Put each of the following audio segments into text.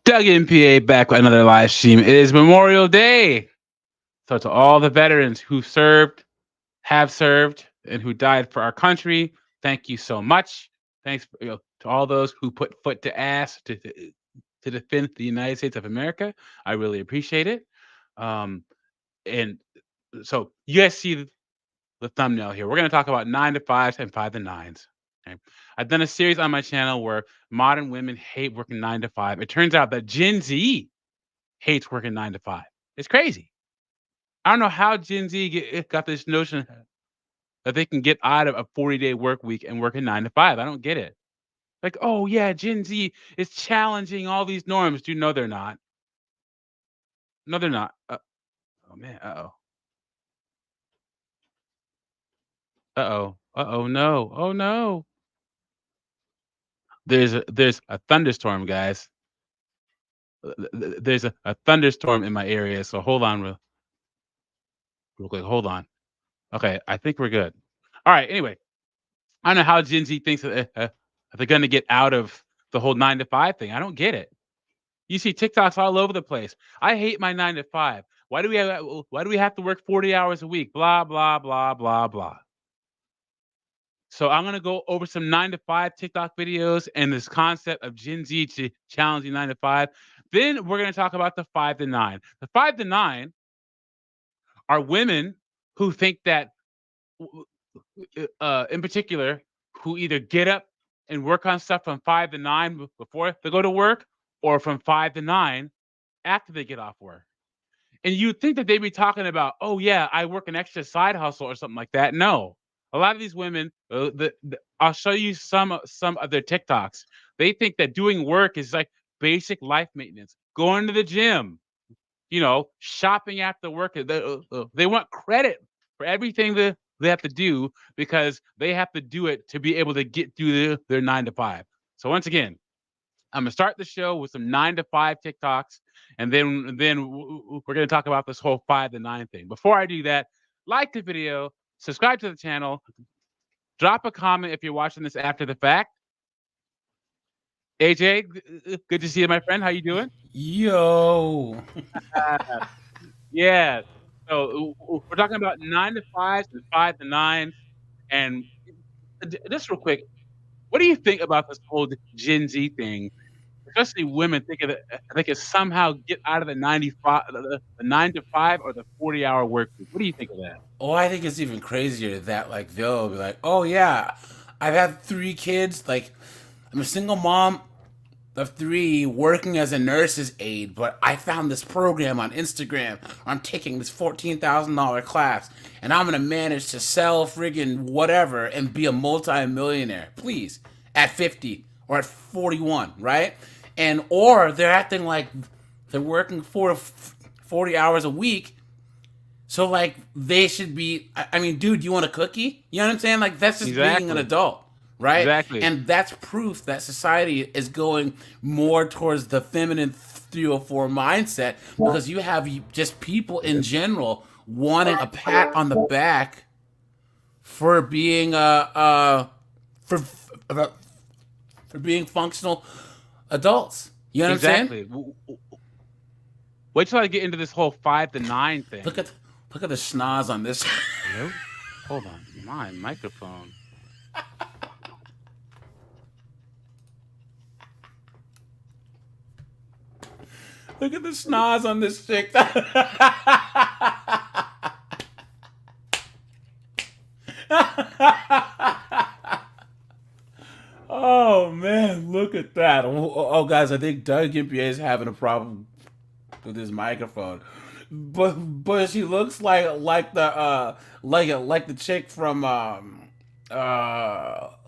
Doug MPA back with another live stream. It is Memorial Day. So to all the veterans who served, have served, and who died for our country, thank you so much. Thanks to all those who put foot to ass to defend the United States of America. I really appreciate it. Um, and so you guys see the thumbnail here. We're going to talk about 9 to 5s and 5 to 9s. Okay. I've done a series on my channel where modern women hate working 9 to 5. It turns out that Gen Z hates working 9 to 5. It's crazy. I don't know how Gen Z got this notion that they can get out of a 40-day work week and working 9 to 5. I don't get it. Like, oh yeah, Gen Z is challenging all these norms. Dude, no, they're not. No, they're not. Oh man. Uh-oh. Uh-oh. Uh-oh. No. Oh no. There's a thunderstorm, guys. There's a thunderstorm in my area. So hold on real quick. Hold on. Okay, I think we're good. All right. Anyway, I don't know how Gen Z thinks that they're going to get out of the whole 9 to 5 thing. I don't get it. You see TikToks all over the place. I hate my 9 to 5. Why do we have to work 40 hours a week? Blah blah blah blah blah. So I'm gonna go over some 9 to 5 TikTok videos and this concept of Gen Z challenging 9 to 5. Then we're gonna talk about the 5 to 9. The 5 to 9 are women who think that, in particular, who either get up and work on stuff from 5 to 9 before they go to work, or from 5 to 9 after they get off work. And you'd think that they'd be talking about, oh yeah, I work an extra side hustle or something like that. No, a lot of these women, I'll show you some of their TikToks. They think that doing work is like basic life maintenance, going to the gym, shopping after work. They want credit for everything that they have to do because they have to do it to be able to get through their 9 to 5. So once again, I'm gonna start the show with some 9 to 5 TikToks, and then we're gonna talk about this whole 5 to 9 thing. Before I do that, like the video, subscribe to the channel, drop a comment if you're watching this after the fact. AJ, good to see you, my friend. How you doing? Yo. Yeah. So we're talking about 9 to 5s and 5 to 9, and just real quick, what do you think about this whole Gen Z thing? Especially women thinking that they can somehow get out of the 95, the 9 to 5 or the 40-hour work week. What do you think of that? Oh, I think it's even crazier that like they'll be like, "Oh yeah, I've had 3 kids. Like, I'm a single mom of 3 working as a nurse's aide, but I found this program on Instagram. I'm taking this $14,000 class, and I'm gonna manage to sell friggin' whatever and be a multi-millionaire. Please, at 50 or at 41, right? And or they're acting like they're working 40 hours a week. So like they should be. I mean, dude, you want a cookie? You know what I'm saying? Like that's just being an Exactly. adult, right? Exactly. And that's proof that society is going more towards the feminine 304 mindset because you have just people in general wanting a pat on the back for being for for being functional adults. You know what I'm saying? Exactly. Wait till I get into this whole 5 to 9 Look thing. at look at the schnoz on this. Hello? Hold on. My microphone. Look at the schnoz on this chick. Oh man, look at that! Oh, guys, I think Doug MPA is having a problem with his microphone, but she looks like the like the chick from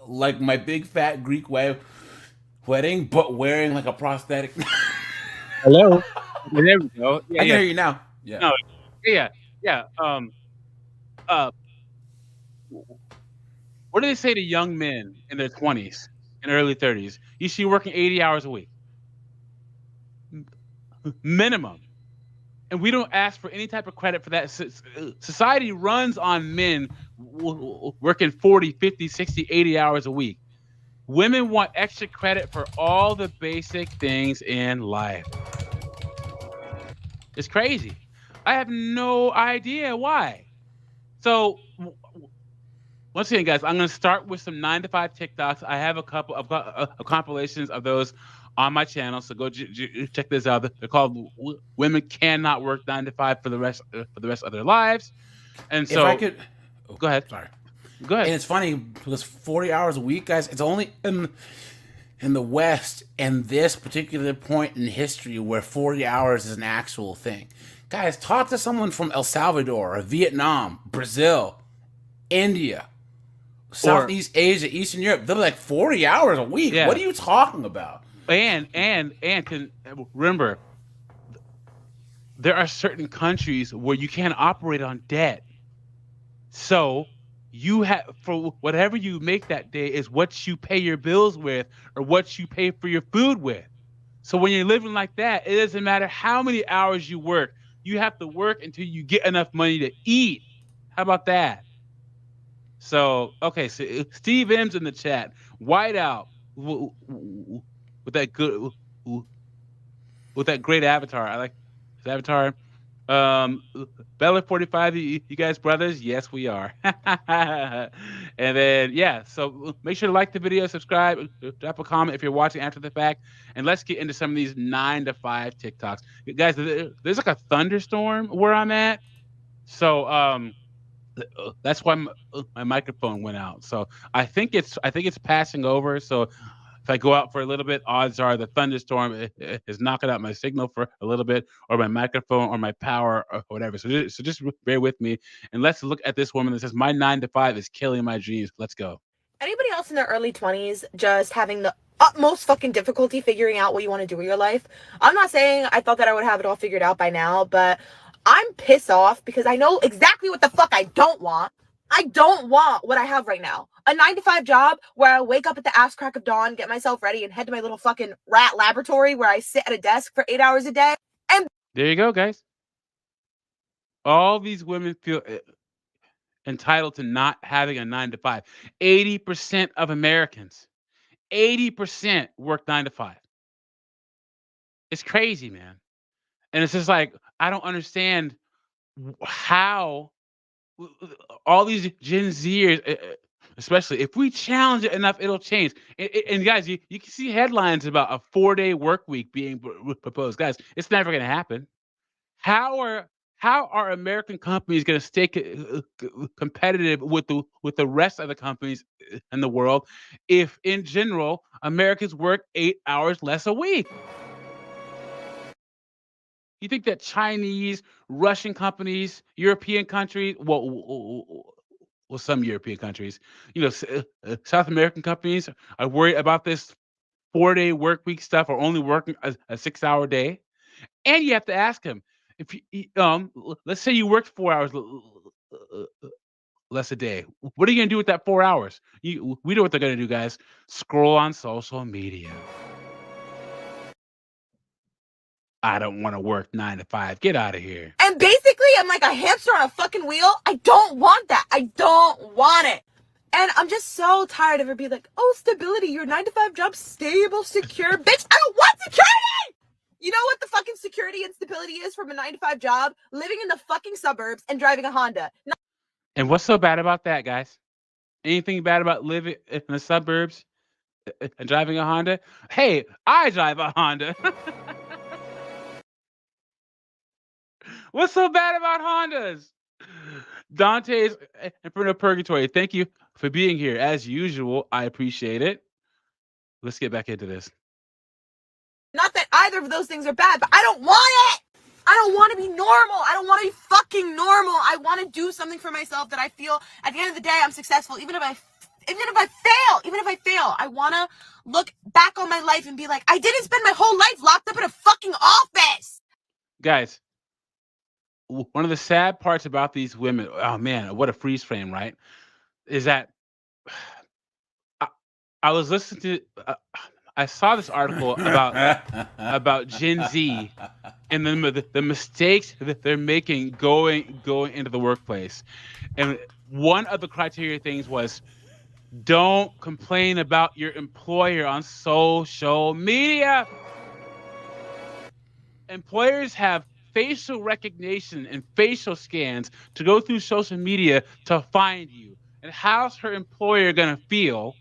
like my big fat Greek wedding, but wearing like a prosthetic. Hello? Okay, there we go. Yeah, I can yeah. hear you now. Yeah. No, yeah, yeah. Uh, what do they say to young men in their 20s and early 30s? You should be working 80 hours a week, minimum. And we don't ask for any type of credit for that. Society runs on men working 40, 50, 60, 80 hours a week. Women want extra credit for all the basic things in life. It's crazy. I have no idea why. So once again, guys, I'm going to start with some 9 to 5 TikToks. I have a couple of compilations of those on my channel, so go check this out. They're called "Women Cannot Work 9 to 5 for the rest of their lives." And If I so, could, oh, go ahead. sorry. Go ahead. And it's funny because 40 hours a week, guys. It's only in the West and this particular point in history where 40 hours is an actual thing. Guys, talk to someone from El Salvador or Vietnam, Brazil, India, Southeast Asia, Eastern Europe. They're like 40 hours a week. Yeah. What are you talking about? And can remember, there are certain countries where you can't operate on debt. So you have, for whatever you make that day is what you pay your bills with or what you pay for your food with. So when you're living like that, it doesn't matter how many hours you work. You have to work until you get enough money to eat. How about that? So, okay, so Steve M's in the chat. Whiteout with that good with that great avatar. I like his avatar. Bella 45, you guys brothers? Yes, we are. And then, yeah, so make sure to like the video, subscribe, drop a comment if you're watching after the fact, and let's get into some of these 9 to 5 TikToks. Guys, there's like a thunderstorm where I'm at. So, that's why my microphone went out. So I think it's passing over. So if I go out for a little bit, odds are the thunderstorm is knocking out my signal for a little bit, or my microphone, or my power, or whatever. So just bear with me, and let's look at this woman that says my 9 to 5 is killing my dreams. Let's go. Anybody else in their early 20s just having the utmost fucking difficulty figuring out what you want to do with your life? I'm not saying I thought that I would have it all figured out by now, but I'm pissed off because I know exactly what the fuck I don't want. I don't want what I have right now. A 9 to 5 job where I wake up at the ass crack of dawn, get myself ready, and head to my little fucking rat laboratory where I sit at a desk for 8 hours a day. And there you go, guys. All these women feel entitled to not having a 9 to 5. 80% of Americans, 80% work 9 to 5. It's crazy, man. And it's just like, I don't understand how all these Gen Zers, especially if we challenge it enough, it'll change. And guys, you can see headlines about a 4-day work week being proposed. Guys, it's never going to happen. How are American companies going to stay competitive with the rest of the companies in the world if, in general, Americans work 8 hours less a week? You think that Chinese, Russian companies, European countries, well, some European countries, South American companies are worried about this 4-day work week stuff, or only working a 6-hour day? And you have to ask them, if let's say you worked 4 hours less a day, what are you gonna do with that 4 hours? We know what they're gonna do, guys. Scroll on social media. I don't want to work 9 to 5. Get out of here. And basically, I'm like a hamster on a fucking wheel. I don't want that. I don't want it. And I'm just so tired of it being like, oh, stability, your 9 to 5 job, stable, secure. Bitch, I don't want security! You know what the fucking security and stability is from a 9 to 5 job? Living in the fucking suburbs and driving a Honda. And what's so bad about that, guys? Anything bad about living in the suburbs and driving a Honda? Hey, I drive a Honda. What's so bad about Hondas? Dante's Inferno Purgatory, thank you for being here. As usual, I appreciate it. Let's get back into this. Not that either of those things are bad, but I don't want it! I don't want to be normal. I don't want to be fucking normal. I want to do something for myself that I feel at the end of the day I'm successful. Even if I fail, I want to look back on my life and be like, I didn't spend my whole life locked up in a fucking office. Guys, one of the sad parts about these women, oh man, what a freeze frame, right? Is that I was listening to, I saw this article about Gen Z and the mistakes that they're making going into the workplace, and one of the criteria things was Don't complain about your employer on social media. Employers have facial recognition and facial scans to go through social media to find you. And how's her employer going to feel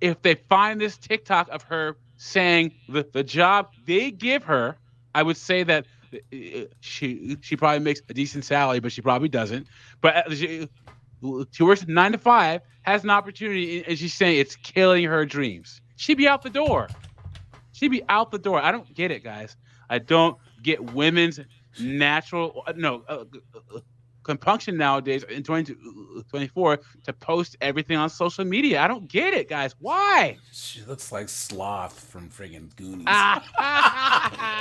if they find this TikTok of her saying the job they give her? I would say that she probably makes a decent salary, but she probably doesn't. But she works 9 to 5, has an opportunity, and she's saying it's killing her dreams. She'd be out the door. She'd be out the door. I don't get it, guys. I don't get women's natural no compunction nowadays in 2024 to post everything on social media. I don't get it, guys. Why? She looks like Sloth from friggin' Goonies.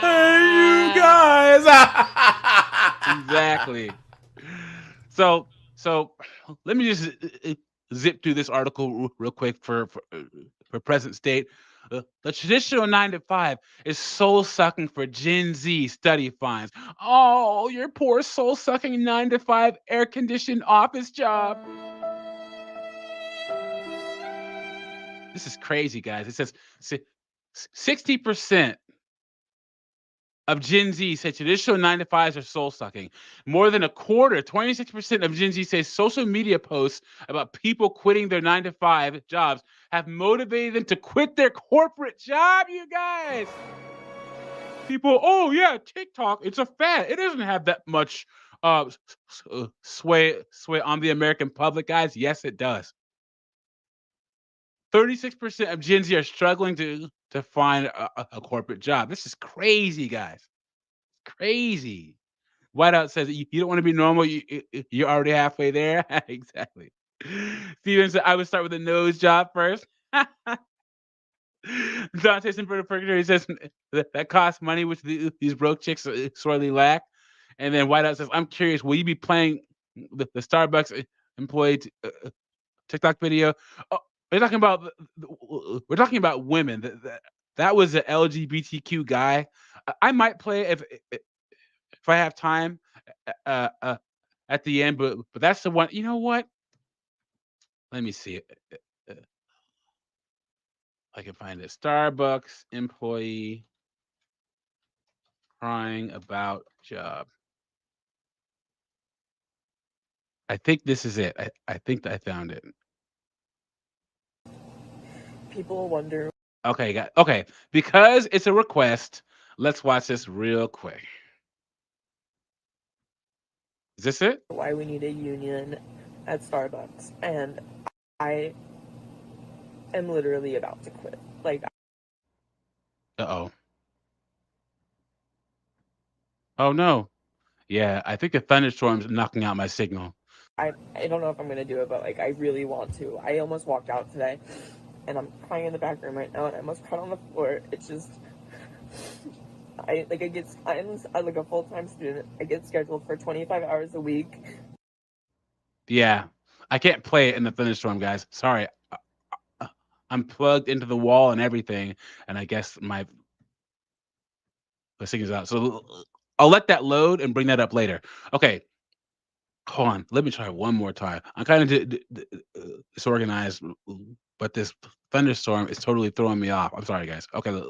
Hey, you guys! Exactly. So let me just zip through this article real quick for present state. The traditional 9 to 5 is soul sucking for Gen Z, study finds. Oh, your poor soul sucking 9 to 5 air conditioned office job. This is crazy, guys. It says 60% of Gen Z say traditional 9 to 5s are soul sucking. More than a quarter, 26% of Gen Z say social media posts about people quitting their 9 to 5 jobs have motivated them to quit their corporate job, you guys. People, oh yeah, TikTok, it's a fad. It doesn't have that much sway on the American public, guys. Yes, it does. 36% of Gen Z are struggling to find a corporate job. This is crazy, guys. Crazy. Whiteout says you don't want to be normal. You're already halfway there. Exactly. Steven said I would start with a nose job first. Dante Simperger says that costs money, which these broke chicks sorely lack. And then Whiteout says, I'm curious, will you be playing the Starbucks employee TikTok video? Oh, we're talking about women. That was an LGBTQ guy. I might play it if I have time at the end, but that's the one. You know what? Let me see it. I can find it. Starbucks employee crying about job. I think this is it. I think that I found it. People wonder. Okay. Because it's a request, let's watch this real quick. Is this it? Why we need a union at Starbucks, and I am literally about to quit. Like, Uh-oh. Oh no. Yeah, I think the thunderstorm's knocking out my signal. I don't know if I'm gonna do it, but like I really want to. I almost walked out today, and I'm crying in the back room right now, and I almost cried on the floor. It's just, I'm like a full-time student. I get scheduled for 25 hours a week. Yeah. I can't play it in the thunderstorm, guys. Sorry. I'm plugged into the wall and everything, and I guess my signal's out. So I'll let that load and bring that up later. Okay. Hold on. Let me try one more time. I'm kind of disorganized, but this thunderstorm is totally throwing me off. I'm sorry, guys. Okay,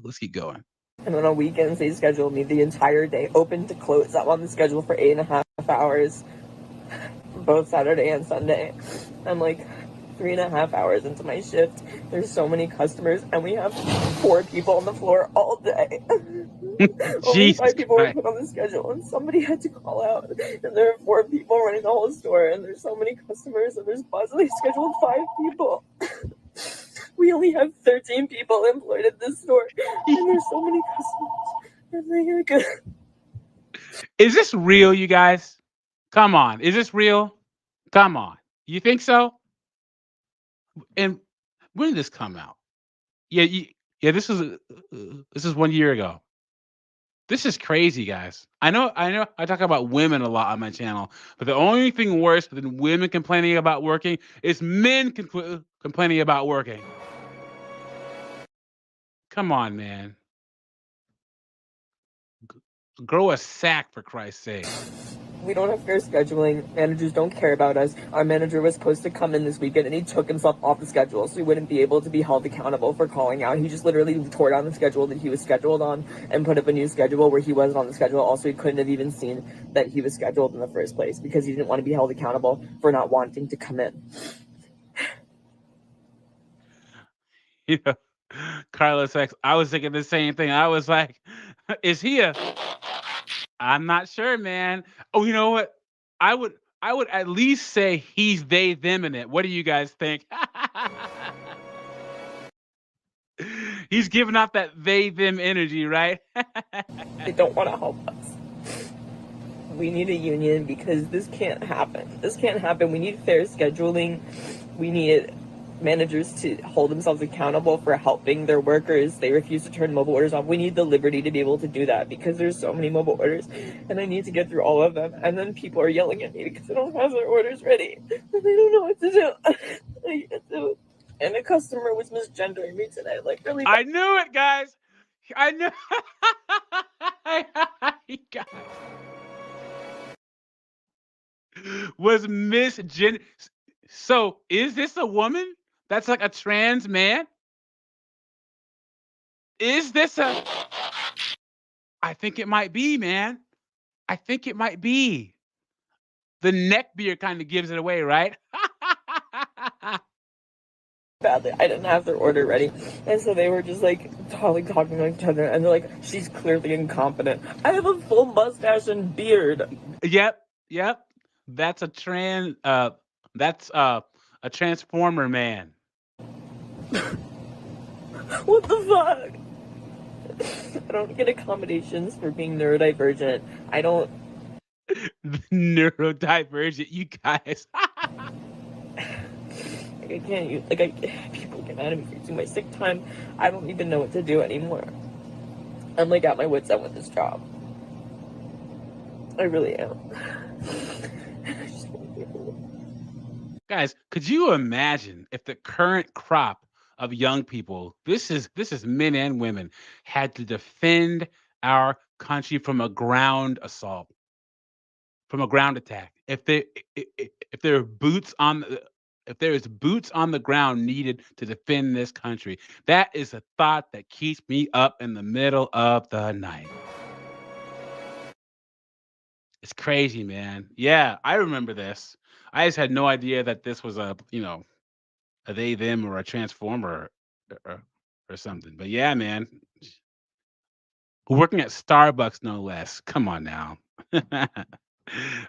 let's keep going. And then on weekends, they schedule me the entire day, open to close. I'm on the schedule for 8.5 hours, both Saturday and Sunday. I'm like 3.5 hours into my shift. There's so many customers, and we have 4 people on the floor all day. Only 5 people were put on the schedule, and somebody had to call out. And there are 4 people running the whole store, and there's so many customers, and there's possibly scheduled 5 people. We only have 13 people employed at this store, and there's so many customers. Is this real, you guys? Come on. Is this real? Come on. You think so? And when did this come out? Yeah, this is 1 year ago. This is crazy, guys. I know I talk about women a lot on my channel, but the only thing worse than women complaining about working is men complaining about working. Come on, man. Grow a sack, for Christ's sake. We don't have fair scheduling. Managers don't care about us. Our manager was supposed to come in this weekend and he took himself off the schedule so he wouldn't be able to be held accountable for calling out. He just literally tore down the schedule that he was scheduled on and put up a new schedule where he wasn't on the schedule. Also, he couldn't have even seen that he was scheduled in the first place because he didn't want to be held accountable for not wanting to come in. You know, Carlos X, I was thinking the same thing. I was like, is he a I'm not sure, man. Oh, you know what? I would at least say he's they them in it. What do you guys think? He's giving off that they them energy, right? They don't want to help us. We need a union because this can't happen. This can't happen. We need fair scheduling. We need managers to hold themselves accountable for helping their workers. They refuse to turn mobile orders off. We need the liberty to be able to do that because there's so many mobile orders and I need to get through all of them. And then people are yelling at me because they don't have their orders ready. And they don't know what to do. And a customer was misgendering me today. Like, really? I knew it, guys. I knew. Guys. Was Miss Jen. So, is this a woman that's like a trans man? Is this a. I think it might be, man. I think it might be. The neck beard kind of gives it away, right? Badly. I didn't have their order ready. And so they were just like talking to each other and they're like, she's clearly incompetent. I have a full mustache and beard. Yep. That's a that's a transformer man. What the fuck? I don't get accommodations for being neurodivergent. I don't. Neurodivergent, you guys. I can't use. People get mad at me for using my sick time. I don't even know what to do anymore. I'm like at my wits' end with this job. I really am. Guys, could you imagine if the current crop of young people, this is men and women, had to defend our country from a ground assault, from a ground attack? If there are boots on the if there is boots on the ground needed to defend this country, that is a thought that keeps me up in the middle of the night. It's crazy, man. Yeah, I remember this. I just had no idea that this was a they them or a transformer or, or something. But yeah, man, working at Starbucks no less. Come on now.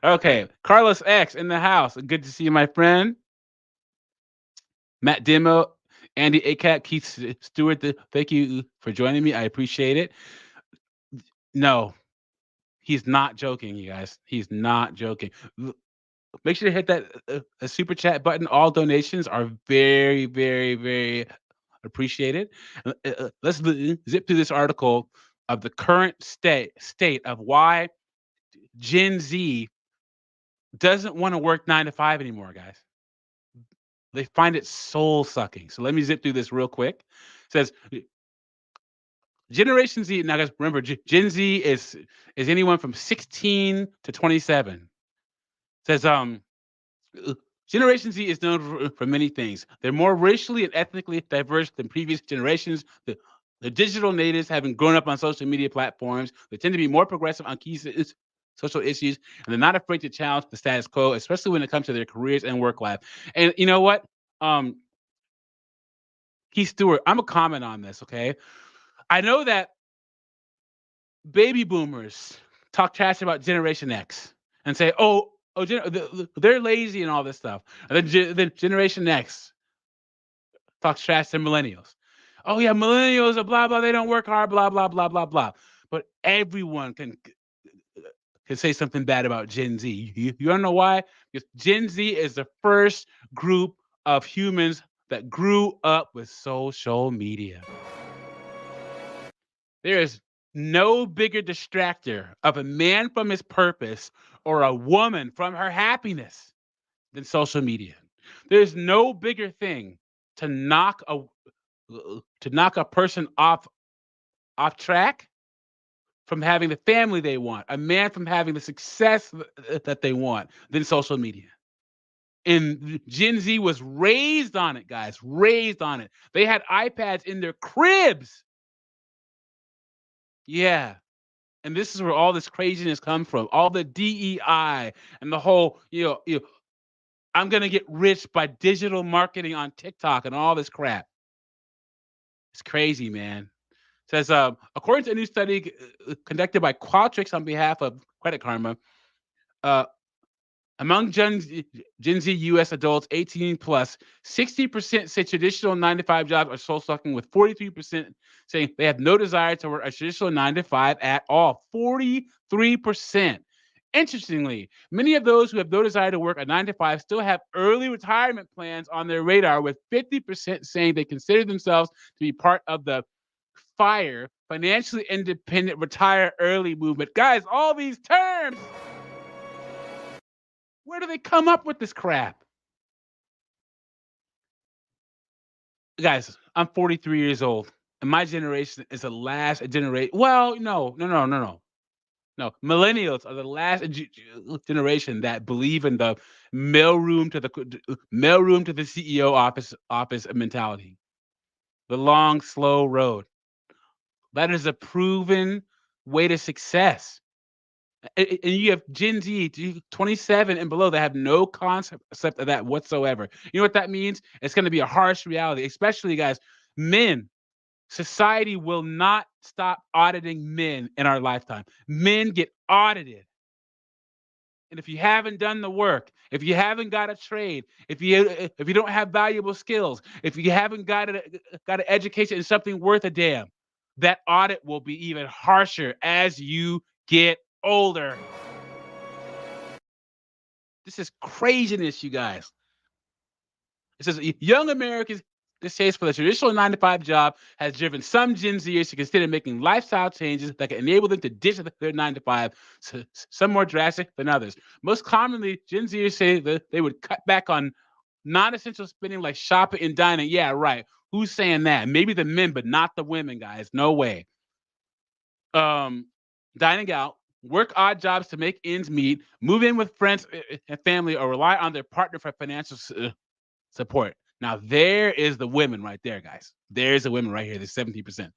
Okay, Carlos X in the house. Good to see you, my friend. Matt Demo, Andy Acat, Keith Stewart. Thank you for joining me. I appreciate it. No, he's not joking, you guys. He's not joking. Make sure to hit that super chat button. All donations are very, very, very appreciated. Let's zip through this article of the current state of why Gen Z doesn't want to work 9 to 5 anymore, guys. They find it soul sucking. So let me zip through this real quick. It says Generation Z. Now, guys, remember Gen Z is anyone from 16 to 27. It says Generation Z is known for many things. They're more racially and ethnically diverse than previous generations. The digital natives, having grown up on social media platforms, they tend to be more progressive on key social issues, and they're not afraid to challenge the status quo, especially when it comes to their careers and work life. And you know what? Keith Stewart, I'm a comment on this, okay? I know that baby boomers talk trash about Generation X and say, they're lazy and all this stuff. And then Generation X talks trash to millennials. Oh yeah, millennials are blah blah. They don't work hard. Blah blah blah blah blah. But everyone can say something bad about Gen Z. You don't know why? Because Gen Z is the first group of humans that grew up with social media. There is no bigger distractor of a man from his purpose or a woman from her happiness than social media. There's no bigger thing to knock a person off track from having the family they want, a man from having the success that they want than social media. And Gen Z was raised on it, guys, raised on it. They had iPads in their cribs. Yeah. And this is where all this craziness comes from. All the DEI and the whole, I'm going to get rich by digital marketing on TikTok and all this crap. It's crazy, man. It says, according to a new study conducted by Qualtrics on behalf of Credit Karma, uh, among Gen Z US adults 18 plus, 60% say traditional 9 to 5 jobs are soul sucking, with 43% saying they have no desire to work a traditional 9 to 5 at all. 43%. Interestingly, many of those who have no desire to work a 9 to 5 still have early retirement plans on their radar, with 50% saying they consider themselves to be part of the FIRE, financially independent retire early movement. Guys, all these terms, where do they come up with this crap? Guys, I'm 43 years old, and my generation is the last generation. Well, no. No, millennials are the last generation that believe in the mailroom to the CEO office mentality. The long, slow road. That is a proven way to success. And you have Gen Z, 27 and below, that have no concept of that whatsoever. You know what that means? It's going to be a harsh reality, especially, guys, men. Society will not stop auditing men in our lifetime. Men get audited. And if you haven't done the work, if you haven't got a trade, if you don't have valuable skills, if you haven't got an education in something worth a damn, that audit will be even harsher as you get older. This is craziness, you guys. It says young Americans' distaste for the traditional 9 to 5 job has driven some Gen Zers to consider making lifestyle changes that can enable them to ditch their 9 to 5, some more drastic than others. Most commonly, Gen Zers say that they would cut back on non-essential spending like shopping and dining. Yeah, right. Who's saying that? Maybe the men, but not the women, guys. No way. Dining out, work odd jobs to make ends meet, move in with friends and family, or rely on their partner for financial support. Now, there is the women right there, guys. There's the women right here, the 17%.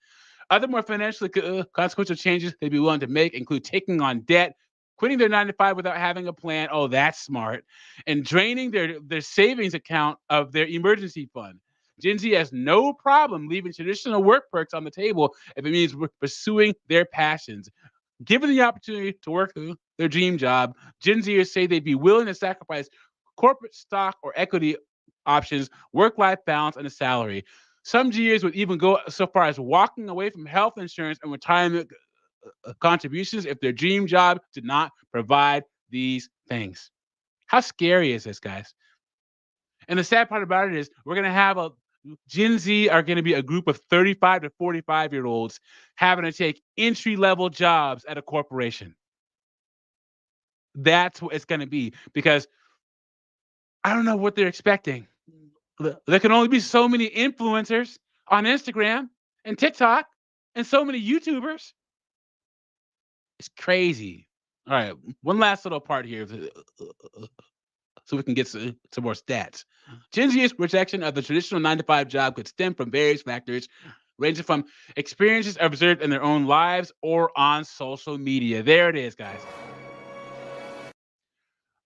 Other more financially consequential changes they'd be willing to make include taking on debt, quitting their 9 to 5 without having a plan. Oh, that's smart. And draining their savings account of their emergency fund. Gen Z has no problem leaving traditional work perks on the table if it means pursuing their passions. Given the opportunity to work their dream job, Gen Zers say they'd be willing to sacrifice corporate stock or equity options, work-life balance, and a salary. Some Gers would even go so far as walking away from health insurance and retirement contributions if their dream job did not provide these things. How scary is this, guys? And the sad part about it is we're going to have Gen Z are going to be a group of 35 to 45-year-olds having to take entry-level jobs at a corporation. That's what it's going to be, because I don't know what they're expecting. There can only be so many influencers on Instagram and TikTok and so many YouTubers. It's crazy. All right, one last little part here so we can get some more stats. Gen Z's rejection of the traditional 9 to 5 job could stem from various factors, ranging from experiences observed in their own lives or on social media. There it is, guys.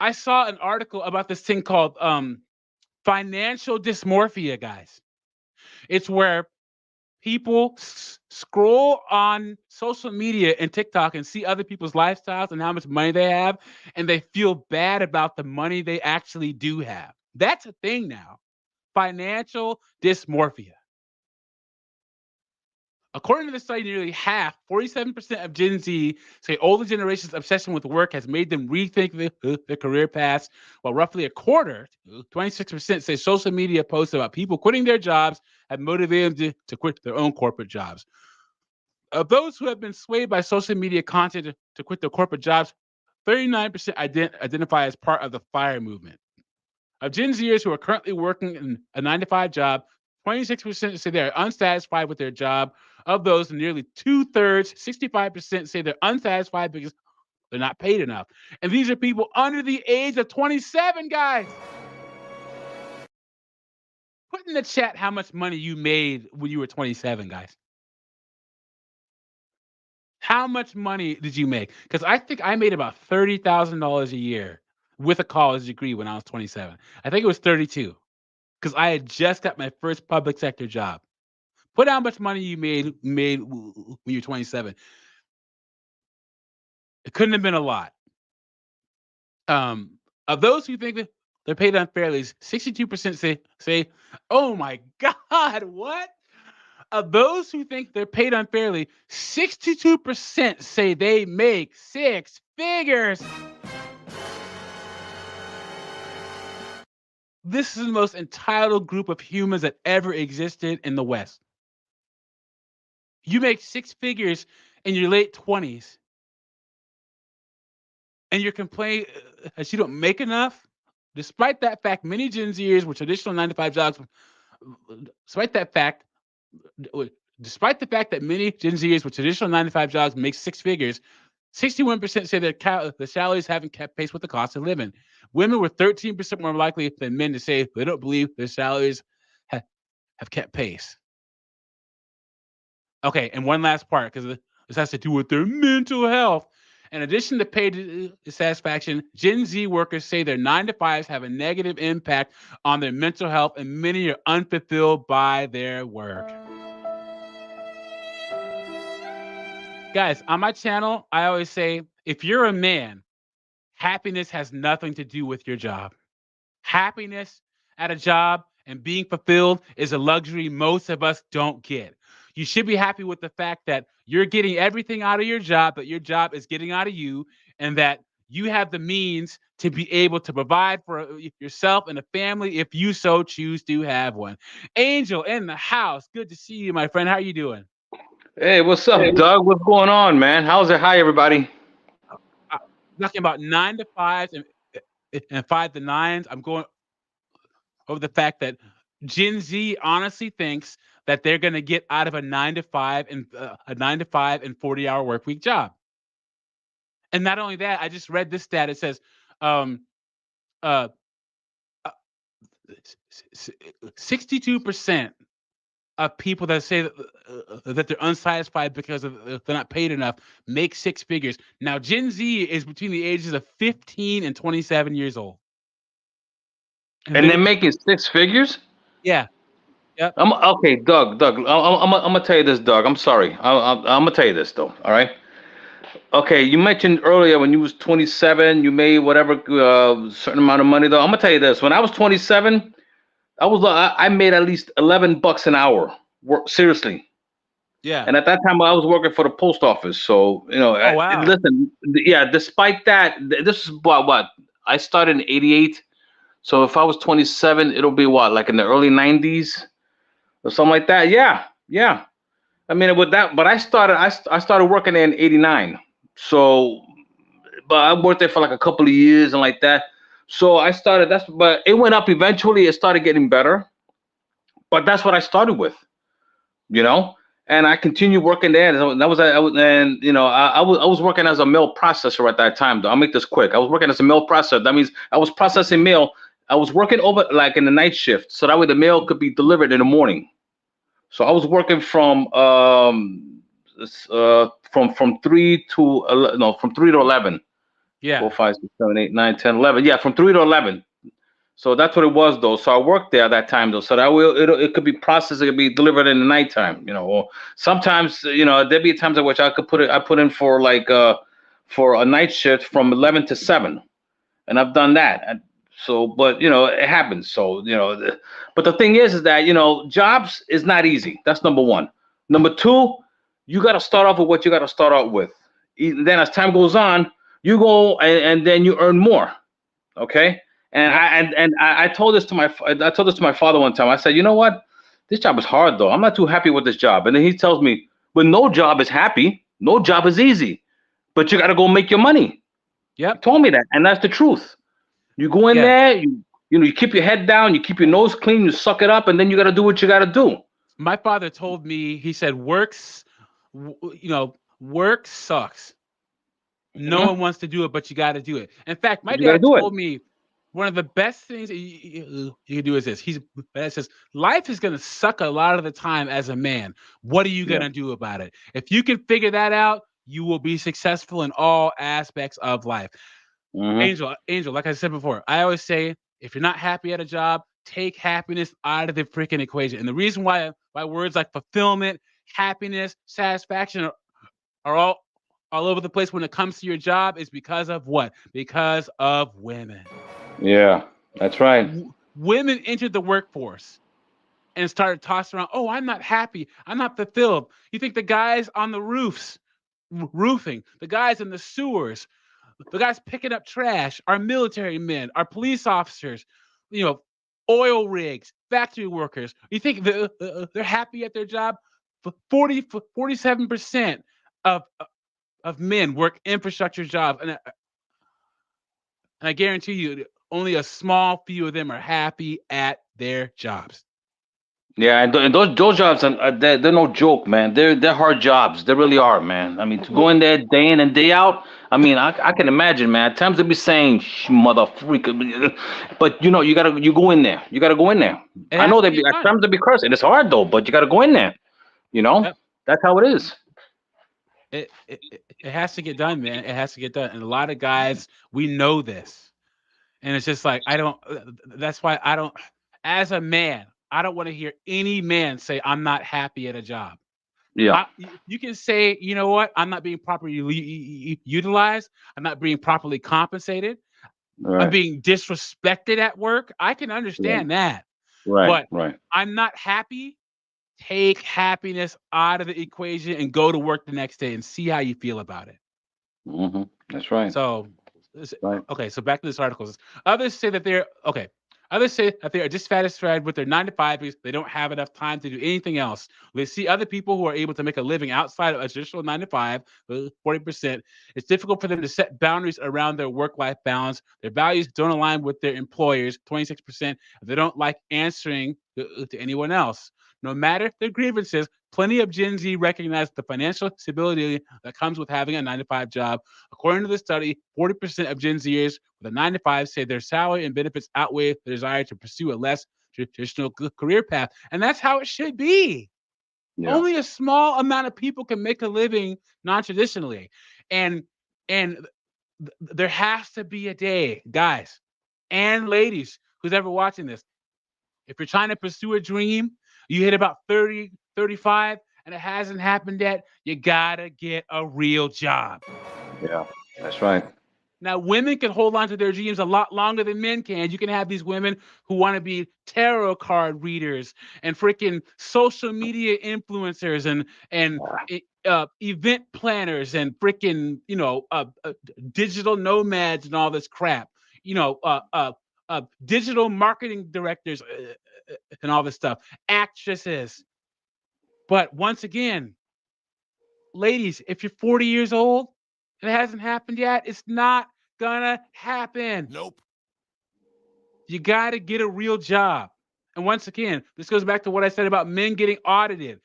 I saw an article about this thing called financial dysmorphia, guys. It's where people scroll on social media and TikTok and see other people's lifestyles and how much money they have, and they feel bad about the money they actually do have. That's a thing now. Financial dysmorphia. According to the study, nearly half, 47% of Gen Z, say older generation's obsession with work has made them rethink their career paths, while roughly a quarter, 26%, say social media posts about people quitting their jobs have motivated them to quit their own corporate jobs. Of those who have been swayed by social media content to quit their corporate jobs, 39% identify as part of the FIRE movement. Of Gen Zers who are currently working in a 9 to 5 job, 26% say they are unsatisfied with their job. Of those, nearly 2/3, 65%, say they're unsatisfied because they're not paid enough. And these are people under the age of 27, guys. Put in the chat how much money you made when you were 27, guys. How much money did you make? Because I think I made about $30,000 a year with a college degree when I was 27. I think it was 32 because I had just got my first public sector job. Put how much money you made when you were 27. It couldn't have been a lot. Of those who think that they're paid unfairly, 62% say, "Oh my God, what?" Of those who think they're paid unfairly, 62% say they make six figures. This is the most entitled group of humans that ever existed in the West. You make six figures in your late 20s, and you're complaining that you don't make enough. Despite that fact, many Gen Zers with traditional 9 to 5 jobs, despite that fact, despite the fact that many Gen Zers with traditional 9 to 5 jobs make six figures, 61% say that the salaries haven't kept pace with the cost of living. Women were 13% more likely than men to say they don't believe their salaries have kept pace. Okay, and one last part, because this has to do with their mental health. In addition to pay dissatisfaction, Gen Z workers say their 9 to 5s have a negative impact on their mental health, and many are unfulfilled by their work. Guys, on my channel, I always say, if you're a man, happiness has nothing to do with your job. Happiness at a job and being fulfilled is a luxury most of us don't get. You should be happy with the fact that you're getting everything out of your job, that your job is getting out of you, and that you have the means to be able to provide for yourself and a family if you so choose to have one. Angel in the house. Good to see you, my friend. How are you doing? Hey, what's up, Doug? What's going on, man? How's it? Hi, everybody. Talking about 9 to 5s and 5 to 9s. I'm going over the fact that Gen Z honestly thinks that they're going to get out of a 9 to 5 and 40-hour work week job. And not only that, I just read this stat. It says, 62% of people that say that they're unsatisfied because they're not paid enough make six figures. Now, Gen Z is between the ages of 15 and 27 years old. And they're making six figures? Yeah. Yep. Okay, Doug. I'm gonna tell you this, Doug. I'm sorry. I'm gonna tell you this though. All right. Okay, you mentioned earlier when you was 27, you made whatever certain amount of money though. I'm gonna tell you this. When I was 27, I made at least $11 an hour. Seriously. Yeah. And at that time, I was working for the post office. So wow. Listen, yeah. Despite that, this is what I started in '88. So if I was 27, it'll be what, like in the early 90s or something like that. Yeah. I mean, with that, but I started working there in '89. So, but I worked there for like a couple of years and like that. So but it went up eventually. It started getting better. But that's what I started with, and I continued working there. And I was working as a mail processor at that time. Though I'll make this quick. I was working as a mail processor. That means I was processing mail. I was working over like in the night shift, so that way the mail could be delivered in the morning. So I was working from 3 to from 3 to 11. Yeah. 4, 5, 6, 7, 8, 9, 10, 11. Yeah, from 3 to 11. So that's what it was though. So I worked there at that time though. So that it could be processed, it could be delivered in the nighttime, or sometimes, there'd be times at which I put in for like for a night shift from 11 to 7. And I've done that. So, but it happens. So, but the thing is that, jobs is not easy. That's number one. Number two, you got to start off with what you got to start out with. Then as time goes on, you go and then you earn more. Okay. And I told this to my father one time. I said, you know what? This job is hard though. I'm not too happy with this job. And then he tells me, well, no job is happy. No job is easy, but you got to go make your money. Yep. He told me that. And that's the truth. You go in there, you keep your head down, you keep your nose clean, you suck it up, and then you got to do what you got to do. My father told me, he said, work sucks. No Mhm. one wants to do it, but you got to do it. In fact, my But you got to dad do it. told me one of the best things that you can do is this. Dad says, life is going to suck a lot of the time as a man. What are you going Yeah. to do about it? If you can figure that out, you will be successful in all aspects of life. Mhm. Angel, like I said before, I always say, if you're not happy at a job, take happiness out of the freaking equation. And the reason why words like fulfillment, happiness, satisfaction are all over the place when it comes to your job is because of what? Because of women. Yeah. That's right. Women entered the workforce and started tossing around, oh, I'm not happy. I'm not fulfilled. You think the guys on the roofs, roofing, the guys in the sewers, the guys picking up trash, our military men, our police officers, you know, oil rigs, factory workers, you think they're happy at their job? 47% of men work infrastructure jobs, and I guarantee you, only a small few of them are happy at their jobs. Yeah, and those jobs they're no joke, man. They're hard jobs. They really are, man. I mean, to go in there day in and day out. I mean, I can imagine, man. At times they be saying, "Mother freak," but you go in there. You gotta go in there. It I has know to they be get at done. times they be cursing. It's hard though, but you gotta go in there. You know, Yep. that's how it is. It has to get done, man. It has to get done. And a lot of guys, we know this. And it's just like, I don't, that's why I don't, as a man, I don't want to hear any man say, I'm not happy at a job. Yeah. You can say, you know what, I'm not being properly utilized. I'm not being properly compensated. I'm Right. being disrespected at work. I can Right. understand that. Right. But Right. I'm not happy. Take happiness out of the equation and go to work the next day and see how you feel about it. That's right. So, Right. okay, so back to this article. Others say that they're okay. Others say that they are dissatisfied with their 9 to 5 because they don't have enough time to do anything else. They see other people who are able to make a living outside of a traditional 9 to 5, 40%. It's difficult for them to set boundaries around their work-life balance. Their values don't align with their employers, 26%. They don't like answering to anyone else. No matter their grievances, plenty of Gen Z recognize the financial stability that comes with having a 9 to 5 job. According to the study, 40% of Gen Zers with a 9 to 5 say their salary and benefits outweigh the desire to pursue a less traditional career path. And that's how it should be. Yeah. Only a small amount of people can make a living non-traditionally. And and there has to be a day, guys and ladies, who's ever watching this. If you're trying to pursue a dream, you hit about 30, 35, and it hasn't happened yet, you gotta get a real job. Yeah. That's right. Now, women can hold on to their dreams a lot longer than men can. You can have these women who want to be tarot card readers and freaking social media influencers and event planners and freaking digital nomads and all this crap. You know, digital marketing directors and all this stuff. Actresses. But once again, ladies, if you're 40 years old and it hasn't happened yet, it's not gonna happen. Nope. You gotta get a real job. And once again, this goes back to what I said about men getting audited.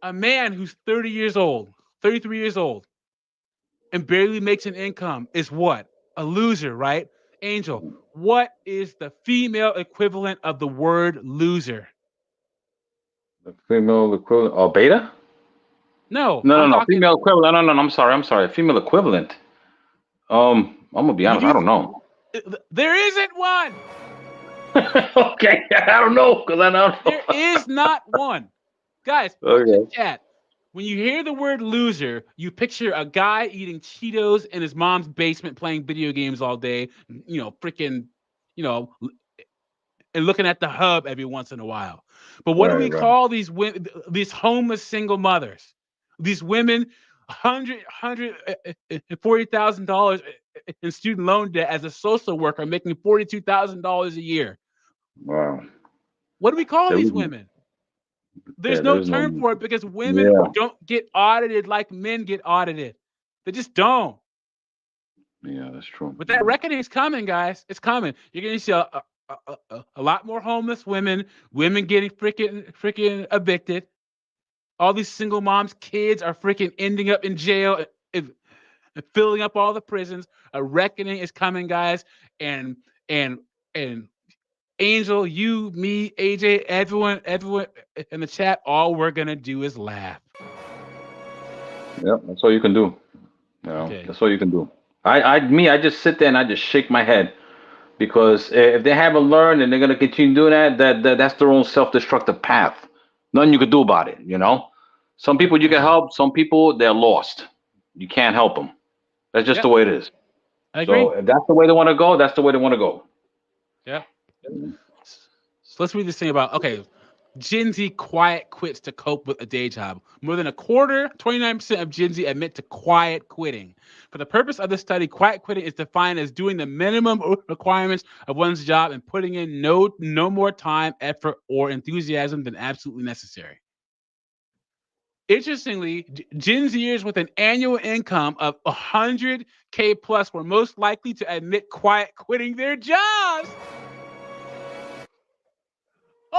A man who's 30 years old, 33 years old, and barely makes an income is what? A loser, right? Angel, what is the female equivalent of the word loser? The female equivalent. Oh, beta? No, No, no, I'm no. talking. Female equivalent. No, no, no. I'm sorry. I'm sorry. Female equivalent. I'm gonna be honest. I You, don't know. there isn't one. Okay, I don't know because I don't There know. is not one. Guys, put in the Okay. chat. When you hear the word loser, you picture a guy eating Cheetos in his mom's basement playing video games all day, freaking, you know, and looking at the hub every once in a while. But what do Right, we right. call these women, these homeless single mothers? These women, $140,000 in student loan debt as a social worker, making $42,000 a year. Wow. What do we call There these is, women? There's yeah, no there's no. term for it because women Yeah, don't get audited like men get audited. They just don't. yeah, that's true. But that reckoning is coming, guys. It's coming. You're going to see a lot more homeless women, women getting freaking evicted. All these single moms, kids are freaking ending up in jail and filling up all the prisons. A reckoning is coming, guys. And and and Angel, you, me, AJ, everyone in the chat, all we're gonna do is laugh. Yep, that's all you can do. You know, Okay. that's all you can do. I just sit there and I just shake my head because if they haven't learned and they're gonna continue doing that's their own self-destructive path. Nothing you could do about it. You know, some people you can Agree. help, some people they're lost. You can't help them. That's just the Yep, way it is. I So agree. if that's the way they want to go, that's the way they want to go. Yep. So let's read this thing about Gen Z quiet quits to cope with a day job. More than a quarter, 29% of Gen Z admit to quiet quitting. For the purpose of the study, quiet quitting is defined as doing the minimum requirements of one's job and putting in no more time, effort, or enthusiasm than absolutely necessary. Interestingly, Gen Zers with an annual income of 100K plus were most likely to admit quiet quitting their jobs.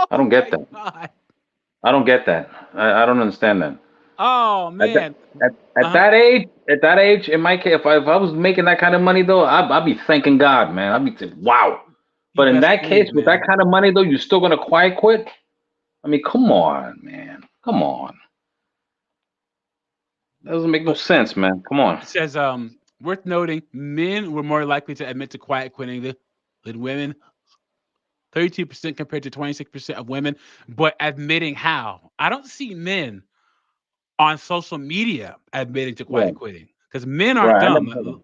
I Oh don't get my that. God. I don't get that. I don't understand that. Oh At that man. Uh-huh. at that age, in my case, if I was making that kind of money though, I'd be thanking God, man. I'd be thinking, wow. You But in best that case, believe, with that man. kind of money though, you're still gonna quiet quit? I mean, come on, man. Come on. That doesn't make no Oh, sense, man. Come on. it says worth noting, men were more likely to admit to quiet quitting than women. 32% compared to 26% of women, but admitting how? I don't see men on social media admitting to quiet Right, quitting because men aren't right. I never dumb. heard of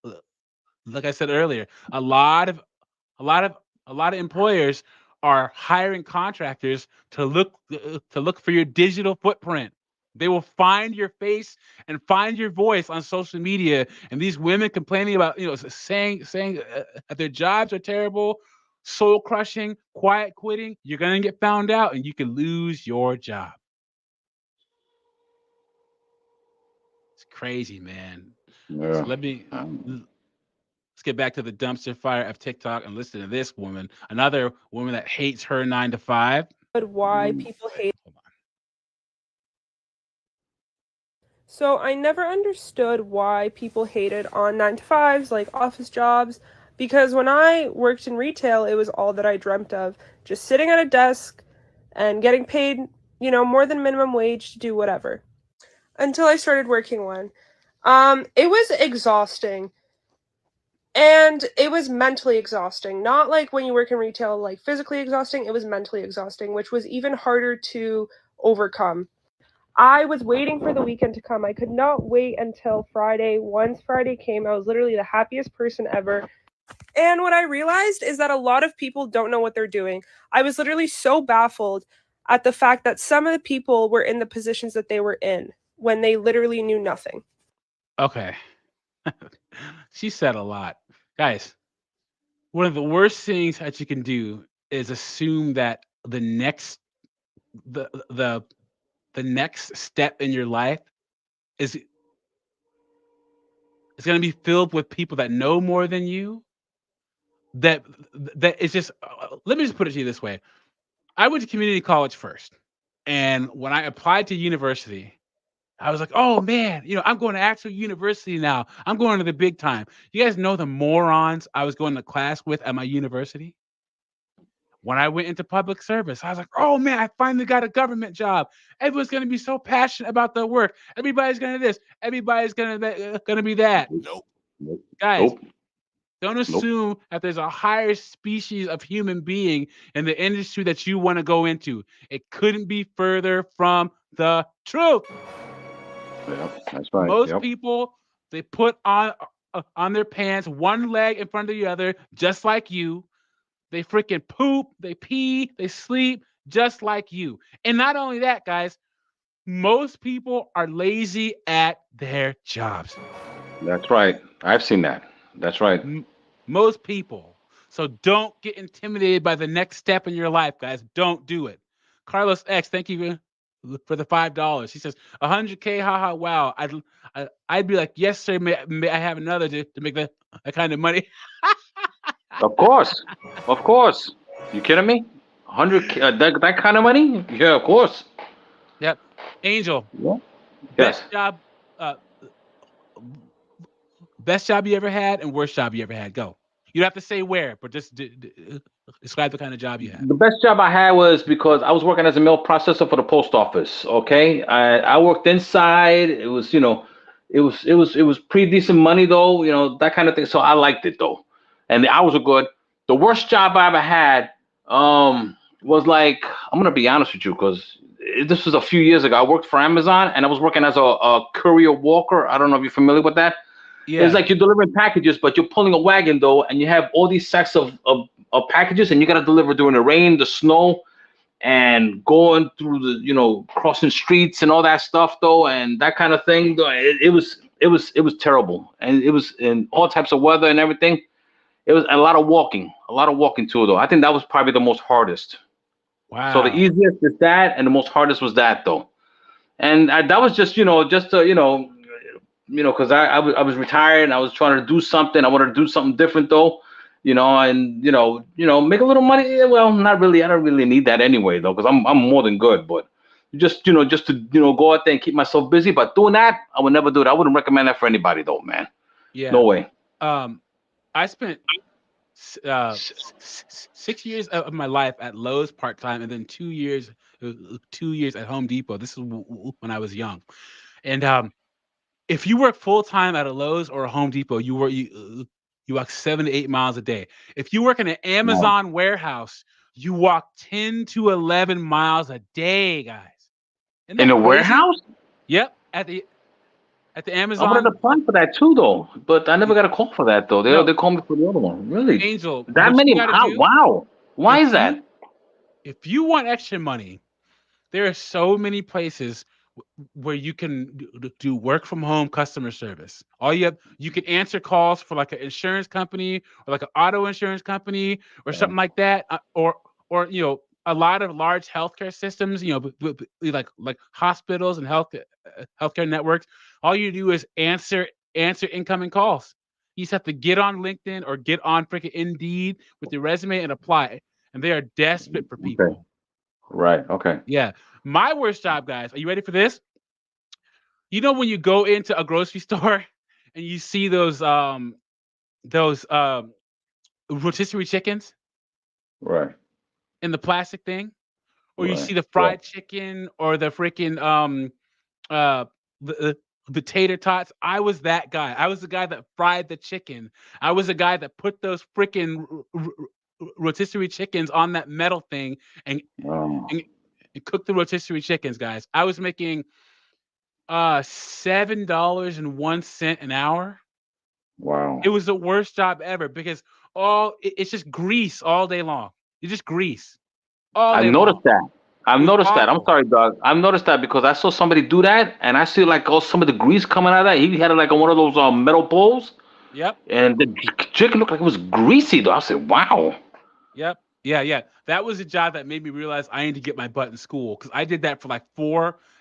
it. Like I said earlier, a lot of a lot of a lot of employers are hiring contractors to look for your digital footprint. They will find your face and find your voice on social media. And these women complaining about, saying that their jobs are terrible, soul crushing, quiet quitting. You're gonna get found out, and you can lose your job. It's crazy, man. So Yeah. let's get back to the dumpster fire of TikTok and listen to this woman, another woman that hates her 9 to 5. Why Mm. people hate. Hold on. So I never understood why people hated on 9 to 5s, like office jobs, because when I worked in retail, it was all that I dreamt of. Just sitting at a desk and getting paid, more than minimum wage to do whatever. Until I started working one. It was exhausting. And it was mentally exhausting. Not like when you work in retail, like physically exhausting, it was mentally exhausting, which was even harder to overcome. I was waiting for the weekend to come. I could not wait until Friday. Once Friday came, I was literally the happiest person ever. And what I realized is that a lot of people don't know what they're doing. I was literally so baffled at the fact that some of the people were in the positions that they were in when they literally knew nothing. Okay. She said a lot. Guys, one of the worst things that you can do is assume that the the next step in your life is going to be filled with people that know more than you. That that is just let me just put it to you this way. I went to community college first, and when I applied to university, I was like, "Oh man, I'm going to actual university now. I'm going to the big time." You guys know the morons I was going to class with at my university? When I went into public service, I was like, "Oh man, I finally got a government job. Everyone's gonna be so passionate about their work. Everybody's gonna this. Everybody's gonna be that." Nope, Nope. guys, Nope. don't Nope. assume that there's a higher species of human being in the industry that you want to go into. It couldn't be further from the truth. Yep. That's right. Most Yep. people, they put on their pants one leg in front of the other, just like you. They freaking poop, they pee, they sleep just like you. And not only that, guys, most people are lazy at their jobs. That's right. I've seen that. That's right. Most people. So don't get intimidated by the next step in your life, guys. Don't do it. Carlos X, thank you. for the $5. He says 100K, haha, wow. I'd be like, yes, sir. May I have another to make that kind of money? Of course, of course. You kidding me? 100 that kind of money? Yeah, of course. Yep. Angel, Yeah. Yes. best job, uh, best job you ever had, and worst job you ever had. Go. You don't have to say where, but just describe the kind of job you had. The best job I had was because I was working as a mail processor for the post office. Okay, I worked inside. It was it was pretty decent money though. That kind of thing. So I liked it though, and the hours were good. The worst job I ever had was like, I'm gonna be honest with you, because this was a few years ago. I worked for Amazon and I was working as a courier walker. I don't know if you're familiar with that. It's Yeah. like you're delivering packages, but you're pulling a wagon though, and you have all these sacks of packages, and you gotta deliver during the rain, the snow, and going through the crossing streets and all that stuff though, and that kind of thing. Though it was terrible, and it was in all types of weather and everything. It was a lot of walking too though. I think that was probably the most hardest. So the Wow. easiest is that, and the most hardest was that though. And that was just to because I was retired and I was trying to do something. I wanted to do something different though, and make a little money. Yeah, well, not really. I don't really need that anyway though, because I'm more than good. But just to go out there and keep myself busy. But doing that, I would never do it. I wouldn't recommend that for anybody though, man. Yeah. No way. I spent 6 years of my life at Lowe's part time, and then 2 years at Home Depot. This is when I was young, and if you work full time at a Lowe's or a Home Depot, you walk 7 to 8 miles a day. If you work in an Wow. Amazon warehouse, you walk 10 to 11 miles a day, guys. Isn't In that a crazy? warehouse, Yep, at the I wanted to Amazon. apply for that too though, but I never got a call for that though. They No, they called me for the other one. Really? Angel, That what you many? got to How? do Wow. Why if is that? you if you want extra money, there are so many places where you can do work from home customer service. You can answer calls for like an insurance company or like an auto insurance company or Yeah. something like that, or a lot of large healthcare systems, like hospitals and healthcare networks. All you do is answer incoming calls. You just have to get on LinkedIn or get on freaking Indeed with your resume and apply. And they are desperate for Okay. people. Right. Okay. Yeah. My worst job, guys. Are you ready for this? You know when you go into a grocery store and you see those rotisserie chickens Right. in the plastic thing, or you Right. see the Yeah. fried chicken or the freaking uh the tater tots. I was that guy. I was the guy that fried the chicken. I was the guy that put those freaking rotisserie chickens on that metal thing and Oh, and, and cooked the rotisserie chickens, guys. I was making $7.01 an hour. wow. It was the worst job ever because it's just grease all day long. It's just grease all I've day long. noticed that. I've It was noticed that. I'm awful. sorry, dog. I've noticed that because I saw somebody do that, and I see like some of the grease coming out of that. He had it like on one of those metal bowls, Yep. and the chicken looked like it was greasy. Though I said, "Wow." Yep. Yeah, yeah. That was a job that made me realize I need to get my butt in school because I did that for like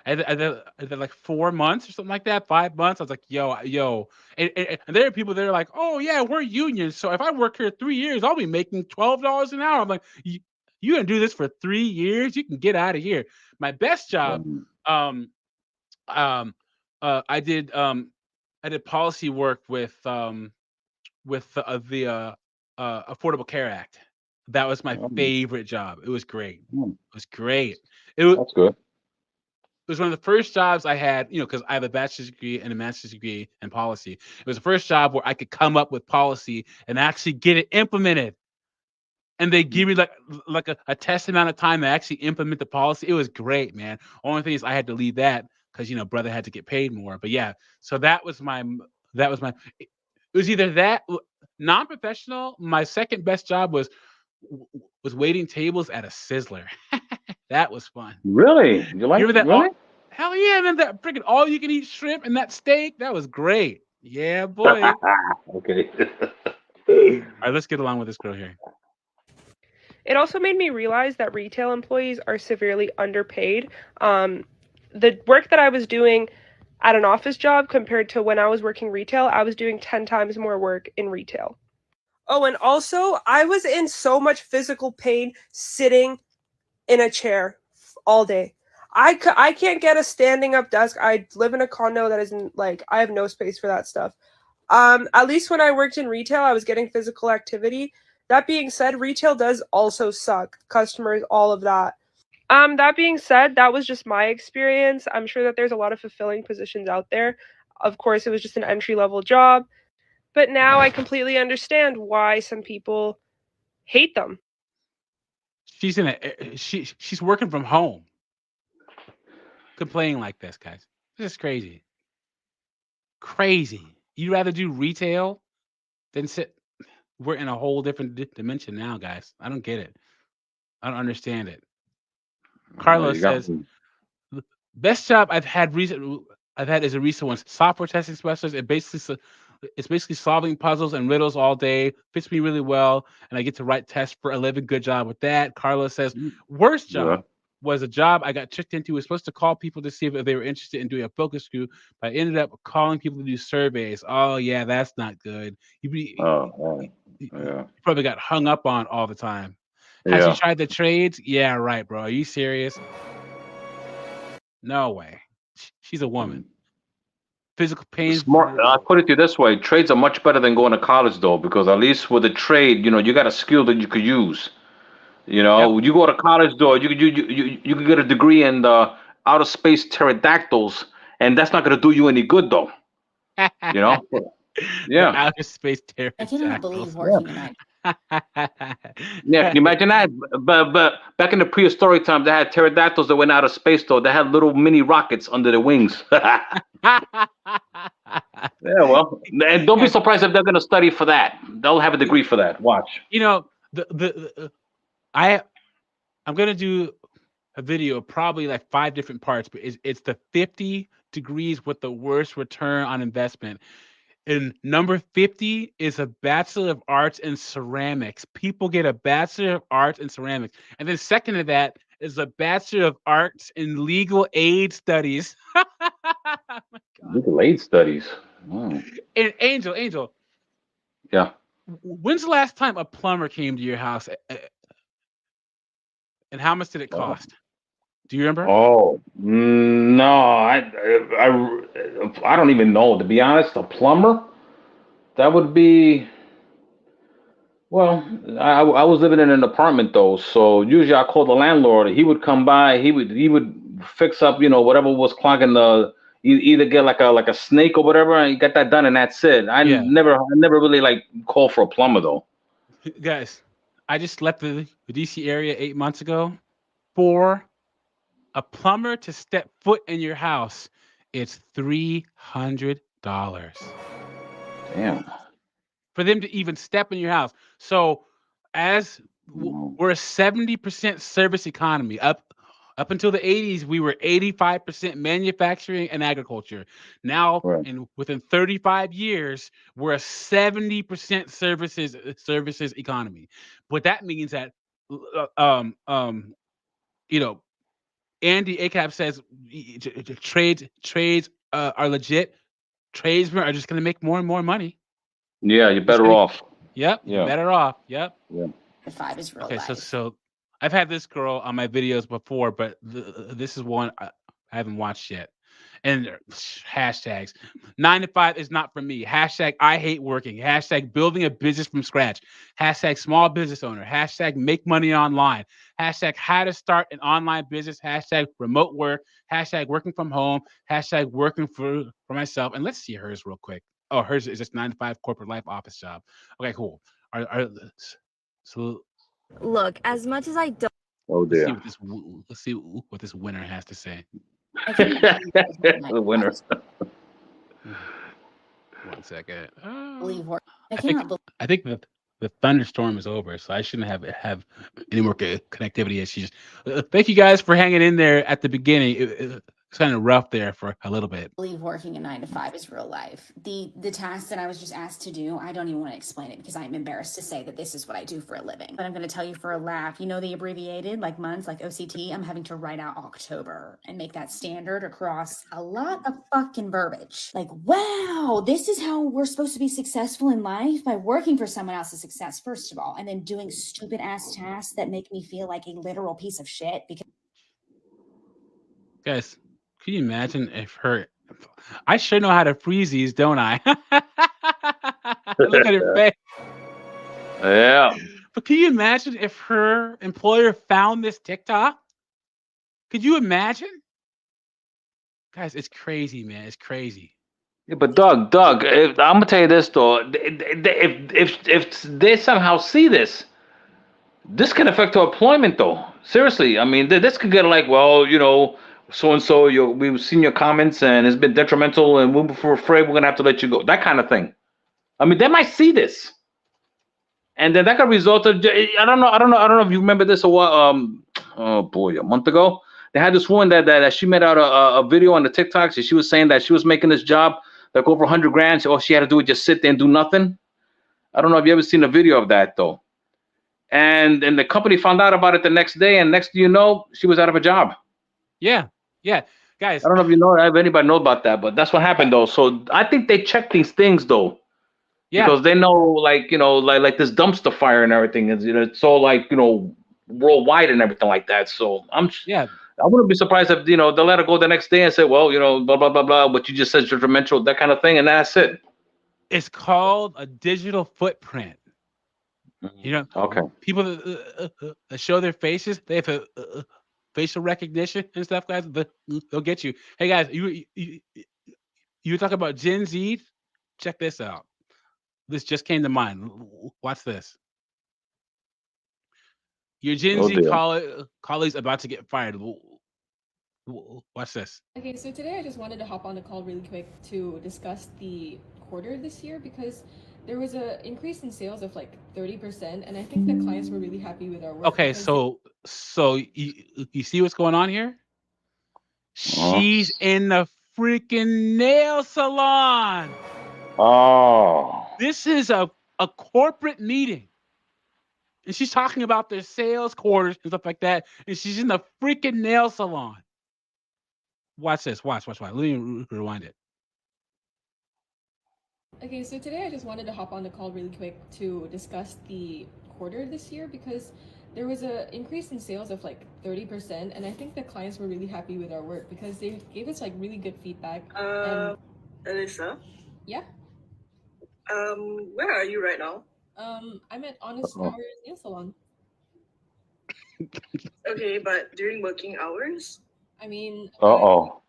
I did like 4 months or something like that, 5 months. I was like, yo. And there are people that are like, oh, yeah, we're union. So if I work here 3 years, I'll be making $12 an hour. I'm like, you gonna do this for 3 years? You can get out of here. My best job, Um, um, um, I did policy work with the Affordable Care Act. That was my um, favorite job. It was great. hmm, It was great. It that's good. was one of the first jobs I had, because I have a bachelor's degree and a master's degree in policy. It was the first job where I could come up with policy and actually get it implemented. And they give me like a test amount of time to actually implement the policy. It was great, man. Only thing is I had to leave that because brother had to get paid more. But yeah, so that was my it was either that non-professional. My second best job was waiting tables at a Sizzler. That was fun. Really? You You like remember that? really? Hell yeah, man! That freaking all you can eat shrimp and that steak. That was great. Yeah, boy. Okay. All right, let's get along with this girl here. It also made me realize that retail employees are severely underpaid. The work that I was doing at an office job compared to when I was working retail, I was doing 10 times more work in retail. Oh, and also, I was in so much physical pain sitting in a chair all day. I can't get a standing up desk. I live in a condo that isn't like, I have no space for that stuff. At least when I worked in retail, I was getting physical activity. That being said, retail does also suck. Customers, all of that. That being said, that was just my experience. I'm sure that there's a lot of fulfilling positions out there. Of course, it was just an entry level job. But now I completely understand why some people hate them. She's working from home, complaining like this, guys. This is crazy. Crazy. You'd rather do retail than sit. We're in a whole different dimension now, guys. I don't get it. I don't understand it. Carlos You got says, "The best job I've had is a recent one. Software testing specialist. It's basically solving puzzles and riddles all day. Fits me really well, and I get to write tests for a living. Good job with that." Carlos says, "Worst job was a job I got tricked into. Was supposed to call people to see if they were interested in doing a focus group, but I ended up calling people to do surveys. Oh yeah, that's not good. You probably got hung up on all the time. Has you tried the trades? Yeah, right, bro. Are you serious? No way. She's a woman. Physical pain. Smart. I put it to you this way: trades are much better than going to college, though, because at least with a trade, you got a skill that you could use. When you go to college, though, you could get a degree in the outer space pterodactyls, and that's not going to do you any good, though. The Yeah. outer space I pterodactyls. cannot believe working in IT. Yeah, can you imagine that? But back in the prehistoric time, they had pterodactyls that went out of space, though. They had little mini rockets under their wings. Yeah, well, and don't be surprised if they're going to study for that. They'll have a degree for that. Watch. I'm gonna do a video, probably like 5 different parts, but it's the 50 degrees with the worst return on investment. And number 50 is a Bachelor of Arts in Ceramics. People get a Bachelor of Arts in Ceramics. And then second to that is a Bachelor of Arts in Legal Aid Studies. Oh my God. Legal aid studies. Oh. And Angel, Yeah. when's the last time a plumber came to your house? And how much did it cost? Do you remember? Oh no, I don't even know. To be honest, a plumber. That would be. Well, I was living in an apartment though, so usually I called the landlord. He would come by. He would fix up, whatever was clogging the. Either get like a snake or whatever, and you get that done, and that's it. I never really like called for a plumber though. Guys, I just left the DC area 8 months ago. For a plumber to step foot in your house, it's $300. Damn. For them to even step in your house. So as we're a 70% service economy. Up until the 80s, we were 85% manufacturing and agriculture. Now, within 35 years, we're a 70% services economy. But that means that Andy ACAP says trades are legit. Tradesmen are just going to make more and more money. Yeah, you're better off. Yep. Yeah. Better off. Yep. Yeah. The 5 is real Okay, life. so I've had this girl on my videos before, but this is one I haven't watched yet. And hashtags 9 to 5 is not for me. Hashtag I hate working. Hashtag building a business from scratch. Hashtag small business owner. Hashtag make money online. Hashtag how to start an online business. Hashtag remote work. Hashtag working from home. Hashtag working for myself. And let's see hers real quick. Oh, hers is just 9 to 5 corporate life office job. Okay, cool. So Look, as much as I don't. Oh let's dear. see what this winner has to say. I cannot The winner. One second. believe work. I cannot believe. I think the thunderstorm is over, so I shouldn't have any more connectivity issues. Thank you guys for hanging in there at the beginning. It's kind of rough there for a little bit. believe working a 9 to 5 is real life. The task that I was just asked to do, I don't even want to explain it because I'm embarrassed to say that this is what I do for a living. But I'm going to tell you for a laugh. You know the abbreviated like months, like OCT. I'm having to write out October and make that standard across a lot of fucking verbiage. Like, wow, this is how we're supposed to be successful in life, by working for someone else's success, first of all, and then doing stupid ass tasks that make me feel like a literal piece of shit because Guys, can you imagine if her? I sure know how to freeze these, don't I? Look at her face. Yeah. But can you imagine if her employer found this TikTok? Could you imagine? Guys, it's crazy, man. It's crazy. Yeah, but Doug, I'm gonna tell you this though. If they somehow see this can affect our employment though. Seriously, I mean, this could get like, well, so and so, we've seen your comments and it's been detrimental, and we're afraid we're gonna have to let you go. That kind of thing. I mean, they might see this, and then that could result of. I don't know if you remember this or what. Oh boy, a month ago, they had this woman that she made out a video on the TikToks, and she was saying that she was making this job like over 100 grand. So all she had to do was just sit there and do nothing. I don't know if you ever seen a video of that though. And the company found out about it the next day, and next thing you know, she was out of a job. Yeah, guys. I don't know if anybody knows about that, but that's what happened though. So I think they check these things though, Yeah, because they know, like this dumpster fire and everything is, it's all like, worldwide and everything like that. So yeah. I wouldn't be surprised if, they let her go the next day and say, well, blah blah blah blah, what you just said is detrimental, that kind of thing, and that's it. It's called a digital footprint. Okay. People that show their faces, they have facial recognition and stuff, guys. They'll get you. Hey, guys, you talk about Gen Z. Check this out. This just came to mind. Watch this. Your Gen Oh Z dear. colleagues about to get fired. Watch this. Okay, so today I just wanted to hop on the call really quick to discuss the quarter this year because there was an increase in sales of like 30%, and I think the clients were really happy with our work. Okay, because so you see what's going on here? She's in the freaking nail salon. Oh. This is a corporate meeting. And she's talking about their sales quarters and stuff like that. And she's in the freaking nail salon. Watch this. Watch. Let me rewind it. Okay, so today I just wanted to hop on the call really quick to discuss the quarter this year because there was an increase in sales of like 30%, and I think the clients were really happy with our work because they gave us like really good feedback. And Alyssa, yeah, where are you right now? I'm at Honest Hours Nail Salon. Okay, but during working hours? I mean, Uh-oh.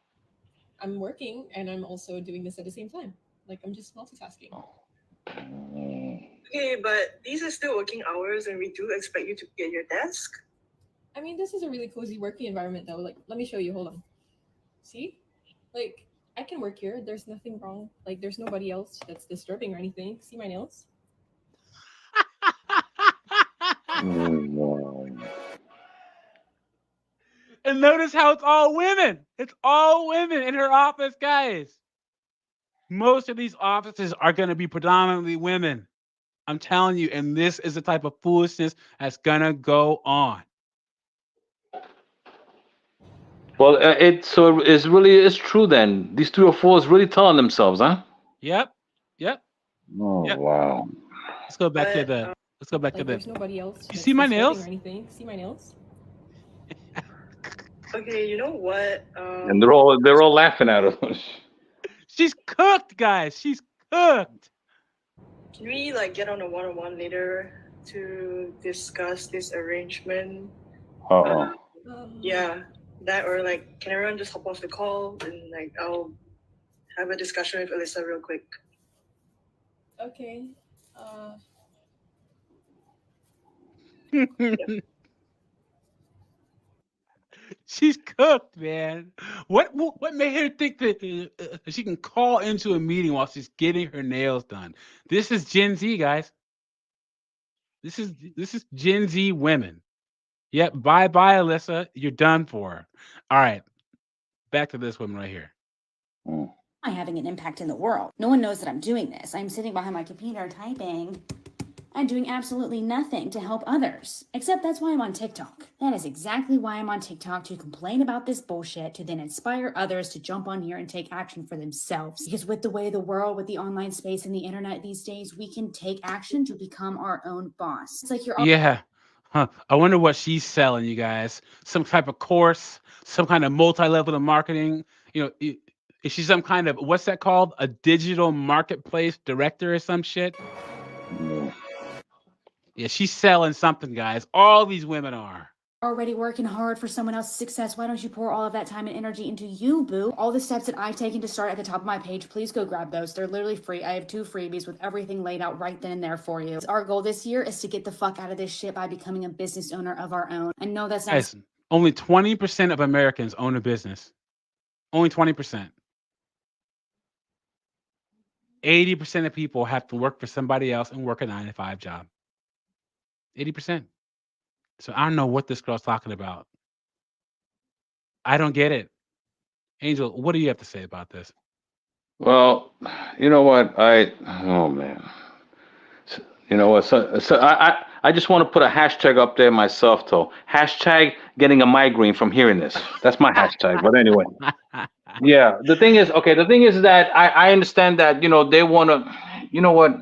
I'm working and I'm also doing this at the same time. Like, I'm just multitasking. Okay, but these are still working hours, and we do expect you to be at your desk. I mean, this is a really cozy working environment though. Like, let me show you. Hold on. See? Like, I can work here. There's nothing wrong. Like, there's nobody else that's disturbing or anything. See my nails? And notice how it's all women. It's all women in her office, guys. Most of these offices are going to be predominantly women. I'm telling you, and this is the type of foolishness that's going to go on. Well, it's true then. These 3 or 4 is really telling themselves, huh? Yep. Oh, Yep. wow. Let's go back to But, the. Let's go back to Like, the. there's nobody else. You that's see my disturbing nails? Or anything? See my nails? Okay, you know what? And they're all laughing at us. She's cooked, guys. She's cooked. Can we like get on a one-on-one later to discuss this arrangement? Uh-oh. Yeah, that, or like, can everyone just hop off the call and like I'll have a discussion with Alyssa real quick. Okay. She's cooked, man. What made her think that she can call into a meeting while she's getting her nails done? This is Gen Z, guys. This is Gen Z women. Yep. Bye, Alyssa. You're done for. All right. Back to this woman right here. Mm. I'm having an impact in the world. No one knows that I'm doing this. I'm sitting behind my computer typing. I'm doing absolutely nothing to help others. Except that's why I'm on TikTok. That is exactly why I'm on TikTok, to complain about this bullshit, to then inspire others to jump on here and take action for themselves. Because with the way the world, with the online space and the internet these days, we can take action to become our own boss. It's like you're Yeah. Huh. I wonder what she's selling, you guys. Some type of course, some kind of multi-level of marketing. You know, is she some kind of, what's that called? A digital marketplace director or some shit? Yeah. Yeah, she's selling something, guys. All these women are. already working hard for someone else's success. Why don't you pour all of that time and energy into you, boo? All the steps that I've taken to start at the top of my page, please go grab those. They're literally free. I have 2 freebies with everything laid out right then and there for you. Our goal this year is to get the fuck out of this shit by becoming a business owner of our own. I know that's not Guys, only 20% of Americans own a business. Only 20%. 80% of people have to work for somebody else and work a 9-to-5 job. 80%. So I don't know what this girl's talking about. I don't get it. Angel, what do you have to say about this? Well, you know what? Oh man. You know what? So I just want to put a hashtag up there myself, though. Hashtag getting a migraine from hearing this. That's my hashtag. But anyway, yeah. The thing is, okay. The thing is that I understand that they want to. You know what?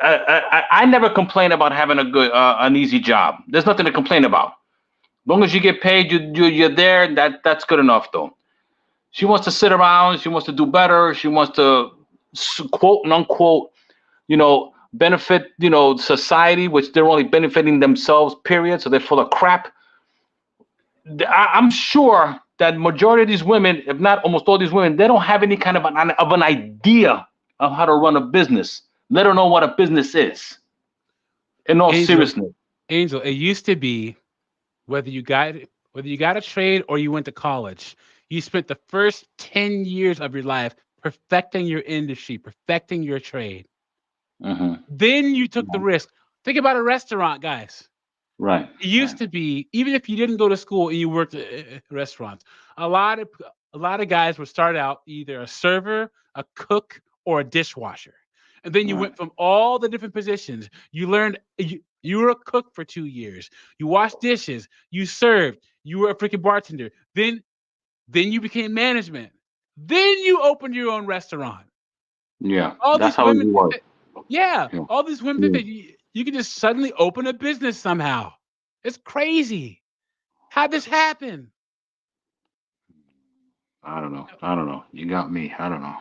I never complain about having a good an easy job. There's nothing to complain about. As long as you get paid, you're there. That's good enough, though. She wants to sit around. She wants to do better. She wants to quote and unquote, benefit, society, which they're only benefiting themselves, period. So they're full of crap. I'm sure that majority of these women, if not almost all these women, they don't have any kind of an idea of how to run a business, let alone know what a business is. In all seriousness. Angel, it used to be whether you got a trade or you went to college, you spent the first 10 years of your life perfecting your industry, perfecting your trade. Mm-hmm. Then you took the risk. Think about a restaurant, guys. Right. It used to be, even if you didn't go to school and you worked at restaurants, a lot of guys would start out either a server, a cook, or a dishwasher. And then you Right. went from all the different positions. You learned you were a cook for 2 years. You washed dishes, you served, you were a freaking bartender. Then you became management. Then you opened your own restaurant. Yeah. All That's these how it women think was. that, yeah, Yeah. all these women think that you can just suddenly open a business somehow. It's crazy. How'd this happen? I don't know. I don't know. You got me. I don't know.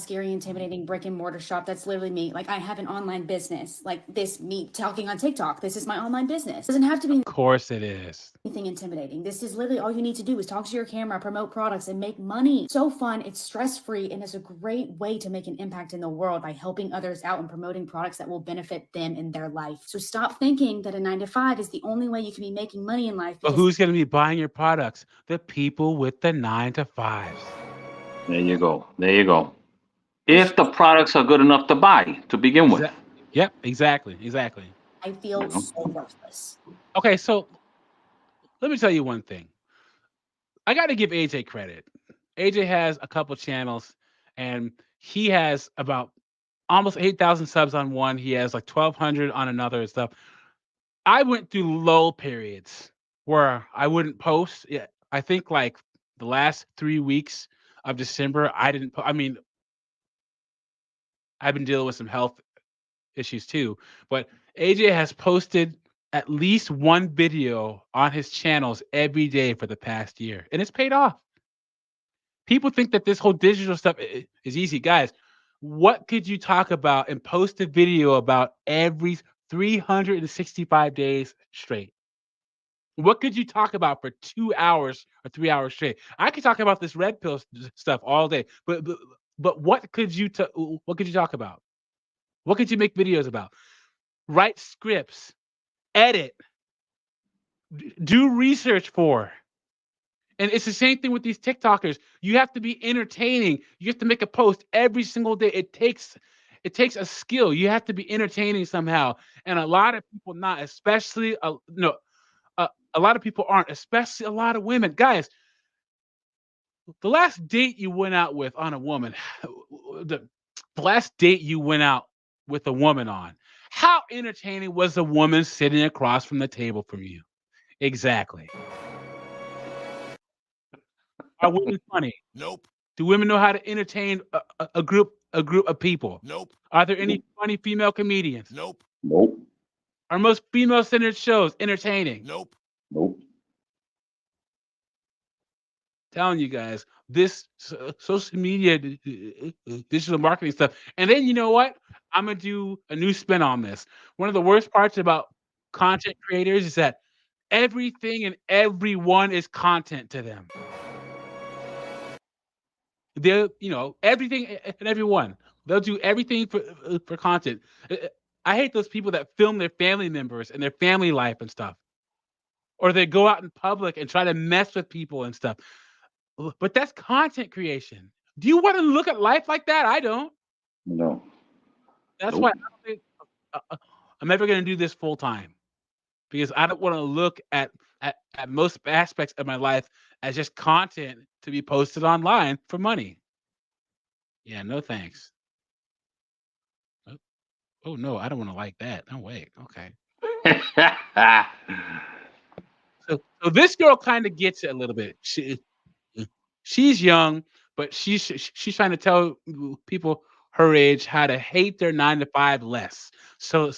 scary, intimidating brick and mortar shop. That's literally me. Like, I have an online business. Like this, me talking on TikTok. This is my online business. It doesn't have to be Of course it is. anything intimidating. This is literally all you need to do is talk to your camera, promote products, and make money. So fun. It's stress-free, and it's a great way to make an impact in the world by helping others out and promoting products that will benefit them in their life. So stop thinking that a 9-to-5 is the only way you can be making money in life. But who's going to be buying your products? The people with the 9-to-5s. There you go. There you go. If the products are good enough to buy to begin with. Yep, exactly. I feel so worthless. Okay, so let me tell you one thing. I got to give AJ credit. AJ has a couple channels, and he has about almost 8,000 subs on one. He has like 1,200 on another and stuff. I went through lull periods where I wouldn't post. Yeah, I think like the last 3 weeks of December, I didn't. I mean, I've been dealing with some health issues too, but AJ has posted at least one video on his channels every day for the past year, and it's paid off. People think that this whole digital stuff is easy, guys. What could you talk about and post a video about every 365 days straight? What could you talk about for 2 hours or 3 hours straight? I could talk about this red pill stuff all day, but what could you talk about? What could you make videos about? Write scripts, edit, do research for. And it's the same thing with these TikTokers. You have to be entertaining. You have to make a post every single day. It takes a skill. You have to be entertaining somehow. And a lot of people not, especially no, a lot of people aren't, especially a lot of women. Guys, the last date you went out with on a woman, the, the last date you went out with a woman on, how entertaining was the woman sitting across from the table from you? Exactly. Are women funny? Nope. Do women know how to entertain a group of people? Nope. Are there any funny female comedians? Nope. Nope. Are most female-centered shows entertaining? Nope. Nope. Telling you guys, this social media, digital marketing stuff, and then you know what? I'm gonna do a new spin on this. One of the worst parts about content creators is that everything and everyone is content to them. They'll, everything and everyone. They'll do everything for content. I hate those people that film their family members and their family life and stuff, or they go out in public and try to mess with people and stuff. But that's content creation. Do you want to look at life like that? I don't. No. That's Nope. why I don't think I'm ever going to do this full time, because I don't want to look at most aspects of my life as just content to be posted online for money. Yeah, no thanks. Oh, oh, no, I don't want to like that. No wait. Okay. So this girl kind of gets it a little bit. She's young, but she's trying to tell people her age how to hate their 9 to 5 less. So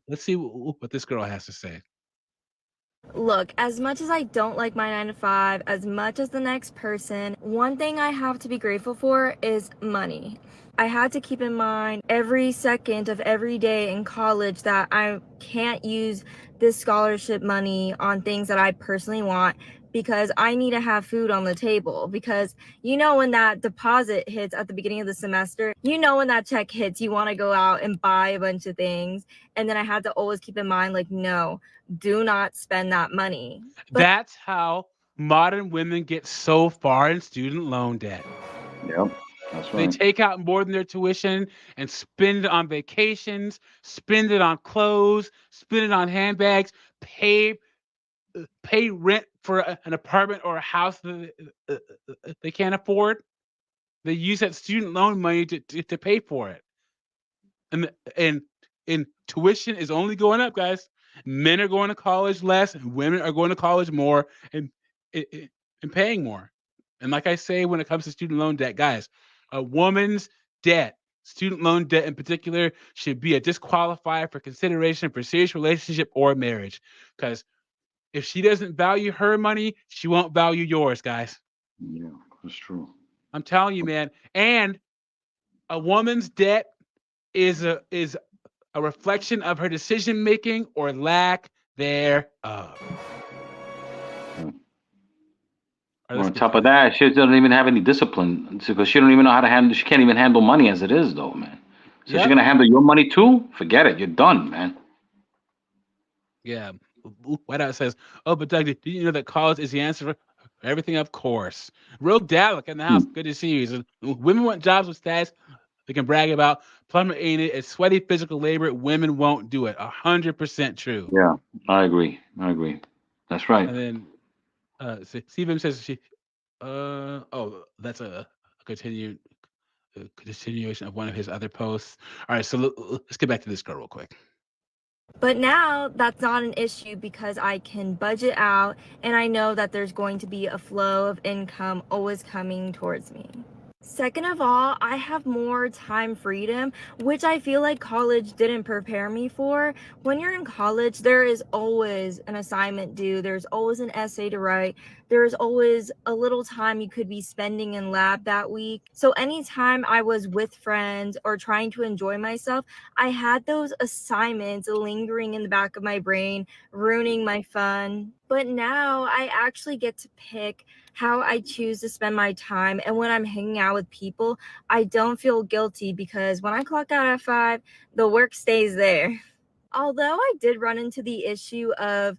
let's see what this girl has to say. Look, as much as I don't like my 9 to 5, as much as the next person, one thing I have to be grateful for is money. I had to keep in mind every second of every day in college that I can't use this scholarship money on things that I personally want, because I need to have food on the table. Because when that deposit hits at the beginning of the semester, when that check hits, you want to go out and buy a bunch of things. And then I had to always keep in mind, like, no, do not spend that money. That's how modern women get so far in student loan debt. Yep. That's They right. take out more than their tuition and spend it on vacations, spend it on clothes, spend it on handbags, pay rent for an apartment or a house that they can't afford. They use that student loan money to pay for it. And tuition is only going up, guys. Men are going to college less, and women are going to college more, and and paying more. And like I say, when it comes to student loan debt, guys, a woman's debt, student loan debt in particular, should be a disqualifier for consideration for serious relationship or marriage. Because if she doesn't value her money, she won't value yours, guys. Yeah, that's true. I'm telling you, man. And a woman's debt is a reflection of her decision making or lack thereof. Well, on top of that, she doesn't even have any discipline because she don't even know how to handle. She can't even handle money as it is, though, man. So Yep. she's gonna handle your money too. Forget it. You're done, man. Yeah. Whiteout says, "Oh, but Doug, did you know that college is the answer for everything?" Of course. Rogue Dalek in the house. Good to see you. He says, women want jobs with status they can brag about. Plumber ain't it? It's sweaty physical labor. Women won't do it. 100% true. Yeah, I agree. That's right. And then Steven says that's a continuation of one of his other posts. All right, so let's get back to this girl real quick. But now that's not an issue because I can budget out and I know that there's going to be a flow of income always coming towards me. Second of all, I have more time freedom, which I feel like college didn't prepare me for. When you're in college, there is always an assignment due. There's always an essay to write. There's always a little time you could be spending in lab that week. So anytime I was with friends or trying to enjoy myself, I had those assignments lingering in the back of my brain, ruining my fun. But now I actually get to pick how I choose to spend my time. And when I'm hanging out with people, I don't feel guilty because when I clock out at 5, the work stays there. Although I did run into the issue of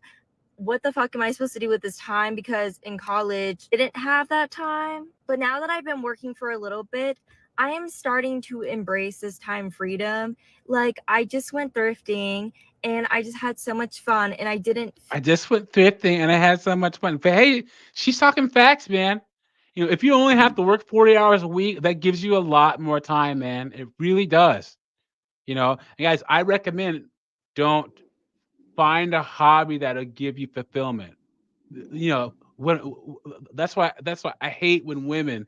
what the fuck am I supposed to do with this time, because in college I didn't have that time. But now that I've been working for a little bit, I am starting to embrace this time freedom. Like, I just went thrifting and I just had so much fun, and I just went thrifting and I had so much fun. But hey, she's talking facts, man. if you only have to work 40 hours a week, that gives you a lot more time, man. It really does. And guys, I recommend don't find a hobby that'll give you fulfillment. When that's why I hate when women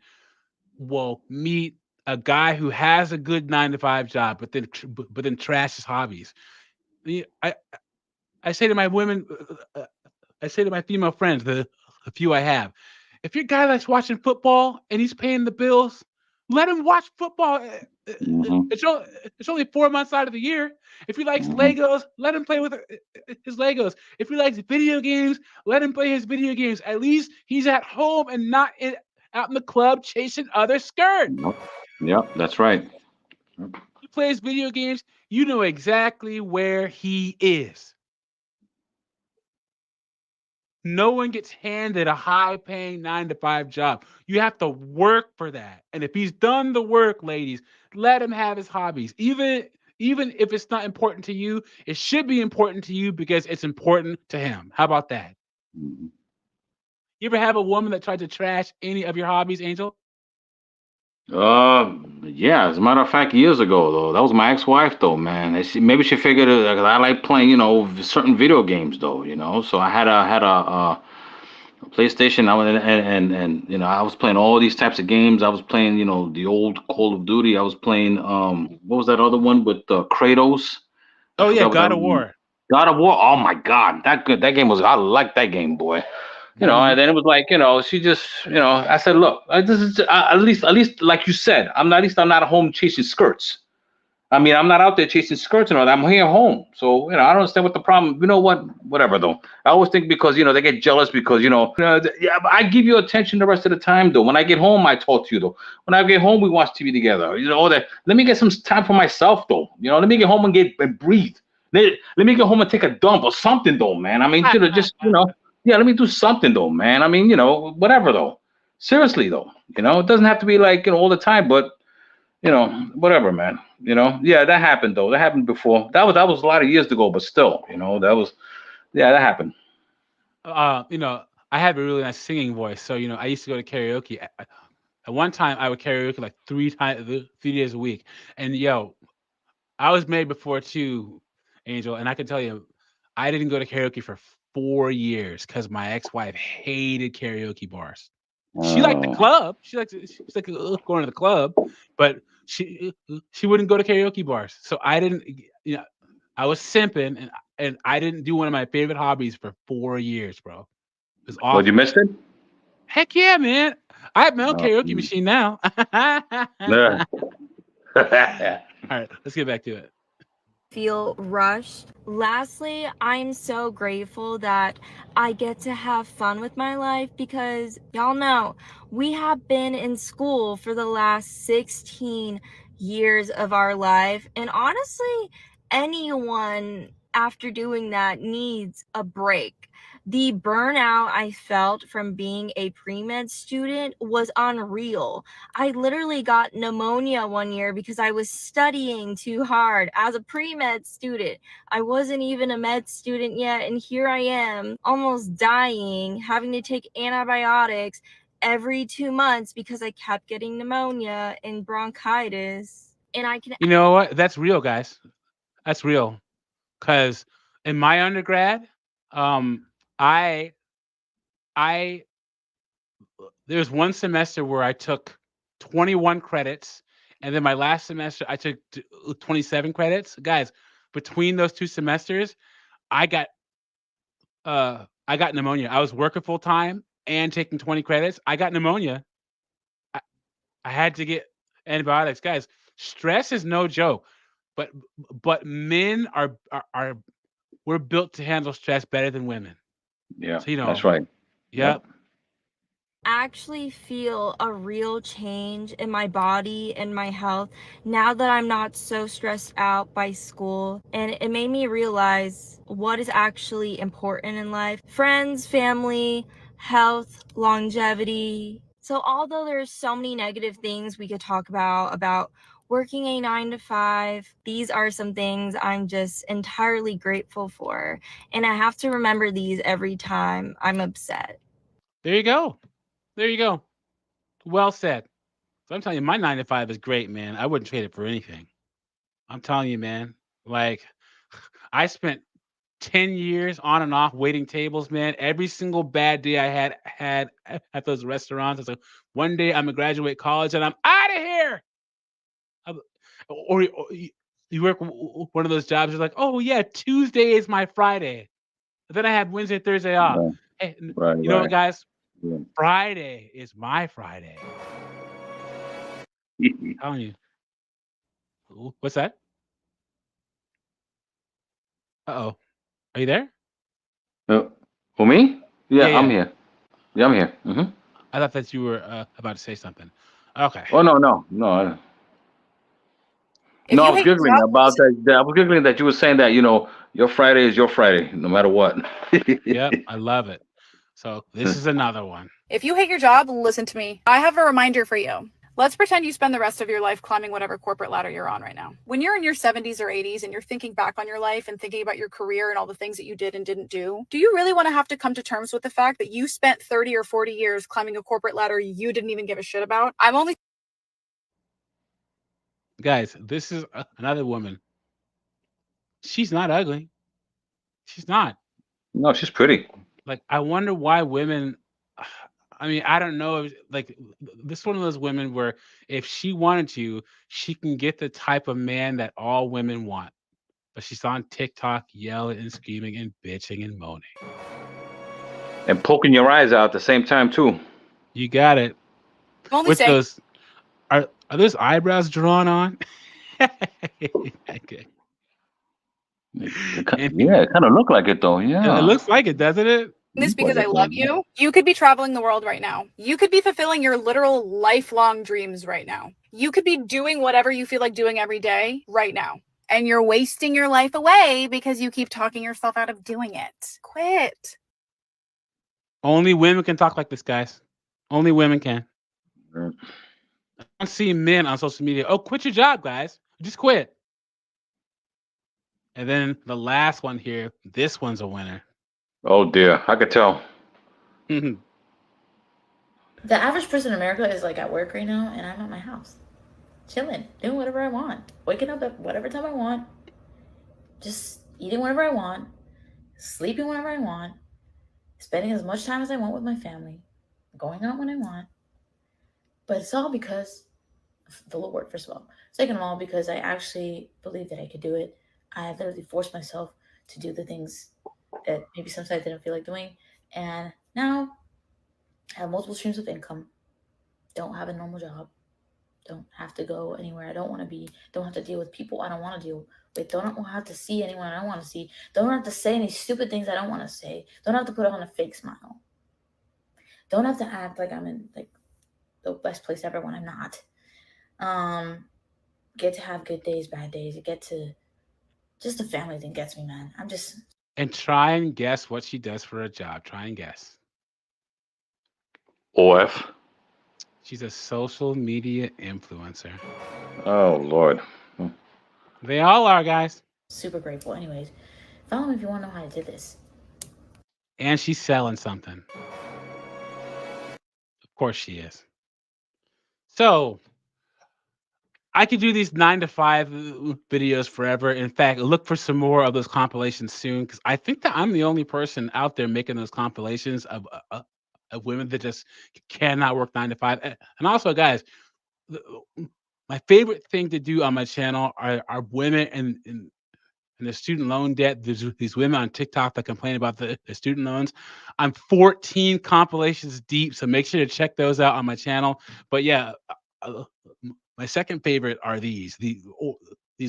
will meet a guy who has a good 9 to 5 job, but then trash his hobbies. Yeah, I say to my women, I say to my female friends, the few I have, if your guy likes watching football and he's paying the bills, let him watch football. Hmm. It's only 4 months out of the year. If he likes Hmm. Legos, let him play with his Legos. If he likes video games, let him play his video games. At least he's at home and not out in the club chasing other skirts. Yep. Yep, that's right. He plays video games, you know exactly where he is. No one gets handed a high paying 9 to 5 job. You have to work for that. And if he's done the work, ladies, let him have his hobbies. Even if it's not important to you, it should be important to you because it's important to him. How about that? Mhm. You ever have a woman that tried to trash any of your hobbies, Angel? Yeah. As a matter of fact, years ago though, that was my ex-wife though, man. Maybe she figured 'cause I like playing, certain video games though, So I had a PlayStation. I was and I was playing all these types of games. I was playing, the old Call of Duty. I was playing what was that other one with Kratos? I Oh yeah, forgot what that God of one. War. God of War. Oh my God, that good. That game was. I like that game, boy. Mhm. And then it was like, she just, I said, look, this is at least, like you said, at least I'm not at home chasing skirts. I mean, I'm not out there chasing skirts and all that. I'm here home. So, I don't understand what the problem. You know what? Whatever though. I always think because they get jealous because yeah. But I give you attention the rest of the time though. When I get home, I talk to you though. When I get home, we watch TV together. All that. Let me get some time for myself though. Let me get home and breathe. Let me get home and take a dump or something though, man. I mean, just yeah. Let me do something though, man. I mean, whatever though. Seriously though, it doesn't have to be like all the time, but whatever, man. Yeah, that happened though. That happened before. That was a lot of years ago, but still, that was yeah, that happened. uh, you know, I have a really nice singing voice, so I used to go to karaoke. At one time, I would karaoke like 3 days a week, and I was married before too, Angel, and I can tell you, I didn't go to karaoke for 4 years because my ex-wife hated karaoke bars. She liked the Oh, club. She's like going to the club, but she wouldn't go to karaoke bars. So I didn't. I was simping, and I didn't do one of my favorite hobbies for 4 years, bro. It was what you awful. missed it? Heck yeah, man! I have my own Oh, karaoke machine now. yeah. All right, let's get back to it. Feel rushed. Lastly, I'm so grateful that I get to have fun with my life because y'all know we have been in school for the last 16 years of our life. And honestly, anyone after doing that needs a break. The burnout I felt from being a pre-med student was unreal. I literally got pneumonia one year because I was studying too hard as a pre-med student. I wasn't even a med student yet, and here I am, almost dying, having to take antibiotics every 2 months because I kept getting pneumonia and bronchitis. And I can You know what? That's real, guys. That's real. Because in my undergrad, um, I I there was one semester where I took 21 credits, and then my last semester I took 27 credits. Guys, between those 2 semesters, I got I got pneumonia. I was working full time and taking 20 credits. I got pneumonia. I, I had to get antibiotics. Guys, stress is no joke. But but men are we're built to handle stress better than women. Yeah, So that's right. Yep. yep. actually feel a real change in my body and my health now that I'm not so stressed out by school. And it made me realize what is actually important in life: friends, family, health, longevity. So, although there's so many negative things we could talk about working a 9 to 5, these are some things I'm just entirely grateful for. And I have to remember these every time I'm upset. There you go. There you go. Well said. So I'm telling you, my 9 to 5 is great, man. I wouldn't trade it for anything. I'm telling you, man. Like, I spent 10 years on and off waiting tables, man. Every single bad day I had at those restaurants. I was like, one day I'm gonna graduate college and I'm out of here. I'm- or you work one of those jobs. You're like, oh yeah, Tuesday is my Friday. But then I had Wednesday, Thursday off. Right, Hey, right, you know what, right. guys? Yeah. Friday is my Friday. I'm telling you. What's that? Uh-oh. Are you there? For me? Yeah, Yeah, I'm yeah. here. Yeah, I'm here. I thought that you were about to say something. Okay. Oh no, no, no. If No, I you was hate your giggling job, about that. I was giggling that you were saying that your Friday is your Friday, no matter what. Yep, I love it. So this is another one. If you hate your job, listen to me. I have a reminder for you. Let's pretend you spend the rest of your life climbing whatever corporate ladder you're on right now. When you're in your 70s or 80s and you're thinking back on your life and thinking about your career and all the things that you did and didn't do you really want to have to come to terms with the fact that you spent 30 or 40 years climbing a corporate ladder you didn't even give a shit about? I'm only Guys, this is another woman. She's not ugly. She's not. No, she's pretty. Like, I wonder why women. I mean, I don't know. Like, this is one of those women where if she wanted to, she can get the type of man that all women want. But she's on TikTok yelling and screaming and bitching and moaning. And poking your eyes out at the same time too. You got it. only With saying those, are those eyebrows drawn on? Okay. And Yeah, it kind of look like it though. it Yeah. looks like it, doesn't it? this Look like because I it, love though. you. You could be traveling the world right now. You could be fulfilling your literal lifelong dreams right now. You could be doing whatever you feel like doing every day right now. And you're wasting your life away because you keep talking yourself out of doing it. Quit. Only women can talk like this, guys. Only women can. Mm. I don't see men on social media. Oh, quit your job, guys. Just quit. And then the last one here, this one's a winner. Oh dear, I could tell. The average person in America is like at work right now, and I'm at my house, chilling, doing whatever I want, waking up at whatever time I want, just eating whatever I want, sleeping whenever I want, spending as much time as I want with my family, going out when I want. But it's all because of the Lord, first of all. Second of all, because I actually believe that I could do it. I literally forced myself to do the things that maybe sometimes I didn't feel like doing. And now I have multiple streams of income. Don't have a normal job. Don't have to go anywhere I don't want to be. Don't have to deal with people I don't want to deal with. Don't have to see anyone I don't want to see. Don't have to say any stupid things I don't want to say. Don't have to put on a fake smile. Don't have to act like I'm in like the best place ever when I'm not. Get to have good days, bad days. You get to just the family thing gets me, man. I'm just And try and guess what she does for a job. Try and guess. OF. She's a social media influencer. Oh Lord. They all are, guys. super grateful. Anyways, follow me if you want to know how I did this. And she's selling something. Of course she is. So I could do these 9 to 5 videos forever. In fact, look for some more of those compilations soon because I think that I'm the only person out there making those compilations of women that just cannot work 9 to 5. And also, guys, my favorite thing to do on my channel are women and the student loan debt. There's these women on TikTok that complain about the student loans. I'm 14 compilations deep, so make sure to check those out on my channel. But yeah, my second favorite are these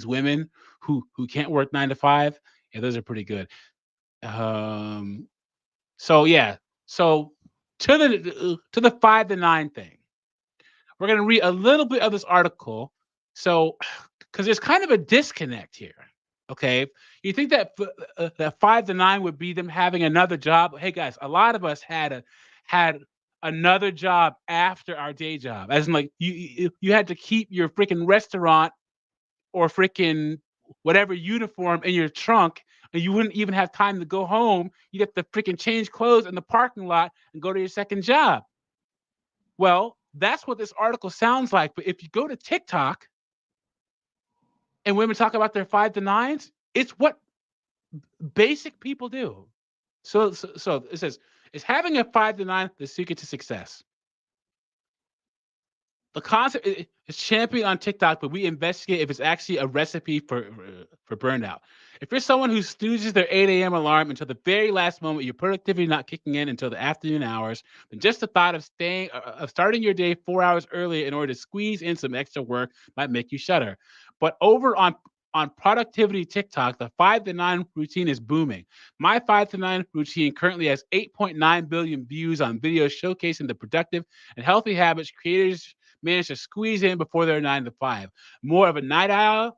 women who can't work 9 to 5. Yeah, those are pretty good. So yeah, so to the 5 to 9 thing, we're gonna read a little bit of this article. So, because there's kind of a disconnect here. Okay, you think that that 5 to 9 would be them having another job? Hey guys, a lot of us had another job after our day job, as in like you had to keep your freaking restaurant or freaking whatever uniform in your trunk, and you wouldn't even have time to go home. You'd have to freaking change clothes in the parking lot and go to your second job. Well, That's what this article sounds like. But if you go to TikTok and women talk about their 5 to 9s, it's what basic people do. So it says, is having a 5 to 9 the secret to success? The concept is championed on TikTok, but we investigate if it's actually a recipe for burnout. If you're someone who snoozes their 8 a.m. alarm until the very last moment, your productivity not kicking in until the afternoon hours, then just the thought of starting your day 4 hours earlier in order to squeeze in some extra work might make you shudder. But over on productivity TikTok, the 5 to 9 routine is booming. My 5 to 9 routine currently has 8.9 billion views on videos showcasing the productive and healthy habits creators manage to squeeze in before their 9 to 5. More of a night owl,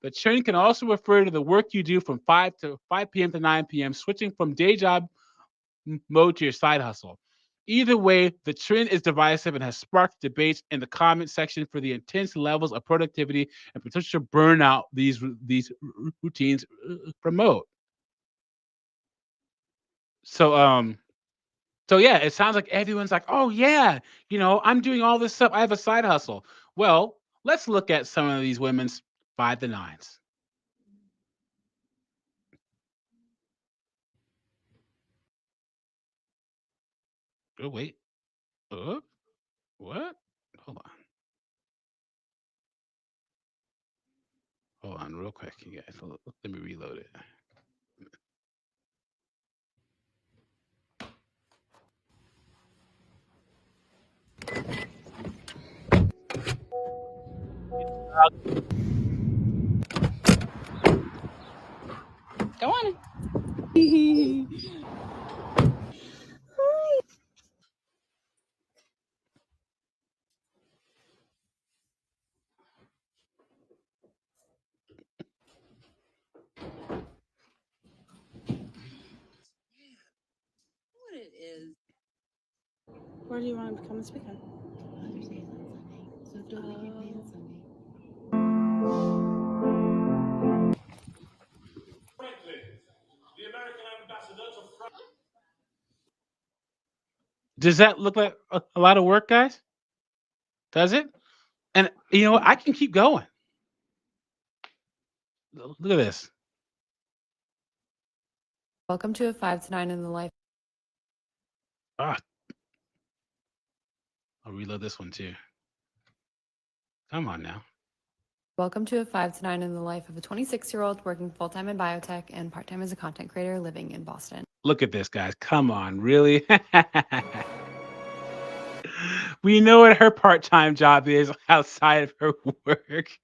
the trend can also refer to the work you do from 5 p.m. to 9 p.m., switching from day job mode to your side hustle. Either way, the trend is divisive and has sparked debates in the comment section for the intense levels of productivity and potential burnout these routines promote. So yeah, it sounds like everyone's like, "Oh yeah, I'm doing all this stuff. I have a side hustle." Well, let's look at some of these women's 5 to 9s. Oh wait. What? Hold on. Hold on real quick, you guys. Let me reload it. Go on. What it is. Where do you want to become this weekend? Does that look like a lot of work, guys? Does it? And I can keep going. Look at this. Welcome to a 5 to 9 in the life. Ah, I'll reload this one too. Come on now. Welcome to a 5 to 9 in the life of a 26-year-old working full-time in biotech and part-time as a content creator living in Boston. Look at this, guys. Come on, really? We know what her part-time job is outside of her work.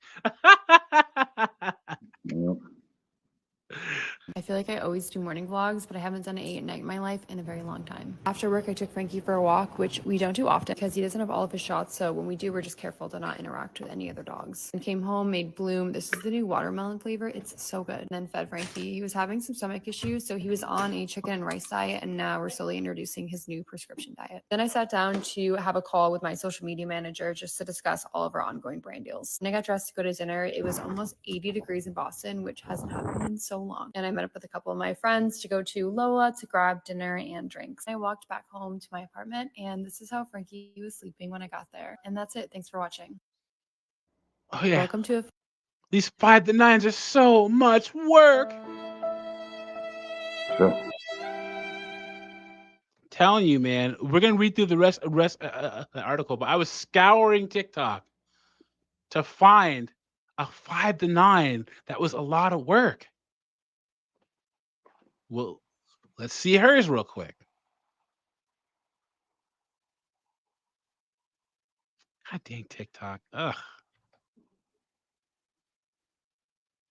I feel like I always do morning vlogs, but I haven't done it 8 at night in my life in a very long time. After work, I took Frankie for a walk, which we don't do often because he doesn't have all of his shots, so when we do, we're just careful to not interact with any other dogs. And came home, made Bloom. This is the new watermelon flavor. It's so good. And then fed Frankie. He was having some stomach issues, so he was on a chicken and rice diet, and now we're slowly introducing his new prescription diet. Then I sat down to have a call with my social media manager just to discuss all of our ongoing brand deals. And I got dressed to go to dinner. It was almost 80 degrees in Boston, which hasn't happened in so long. And I met up with a couple of my friends to go to Lola to grab dinner and drinks. I walked back home to my apartment, and this is how Frankie was sleeping when I got there. And that's it. Thanks for watching. Oh yeah. Welcome to These 5 to 9s are so much work. Sure. Telling you, man, we're gonna read through the rest of the article, but I was scouring TikTok to find a 5 to 9 that was a lot of work. Well, let's see hers real quick. God dang TikTok. Ugh.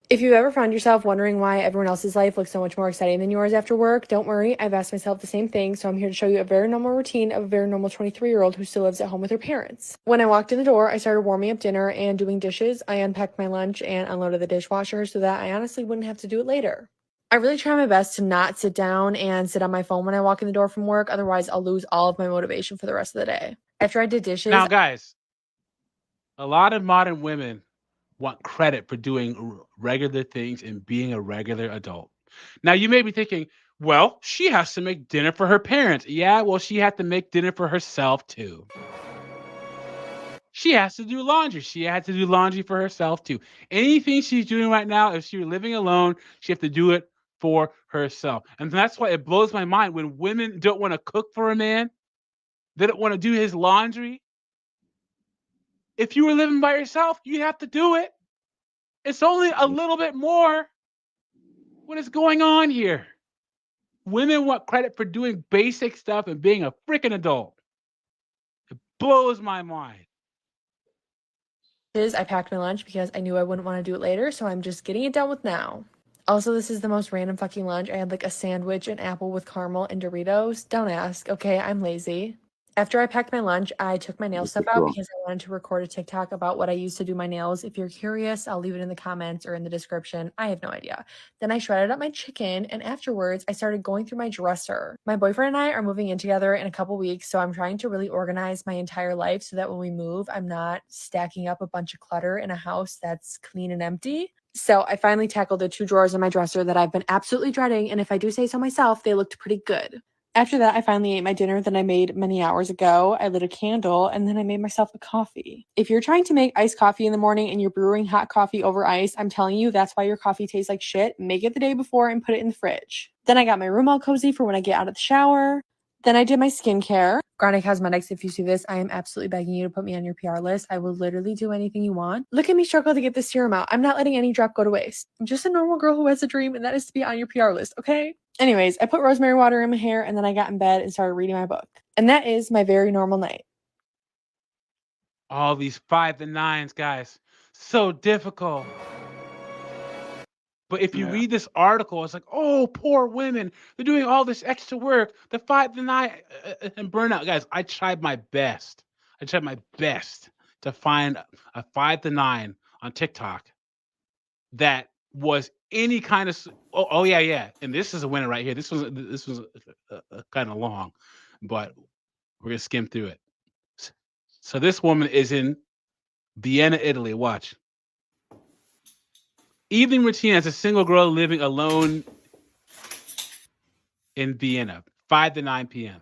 If you've ever found yourself wondering why everyone else's life looks so much more exciting than yours after work, don't worry. I've asked myself the same thing, so I'm here to show you a very normal routine of a very normal 23-year-old who still lives at home with her parents. When I walked in the door, I started warming up dinner and doing dishes. I unpacked my lunch and unloaded the dishwasher so that I honestly wouldn't have to do it later. I really try my best to not sit down and sit on my phone when I walk in the door from work, otherwise I'll lose all of my motivation for the rest of the day. After I did dishes... Now, guys, a lot of modern women want credit for doing regular things and being a regular adult. Now, you may be thinking, well, she has to make dinner for her parents. Yeah, well, she had to make dinner for herself too. She has to do laundry. She had to do laundry for herself too. Anything she's doing right now, if she were living alone, she have to do it for herself. And that's why it blows my mind when women don't want to cook for a man. They don't want to do his laundry. If you were living by yourself, you'd have to do it. It's only a little bit more. What is going on here? Women want credit for doing basic stuff and being a freaking adult. It blows my mind. I packed my lunch because I knew I wouldn't want to do it later, so I'm just getting it done with now. Also, this is the most random fucking lunch. I had like a sandwich, an apple with caramel, and Doritos. Don't ask, okay? I'm lazy. After I packed my lunch, I took my nail stuff out because I wanted to record a TikTok about what I used to do my nails. If you're curious, I'll leave it in the comments or in the description. I have no idea. Then I shredded up my chicken, and afterwards, I started going through my dresser. My boyfriend and I are moving in together in a couple weeks, so I'm trying to really organize my entire life so that when we move, I'm not stacking up a bunch of clutter in a house that's clean and empty. So I finally tackled the 2 drawers in my dresser that I've been absolutely dreading, and if I do say so myself, they looked pretty good. After that, I finally ate my dinner that I made many hours ago. I lit a candle, and then I made myself a coffee. If you're trying to make iced coffee in the morning and you're brewing hot coffee over ice, I'm telling you, that's why your coffee tastes like shit. Make it the day before and put it in the fridge. Then I got my room all cozy for when I get out of the shower. Then I did my skincare. Grande Cosmetics, if you see this, I am absolutely begging you to put me on your PR list. I will literally do anything you want. Look at me struggle to get this serum out. I'm not letting any drop go to waste. I'm just a normal girl who has a dream, and that is to be on your PR list, okay? Anyways, I put rosemary water in my hair, and then I got in bed and started reading my book. And that is my very normal night. All these 5 and 9s, guys. So difficult. But if you read this article, it's like, oh, poor women. They're doing all this extra work. The 5 and 9 and burnout. Guys, I tried my best. To find a 5 to 9 on TikTok that was any kind of yeah. And this is a winner right here. This was kind of long, but we're gonna skim through it. So this woman is in Vienna, Italy. Watch. Evening routine as a single girl living alone in Vienna, 5 to 9 p.m.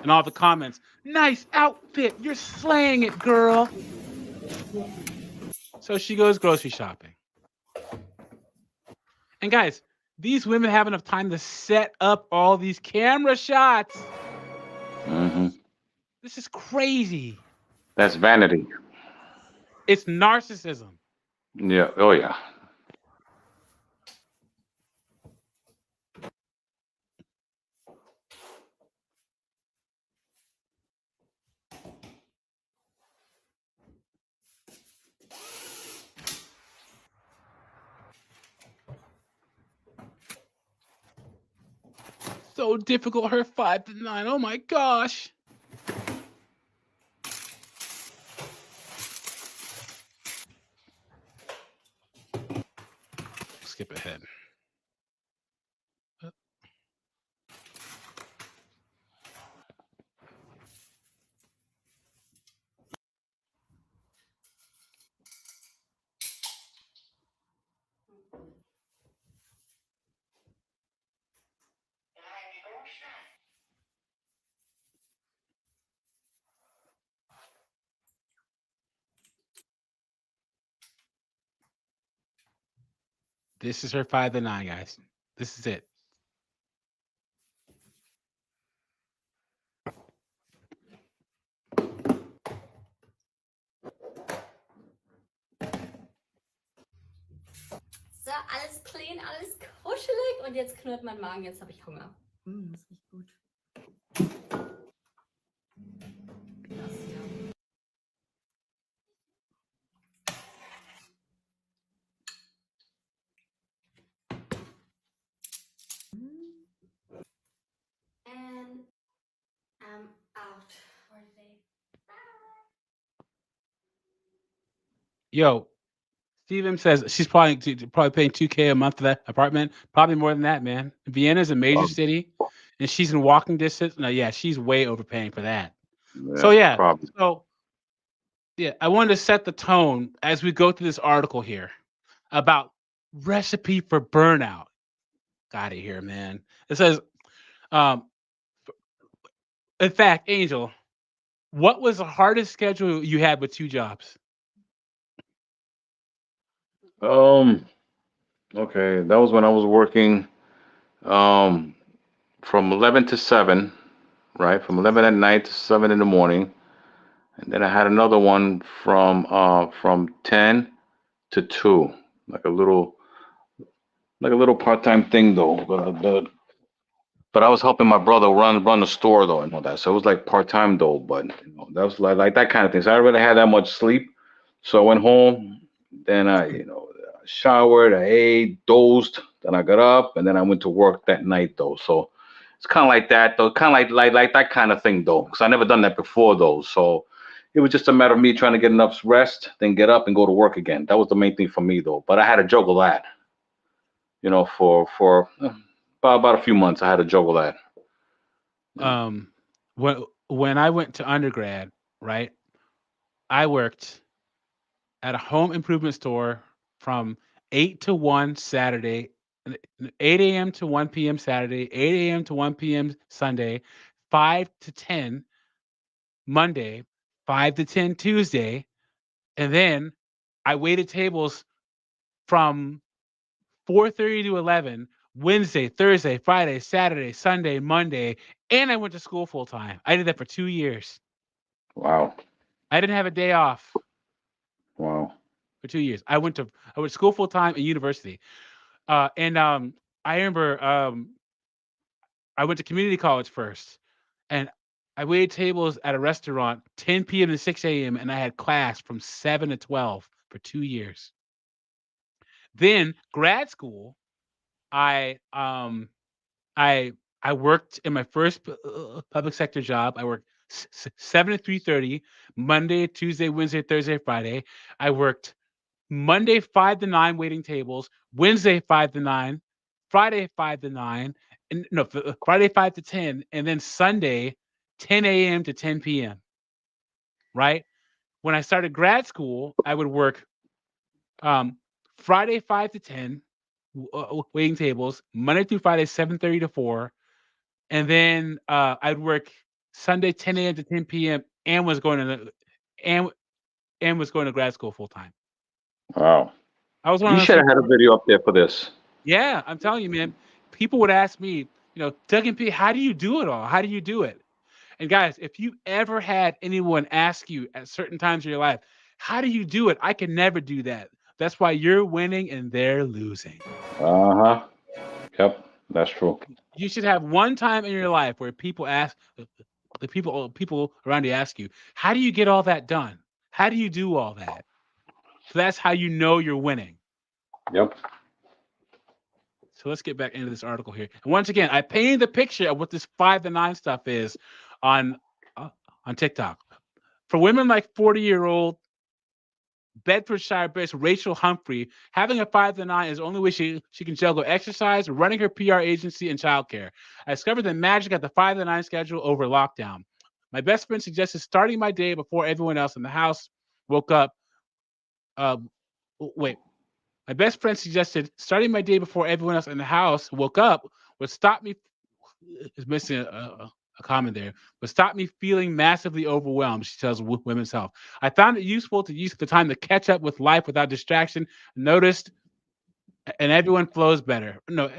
And all the comments, nice outfit. You're slaying it, girl. So she goes grocery shopping. And guys, these women have enough time to set up all these camera shots. Mm-hmm. This is crazy. That's vanity. It's narcissism. Yeah. Oh, yeah. So difficult. Her 5 to 9. Oh my gosh. Skip ahead. This is her 5 to 9, guys. This is it. So, alles clean, alles kuschelig und jetzt knurrt mein Magen, jetzt habe ich Hunger. Das riecht gut. And I'm out for today. Yo, Steven says she's probably paying $2K a month for that apartment. Probably more than that, man. Vienna's a major city, and she's in walking distance. No, yeah, she's way overpaying for that. Yeah, probably. I wanted to set the tone as we go through this article here about recipe for burnout. Got it here, man. It says, in fact, Angel, What was the hardest schedule you had with 2 jobs? Okay, that was when I was working um from 11 to 7, right? From 11 at night to 7 in the morning. And then I had another one from 10 to 2, like a little part-time thing though. But I was helping my brother run the store though and all that. So it was like part-time though, but that was like that kind of thing. So I didn't really had that much sleep. So I went home, then I, showered, I ate, dozed, then I got up, and then I went to work that night though. So it's kind of like that though, kind of like that kind of thing though, because I never done that before though. So it was just a matter of me trying to get enough rest, then get up and go to work again. That was the main thing for me though. But I had to juggle that, for about a few months. I had to juggle that. Um, when I went to undergrad, right, I worked at a home improvement store from 8 to 1 Saturday, 8 a.m. to 1 p.m. Saturday, 8 a.m. to 1 p.m. Sunday, 5 to 10 Monday, 5 to 10 Tuesday, and then I waited tables from 4:30 to 11 Wednesday, Thursday, Friday, Saturday, Sunday, Monday, and I went to school full time. I did that for 2 years. Wow. I didn't have a day off Wow. for 2 years. I went to school full time and university. And I remember I went to community college first, and I waited tables at a restaurant 10 p.m. to 6 a.m. and I had class from 7 to 12 for 2 years. Then grad school, I um I I worked in my first public sector job. I worked 7 to 3:30 Monday, Tuesday, Wednesday, Thursday, Friday. I worked Monday 5 to 9 waiting tables, Wednesday 5 to 9, Friday 5 to 9, and no, Friday 5 to 10, and then Sunday 10 a.m. to 10 p.m. Right? When I started grad school, I would work um, Friday 5 to 10 waiting tables, Monday through Friday 7:30 to 4, and then I'd work Sunday 10 a.m. to 10 p.m. and was going to and was going to grad school full time. Wow. I was one You of those should have had a people. video up there for this. Yeah, I'm telling you, man. People would ask me, Doug and P, how do you do it all? How do you do it? And guys, if you ever had anyone ask you at certain times of your life, how do you do it? I can never do that. That's why you're winning and they're losing. Uh-huh. Yep, that's true. You should have one time in your life where people ask the people around you ask you, how do you get all that done? How do you do all that? So that's how you know you're winning. Yep. So let's get back into this article here. And once again, I painted the picture of what this 5 to 9 stuff is on TikTok. For women like 40-year-old Bedfordshire-based Rachel Humphrey, having a 5 to 9 is the only way she can juggle exercise, running her PR agency, and childcare. I discovered the magic of the 5 to 9 schedule over lockdown. My best friend suggested starting my day before everyone else in the house woke up. My best friend suggested starting my day before everyone else in the house woke up would stop me. Is missing a comment there, would stop me feeling massively overwhelmed. She tells Women's Health. I found it useful to use the time to catch up with life without distraction. Noticed, and everyone flows better. No,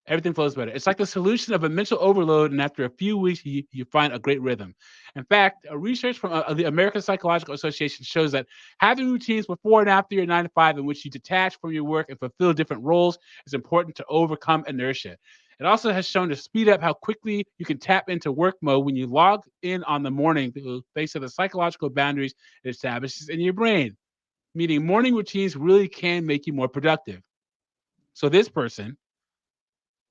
everything flows better. It's like the solution of a mental overload, and after a few weeks, you find a great rhythm. In fact, a research from the American Psychological Association shows that having routines before and after your 9 to 5 in which you detach from your work and fulfill different roles is important to overcome inertia. It also has shown to speed up how quickly you can tap into work mode when you log in on the morning, thanks to the psychological boundaries it establishes in your brain. Meaning morning routines really can make you more productive. So this person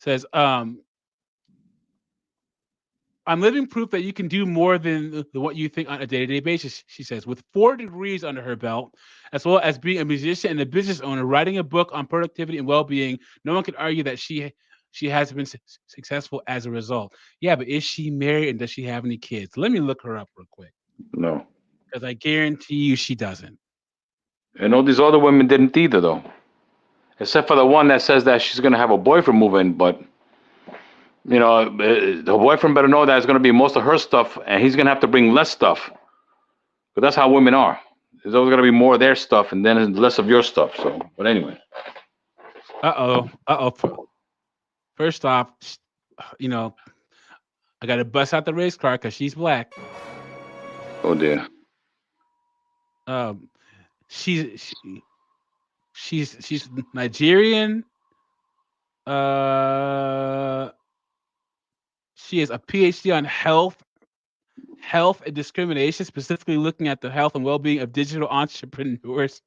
says, I'm living proof that you can do more than what you think on a day-to-day basis, she says. With 4 degrees under her belt, as well as being a musician and a business owner, writing a book on productivity and well-being, no one can argue that she has been successful as a result. Yeah, but is she married and does she have any kids? Let me look her up real quick. No. Because I guarantee you she doesn't. And all these other women didn't either, though. Except for the one that says that she's going to have a boyfriend move in, but the boyfriend better know that it's going to be most of her stuff, and he's going to have to bring less stuff But that's how women are. There's always gonna be more of their stuff and then less of your stuff. So, but anyway. First off, you know, I got to bust out the race car because she's black. Oh dear. Um, she's she's Nigerian. She has a PhD on health and discrimination, specifically looking at the health and well-being of digital entrepreneurs.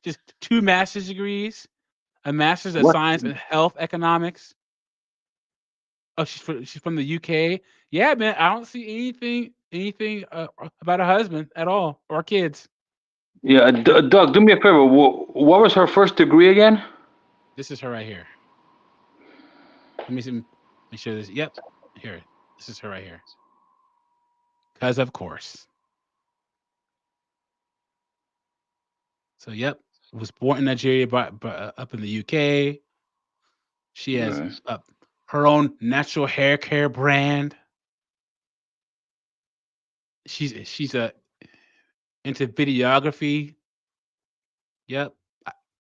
Just 2 master's degrees, a master's of What? science and health economics. Oh, she's from the UK. Yeah, man. I don't see anything about a husband at all or kids. Yeah, Doug, do me a favor. What was her first degree again? This is her right here. Let me see, make sure this. Yep, here. This is her right here. Because of course. So yep, was born in Nigeria, but up in the UK. She has Right. her own natural hair care brand. She's into videography. Yep.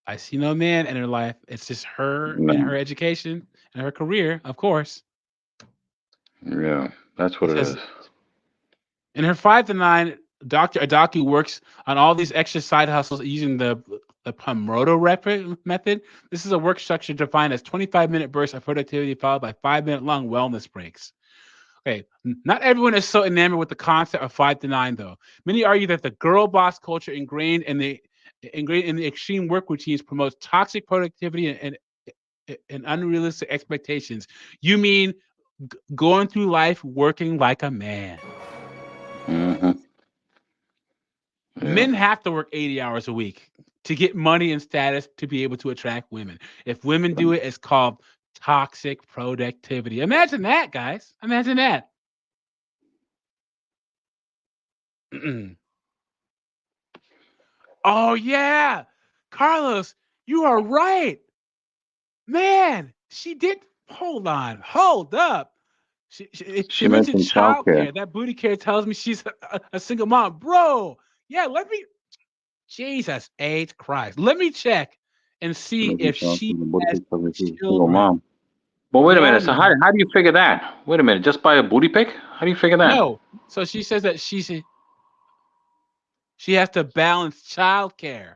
I see no man in her life. It's just her and her education and her career, of course. Yeah, that's what It it says is. in her 5 to 9, Dr. Adaki works on all these extra side hustles using the Pomodoro method. This is a work structure defined as 25-minute bursts of productivity followed by 5-minute long wellness breaks. Okay, not everyone is so enamored with the concept of 5 to 9, though. Many argue that the girl boss culture ingrained in the extreme work routines promotes toxic productivity and unrealistic expectations. You mean going through life working like a man? Mm-hmm. Yeah. Men have to work 80 hours a week to get money and status to be able to attract women. If women do it, it's called toxic productivity. Imagine that, guys. Imagine that. Oh, yeah. Carlos, you are right. Man, she did. Hold on. Hold up. She mentioned mentioned childcare. childcare. That booty care tells me she's a single mom. Bro, yeah, let me. Jesus H. Christ. Let me check and She see mentioned if she childcare. But has she's a single children. mom. But wait a Yeah, minute. So man. how do you figure that? Wait a minute. Just by a booty pic? How do you figure that? No. So she says that she has to balance childcare.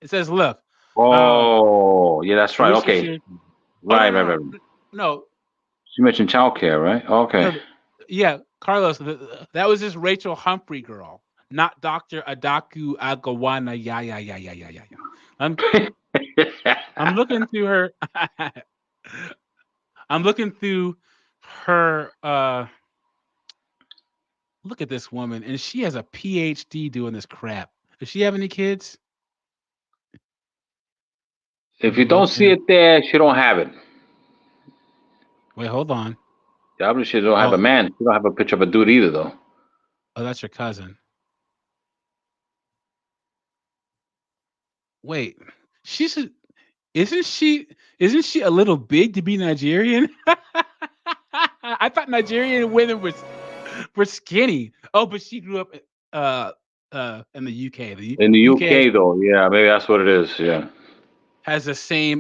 It says, look, Oh, yeah, that's right. research Okay. here. Oh, Right, right, right. no. She mentioned childcare, right? Okay. No, yeah, Carlos, that was this Rachel Humphrey girl, not Dr. Adaku Agawana. Yeah. I'm looking through her. I'm looking through her. Look at this woman, and she has a PhD doing this crap. Does she have any kids? If you don't see it there, she don't have it. Wait, hold on. Obviously, she don't have a man. She don't have a picture of a dude either, though. Oh, that's your cousin. Wait, isn't she a little big to be Nigerian? I thought Nigerian women were skinny. Oh, but she grew up in the UK. In the UK UK, though, yeah, maybe that's what it is. Yeah. has the same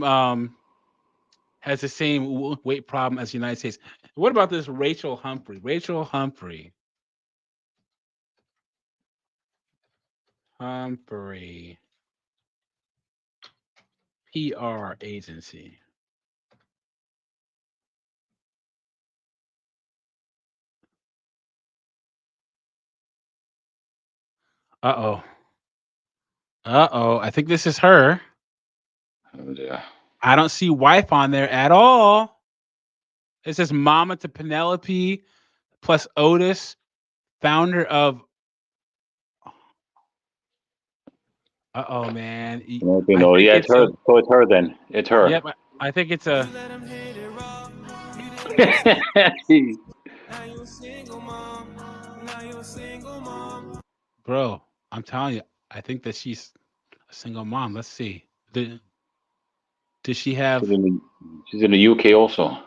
weight problem as the United States. What about this Rachel Humphrey? Rachel Humphrey. PR agency. Uh-oh. I think this is her. Oh, yeah. I don't see wife on there at all. It says mama to Penelope plus Otis, founder of. Uh-oh, man. I No, think yeah, it's it's her. a. So it's her then. It's her. Yep, I think it's a. Bro, I'm telling you, I think that she's a single mom. Let's see. Does she have? She's in the UK also.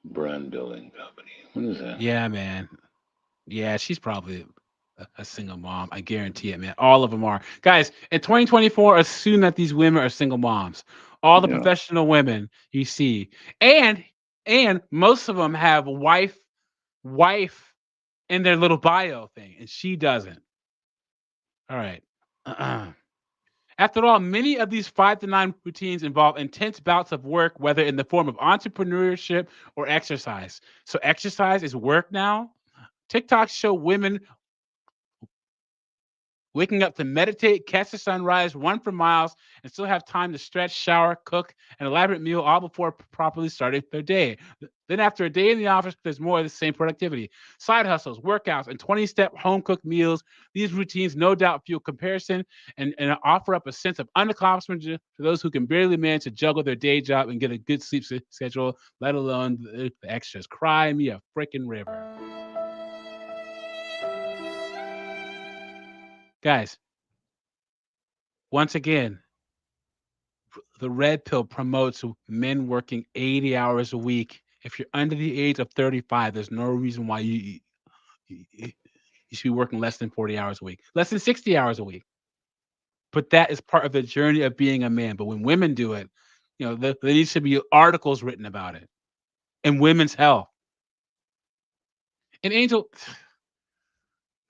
Brand building company. What is that? Yeah, man. Yeah, she's probably a single mom. I guarantee it, man. All of them are. Guys, in 2024, assume that these women are single moms. All the Yeah. professional women you see. And most of them have wife in their little bio thing, and she doesn't. All right. After all, many of these 5 to 9 routines involve intense bouts of work, whether in the form of entrepreneurship or exercise. So exercise is work now. TikToks show women waking up to meditate, catch the sunrise, run for miles, and still have time to stretch, shower, cook an elaborate meal all before properly starting their day. Then, after a day in the office, there's more of the same productivity. Side hustles, workouts, and 20-step home cooked meals. These routines no doubt fuel comparison and offer up a sense of unaccomplishment to those who can barely manage to juggle their day job and get a good sleep schedule, let alone the extras. Cry me a freaking river. Guys, once again, the red pill promotes men working 80 hours a week. If you're under the age of 35, there's no reason why you should be working less than 40 hours a week, less than 60 hours a week. But that is part of the journey of being a man. But when women do it, there needs to be articles written about it and women's health. And Angel,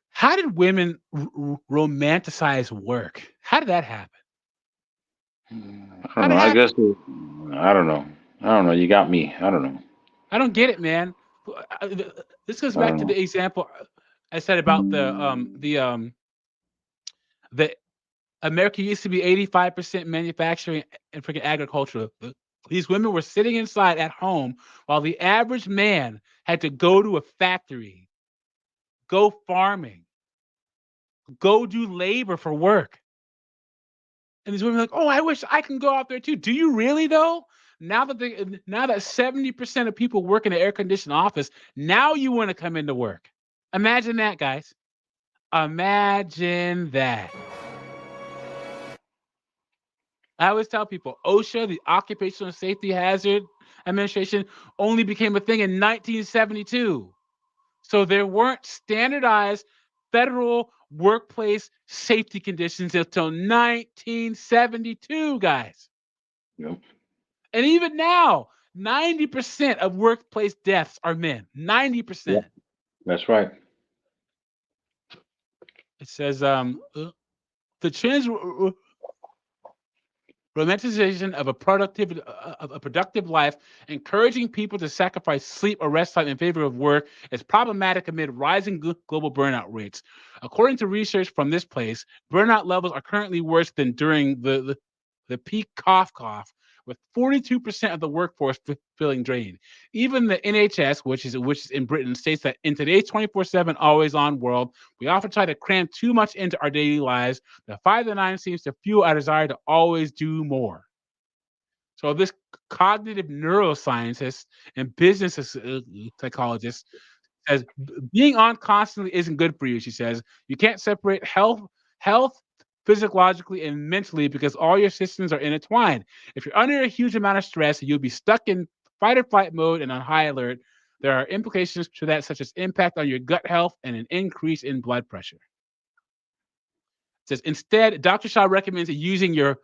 how did women romanticize work? How did that happen? I don't How did know. it I guess happen? I don't know. I don't know. You got me. I don't know. I don't get it, man. This goes I back don't to know. the example I said about the America used to be 85% manufacturing and freaking agriculture. These women were sitting inside at home while the average man had to go to a factory, go farming, go do labor for work. And these women are like, oh, I wish I can go out there too. Do you really though? Now that 70% of people work in an air conditioned office, now you want to come into work. Imagine that, guys. Imagine that. I always tell people OSHA, the Occupational Safety Hazard Administration, only became a thing in 1972. So there weren't standardized federal workplace safety conditions until 1972, guys. Yep. And even now, 90% of workplace deaths are men. 90%. Yep. That's right. It says the trans romanticization of a productive life, encouraging people to sacrifice sleep or rest time in favor of work, is problematic amid rising global burnout rates. According to research from this place, burnout levels are currently worse than during the peak cough, with 42% of the workforce feeling drained. Even the NHS, which is in Britain, states that in today's 24/7 always-on world, we often try to cram too much into our daily lives. The 5 to 9 seems to fuel our desire to always do more. So this cognitive neuroscientist and business psychologist says being on constantly isn't good for you. She says you can't separate health, physiologically and mentally because all your systems are intertwined. If you're under a huge amount of stress, you'll be stuck in fight or flight mode and on high alert. There are implications to that, such as impact on your gut health and an increase in blood pressure. Says instead, Dr. Shaw recommends using your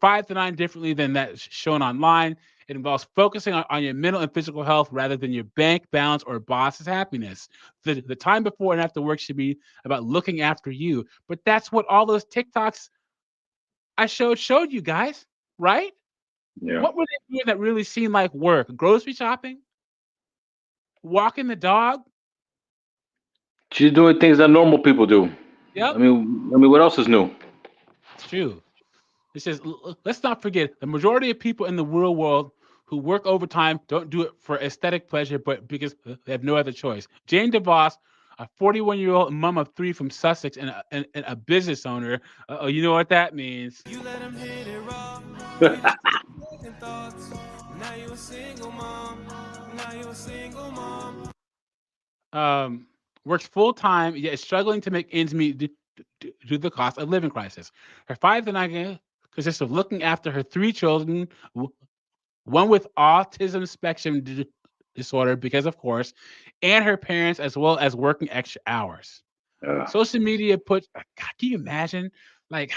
5 to 9 differently than that shown online. It involves focusing on your mental and physical health rather than your bank balance or boss's happiness. The time before and after work should be about looking after you. But that's what all those TikToks I showed you guys, right? Yeah. What were they doing that really seemed like work? Grocery shopping, walking the dog. She's doing things that normal people do. Yep, What else is new? it's true. It says, let's not forget the majority of people in the real world who work overtime don't do it for aesthetic pleasure, but because they have no other choice. Jane DeVos, a 41-year-old mom of 3 from Sussex and a business owner, you know what that means. Um, Works full time, yet is struggling to make ends meet due to the cost of living crisis. Her 5 to 9 consists of looking after her 3 children, one with autism spectrum disorder because, of course, and her parents, as well as working extra hours. Social media puts, God, can you imagine? Like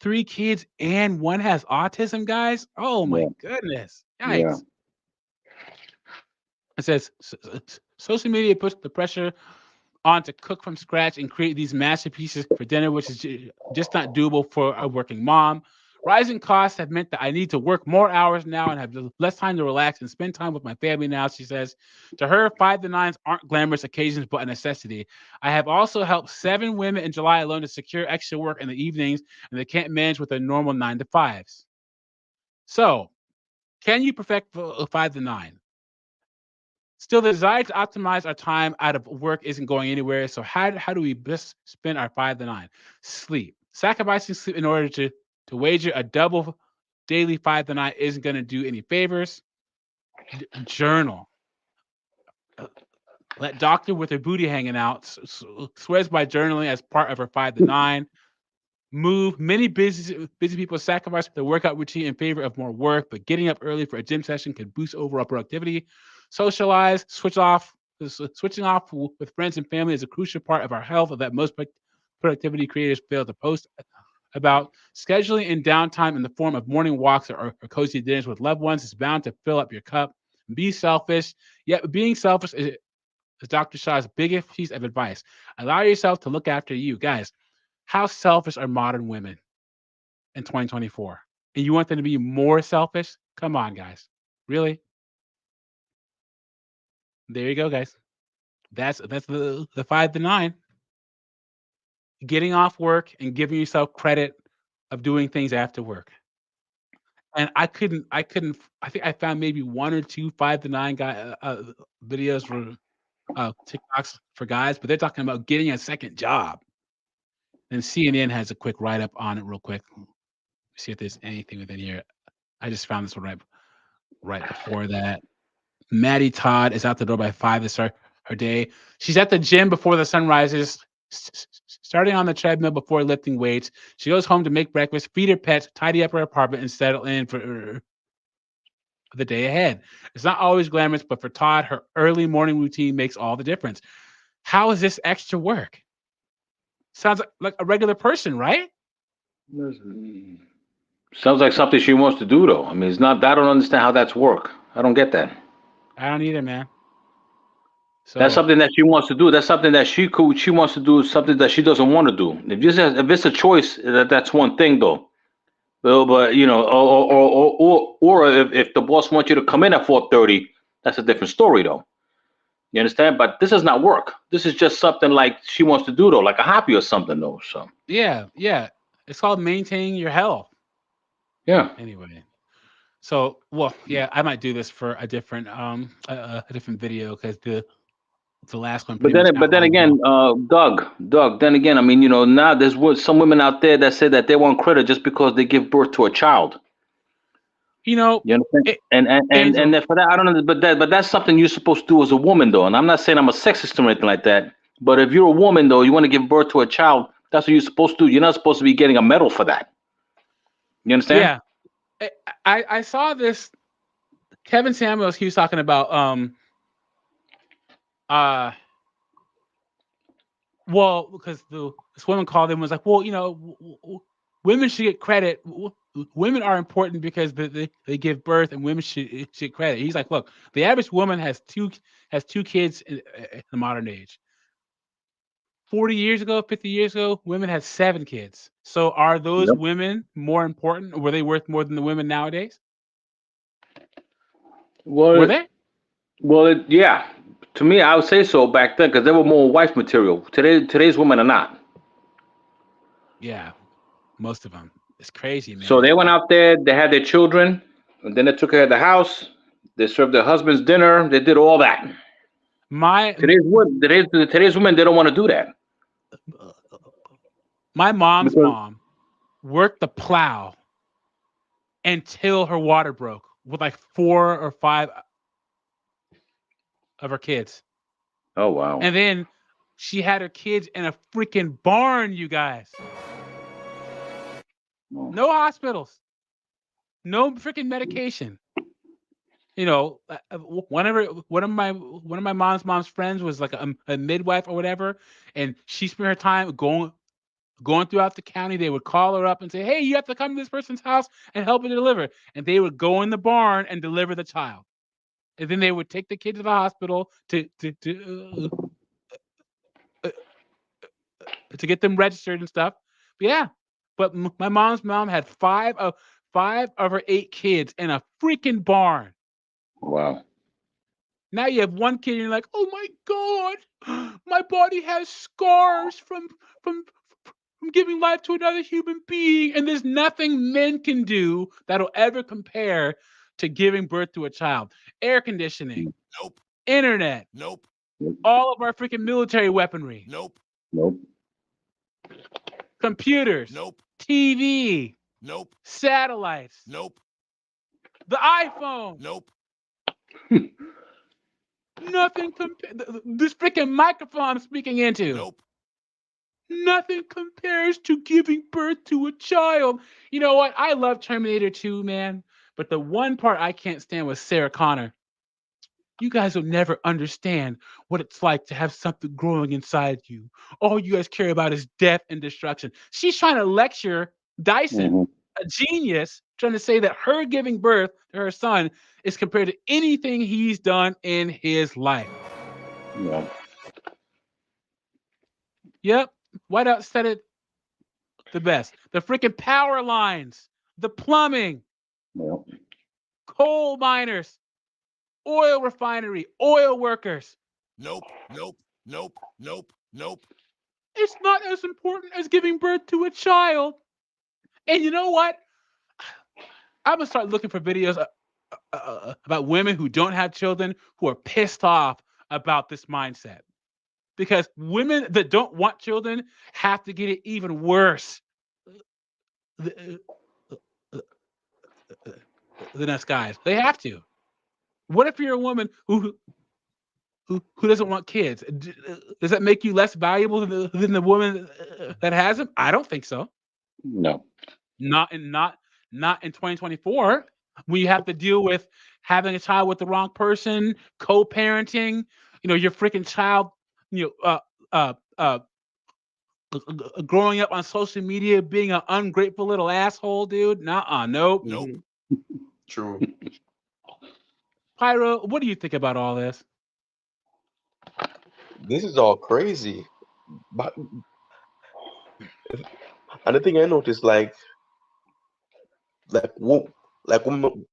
3 kids and one has autism, guys? Oh my Yeah. goodness. Yeah. Yikes. It says social media puts the pressure on to cook from scratch and create these masterpieces for dinner, which is just not doable for a working mom. Rising costs have meant that I need to work more hours now and have less time to relax and spend time with my family now, she says. To her, 5 to 9s aren't glamorous occasions, but a necessity. I have also helped 7 women in July alone to secure extra work in the evenings, and they can't manage with their normal 9 to 5s. So, can you perfect 5 to 9? Still, the desire to optimize our time out of work isn't going anywhere. So how do we best spend our 5 to 9? Sleep. Sacrificing sleep in order to wager a double daily 5 to 9 isn't going to do any favors. Journal. Let doctor with her booty hanging out swears by journaling as part of her 5 to 9. Move. Many busy people sacrifice their workout routine in favor of more work, but getting up early for a gym session can boost overall productivity. Socialize, switching off with friends and family is a crucial part of our health that most productivity creators fail to post about. Scheduling in downtime in the form of morning walks or cozy dinners with loved ones is bound to fill up your cup. Be selfish, yet being selfish is Dr. Shaw's biggest piece of advice. Allow yourself to look after you. Guys, how selfish are modern women in 2024? And you want them to be more selfish? Come on, guys. Really? There you go, guys. That's the 5 to 9. Getting off work and giving yourself credit of doing things after work. And I couldn't I think I found maybe 1 or 2 5 to 9 guy videos for TikToks for guys, but they're talking about getting a second job. And CNN has a quick write up on it real quick. See if there's anything within here. I just found this one right before that. Maddie Todd is out the door by 5 to start her day. She's at the gym before the sun rises, starting on the treadmill before lifting weights. She goes home to make breakfast, feed her pets, tidy up her apartment, and settle in for the day ahead. It's not always glamorous, but for Todd, her early morning routine makes all the difference. How is this extra work? Sounds like a regular person, right? Sounds like something she wants to do, though. I mean, it's not. I don't understand how that's work. I don't get that. I don't either, man. That's So something that she wants to do. That's something that she wants to do. Something that she doesn't want to do. If it's a choice, that's one thing, though. Well, but you know, or if the boss wants you to come in at 4:30, that's a different story, though. You understand? But this is not work. This is just something like she wants to do, though, like a hobby or something, though. So yeah. It's called maintaining your health. yeah. Anyway. So, well, yeah, I might do this for a different a different video because the last one But pretty much then outlined it all. again, Doug. Then again, I mean, you know, now some women out there that say that they want credit just because they give birth to a child. You know, You understand? it, And Angel. then for that, I don't know, but that's something you're supposed to do as a woman, though. And I'm not saying I'm a sexist or anything like that. But if you're a woman, though, you want to give birth to a child, that's what you're supposed to do. You're not supposed to be getting a medal for that. You understand? Yeah, I saw this. Kevin Samuels. He was talking about uh well, because this woman called him and was like, well, you know, women should get credit. Women are important because they give birth, and women should get credit. He's like, look, the average woman has two kids in the modern age. 40 years ago, 50 years ago, women had 7 kids. So are those Yep. women more important? Or were they worth more than the women nowadays? Were Well, they? yeah. To me, I would say so back then because they were more wife material. Today's women are not. Yeah, most of them. It's crazy, So man. they went out there, they had their children, and then they took care of the house. They served their husbands dinner. They did all that. My Today's women, they don't want to do that my mom's because mom worked the plow until her water broke with like 4 or 5 of her kids. oh wow, And then she had her kids in a freaking barn, you guys. oh, No hospitals. No freaking medication. You know, whenever one of my mom's friends was like a midwife or whatever, and she spent her time going throughout the county. They would call her up and say, "Hey, you have to come to this person's house and help her deliver." And they would go in the barn and deliver the child. And then they would take the kid to the hospital to get them registered and stuff. But yeah, but my mom's mom had five of her 8 kids in a freaking barn. Wow. Now you have one kid, and you're like, "Oh my god, my body has scars from from giving life to another human being," and there's nothing men can do that'll ever compare to giving birth to a child. Air conditioning, Nope. internet, Nope. all of our freaking military weaponry, Nope. Nope. computers, Nope. TV, Nope. satellites, Nope. the iPhone. Nope. Nothing this freaking microphone I'm speaking into. Nope. Nothing compares to giving birth to a child. You know what? I love Terminator 2, man. But the one part I can't stand was Sarah Connor. You guys will never understand what it's like to have something growing inside you. All you guys care about is death and destruction. She's trying to lecture Dyson, a genius, trying to say that her giving birth to her son is compared to anything he's done in his life. Yeah. Yep. Whiteout said it the best. The freaking power lines, the plumbing, Yeah. coal miners, oil refinery, oil workers. Nope. Nope. Nope. Nope. Nope. It's not as important as giving birth to a child. And you know what? I'm gonna start looking for videos about women who don't have children who are pissed off about this mindset. Because women that don't want children have to get it even worse than us guys. They have to. What if you're a woman who doesn't want kids? Does that make you less valuable than the woman that has them? I don't think so. No. Not in 2024. When you have to deal with having a child with the wrong person, co-parenting, your freaking child, growing up on social media being an ungrateful little asshole, dude. Nuh-uh, nope. Nope. True. Pyro, what do you think about all this? This is all crazy. But another thing I noticed, like women,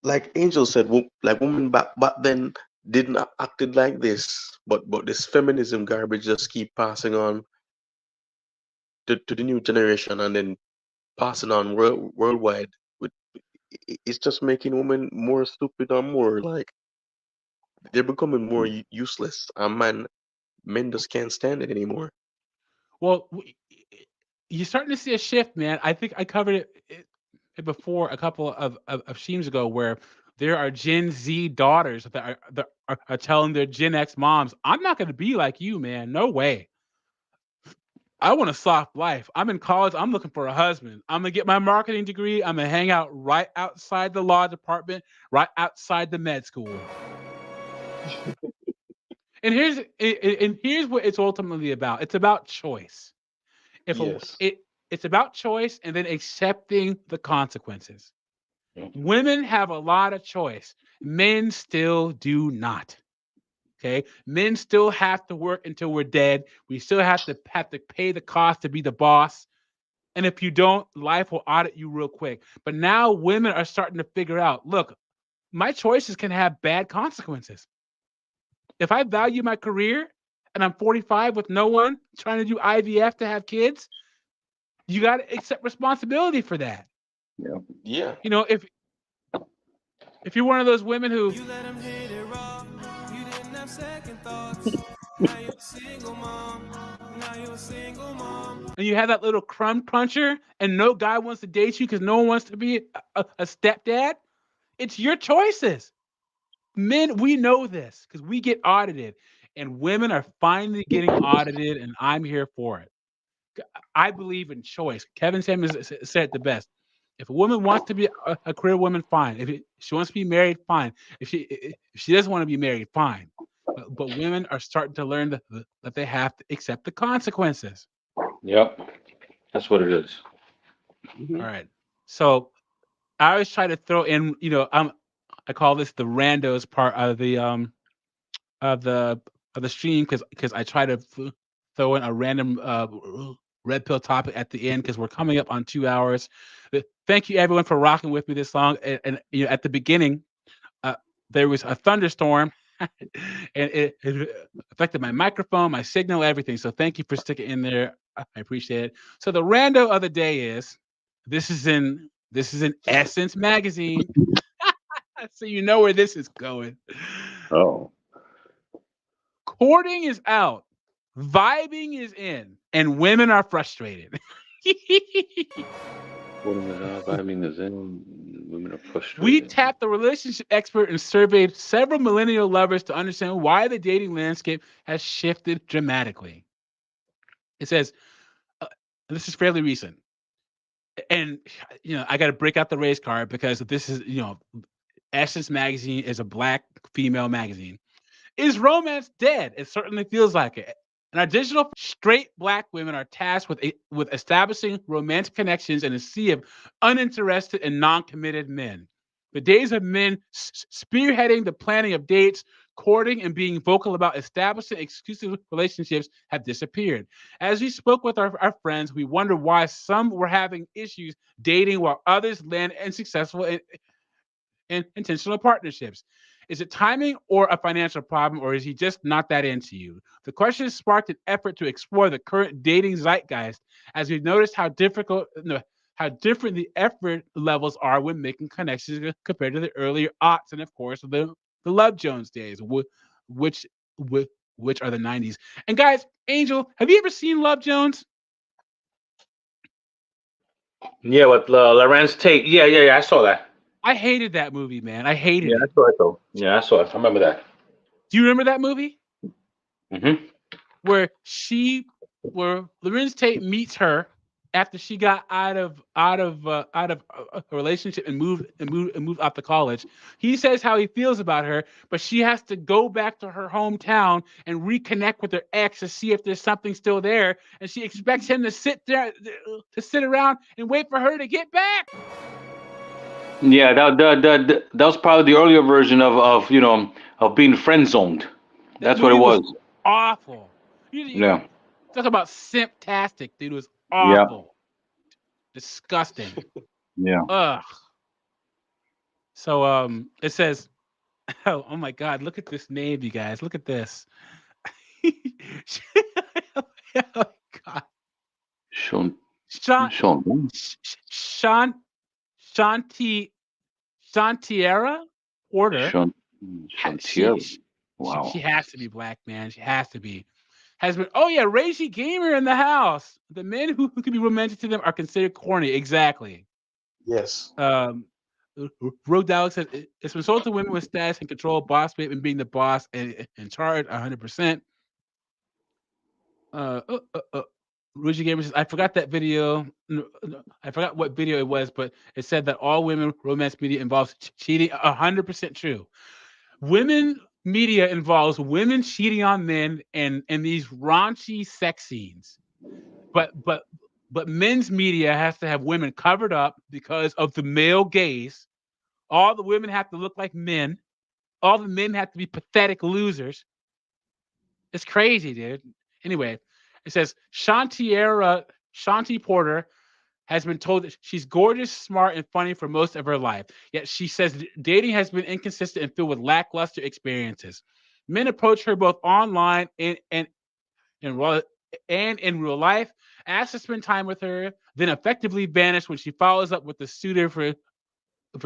like Angel said, like women back then didn't acted like this, but this feminism garbage just keep passing on to the new generation and then passing on worldwide. With it's just making women more stupid and more like they're becoming more useless, and men just can't stand it anymore. Well, you're starting to see a shift, man. I think I covered it before a couple of streams ago, where there are Gen Z daughters that are telling their Gen X moms, "I'm not going to be like you, man. No way. I want a soft life. I'm in college. I'm looking for a husband. I'm going to get my marketing degree. I'm going to hang out right outside the law department, right outside the med school." And here's what it's ultimately about. It's about choice. Yes. It's about choice and then accepting the consequences. Women have a lot of choice. Men still do not. Okay? Men still have to work until we're dead. We still have to pay the cost to be the boss. And if you don't, life will audit you real quick. But now women are starting to figure out, look, my choices can have bad consequences. If I value my career and I'm 45 with no one trying to do IVF to have kids, you got to accept responsibility for that. Yeah. Yeah. If you're one of those women who You let him hit it raw. You didn't have second thoughts. Now you're a single mom. Now you're a single mom. and you have that little crumb cruncher and no guy wants to date you because no one wants to be a stepdad, it's your choices. Men, we know this because we get audited, and women are finally getting audited, and I'm here for it. I believe in choice. Kevin Samuels said it the best. If a woman wants to be a career woman, fine. If she wants to be married, fine. If she doesn't want to be married, fine. But women are starting to learn that they have to accept the consequences. Yep. That's what it is. All right. So I always try to throw in, I call this the randos part of the of the stream because I try to throw in a random red pill topic at the end because we're coming up on 2 hours. Thank you everyone for rocking with me this long. And at the beginning, uh, there was a thunderstorm, and it affected my microphone, my signal, everything. So thank you for sticking in there. I appreciate it. So the rando of the day is this is in Essence magazine. So you know where this is going. Oh. Courting is out, vibing is in, and women are frustrated. Vibing is in. Women are We frustrated. tapped the relationship expert and surveyed several millennial lovers to understand why the dating landscape has shifted dramatically. It says, this is fairly recent. And, I got to break out the race card because this is, Essence Magazine is a black female magazine. Is romance dead? It certainly feels like it. In our digital, straight black women are tasked with establishing romantic connections in a sea of uninterested and non-committed men. The days of men spearheading the planning of dates, courting, and being vocal about establishing exclusive relationships have disappeared. As we spoke with our friends, we wonder why some were having issues dating while others land unsuccessful in intentional partnerships. Is it timing or a financial problem, or is he just not that into you? The question sparked an effort to explore the current dating zeitgeist as we've noticed how how different the effort levels are when making connections compared to the earlier aughts and, of course, the Love Jones days, which which are the 90s. And guys, Angel, have you ever seen Love Jones? Yeah, with Lorenz Tate. Yeah. I saw that. I hated that movie, man. I hated Yeah, I it. saw it though. Yeah, I saw it. I remember that. Do you remember that movie? Mm-hmm. where where Lorenz Tate meets her after she got out of a relationship and moved out to college. He says how he feels about her, but she has to go back to her hometown and reconnect with her ex to see if there's something still there, and she expects him to sit around and wait for her to get back. Yeah, that was probably the earlier version of being friend zoned. That That's what it movie was was. awful. You Yeah. talk about simptastic, dude. It was Yeah. awful, disgusting. Yeah. Ugh. So it says, oh my God, look at this name, you guys. Look at this. Oh God. Sean. Shan Sean. Shan Shanti Shantiera Porter. Sean. She, Shantier. she Wow. has to be black, man. She has to be. Has been. Oh yeah, Reishi Gamer in the house. The men who can be romantic to them are considered corny. Exactly. Yes. Um, Rogue Dalek says it's been sold to women with status and control, boss babe, and being the boss and in charge 100%. Uh, uh, uh, uh, Ruji Gamer says, I forgot that video. No, I forgot what video it was, but it said that all women romance media involves cheating. 100% true. Women media involves women cheating on men and these raunchy sex scenes. But men's media has to have women covered up because of the male gaze. All the women have to look like men. All the men have to be pathetic losers. It's crazy, dude. Anyway, it says Shanti Porter has been told that she's gorgeous, smart, and funny for most of her life. Yet she says dating has been inconsistent and filled with lackluster experiences. Men approach her both online and in real life, ask to spend time with her, then effectively vanish when she follows up with the suitor for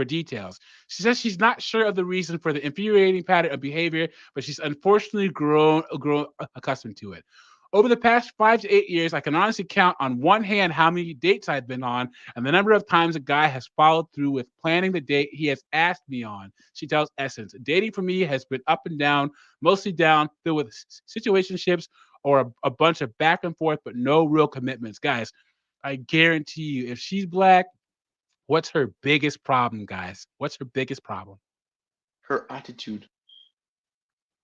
details. She says she's not sure of the reason for the infuriating pattern of behavior, but she's unfortunately grown accustomed to it. Over the past 5 to 8 years, I can honestly count on one hand how many dates I've been on and the number of times a guy has followed through with planning the date he has asked me on. She tells Essence, dating for me has been up and down, mostly down, filled with situationships or a bunch of back and forth, but no real commitments. Guys, I guarantee you, if she's black, What's her biggest problem, guys? What's her biggest problem? Her attitude.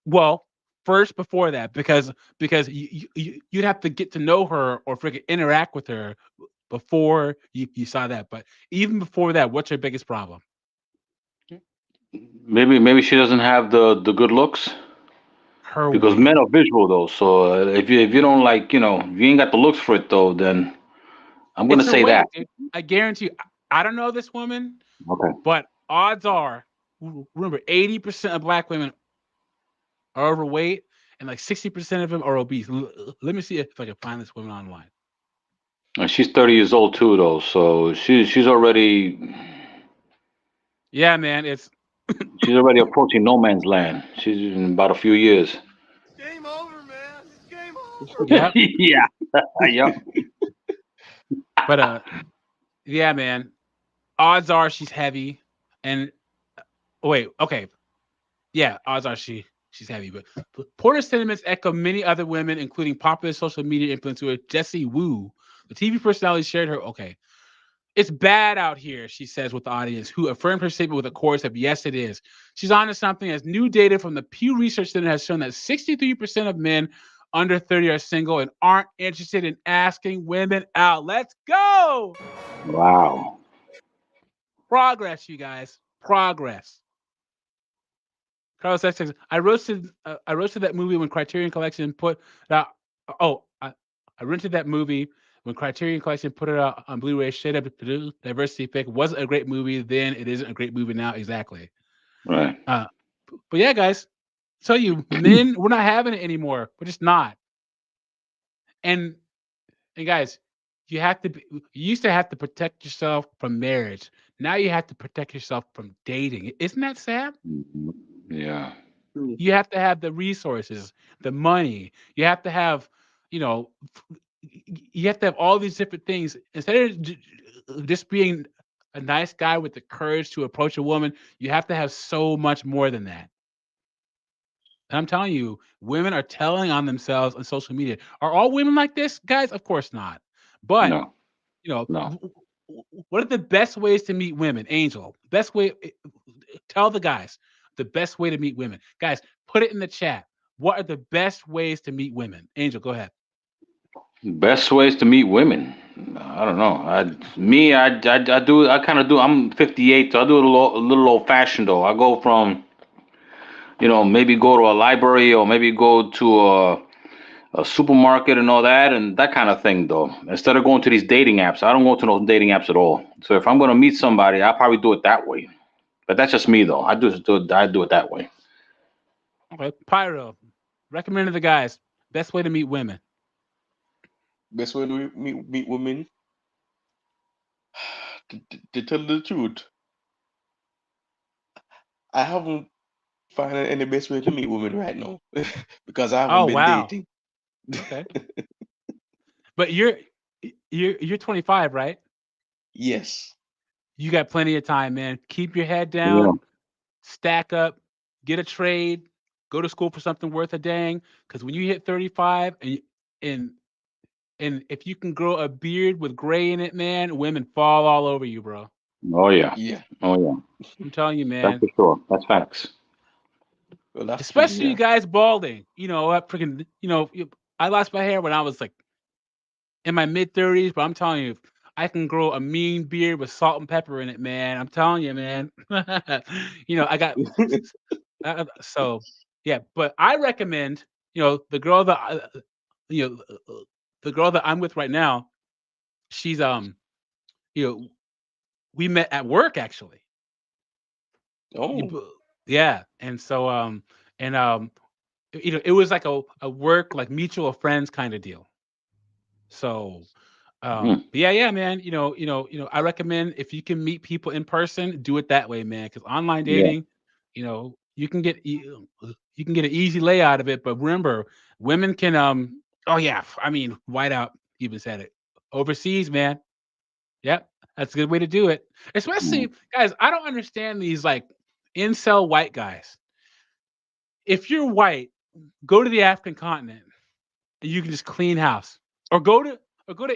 Well, first before that, because you'd have to get to know her or freaking interact with her before you saw that. But even before that, what's her biggest problem? Maybe she doesn't have the good looks Her because weight. men are visual though. So if you don't like if you ain't got the looks for it though, then I'm gonna It's her say weight, that. dude. I guarantee you. I don't know this woman, Okay. but odds are, remember, 80% of black women are overweight, and like 60% of them are obese. Let me see if I can find this woman online. And she's 30 years old too though, so she's already Yeah, man, it's she's already approaching no man's land. She's in about a few years. Game over, man. It's game over. yep. Yeah. Yep. But yeah, man. Odds are she's heavy, and wait, okay, yeah, odds are she's heavy. But Porter's sentiments echo many other women, including popular social media influencer Jessie Wu. The TV personality shared her. Okay, it's bad out here, she says with the audience, who affirmed her statement with a chorus of yes, it is. She's on to something as new data from the Pew Research Center has shown that 63% of men under 30 are single and aren't interested in asking women out. Let's go! Wow. Progress, you guys. Progress. Carlos X says, I roasted that movie when Criterion Collection put out. Oh, I rented that movie when Criterion Collection put it out on Blu-ray. Straight up, diversity pick wasn't a great movie then. It isn't a great movie now. Exactly. Right. But yeah, guys, tell you, men, we're not having it anymore. We're just not. And guys, you have to. You used to have to protect yourself from marriage. Now you have to protect yourself from dating. Isn't that sad? Mhm. Yeah. You have to have the resources, the money. You have to have, you know, you have to have all these different things instead of just being a nice guy with the courage to approach a woman. You have to have so much more than that. And I'm telling you, women are telling on themselves on social media. Are all women like this, guys? Of course not. But No. you know, No. what are the best ways to meet women? Angel, best way. Tell the guys the best way to meet women. Guys, put it in the chat. What are the best ways to meet women? Angel, go ahead. Best ways to meet women. I don't know. I do. I kind of do. I'm 58, so I do it a little old fashioned though. I go from, maybe go to a library or maybe go to a supermarket and all that and that kind of thing though. Instead of going to these dating apps, I don't go to those dating apps at all. So if I'm gonna meet somebody, I'll probably do it that way. But that's just me though. I do it that way. Okay, Pyro, recommend to the guys best way to meet women. Best way to meet women. To tell the truth, I haven't found any best way to meet women right now because I haven't Oh been wow. dating. Okay, but you're 25, right? Yes. You got plenty of time, man. Keep your head Yeah. down, stack up, get a trade, go to school for something worth a dang. Because when you hit 35 and and if you can grow a beard with gray in it, man, women fall all over you, bro. Oh yeah. Yeah. Oh yeah. I'm telling you, That's man. for sure. That's facts. Well, that's true. Especially you Yeah. guys balding. I freaking, I lost my hair when I was like in my mid 30s, but I'm telling you, I can grow a mean beard with salt and pepper in it, man. I'm telling you, man. I got so yeah, but I recommend, the girl that you know, the girl that I'm with right now, she's you know, we met at work actually. You Oh. bu- yeah, and so and it was like a work like mutual friends kind of deal. So Mhm. but yeah, man, I recommend if you can meet people in person, do it that way, man, because online Yeah. dating, you can get an easy lay out of it, but remember, women can oh yeah, I mean, Whiteout even said it. Overseas, man. Yep, that's a good way to do it. Mhm. Especially, guys, I don't understand these like incel white guys. If you're white, go to the African continent and you can just clean house. Or go to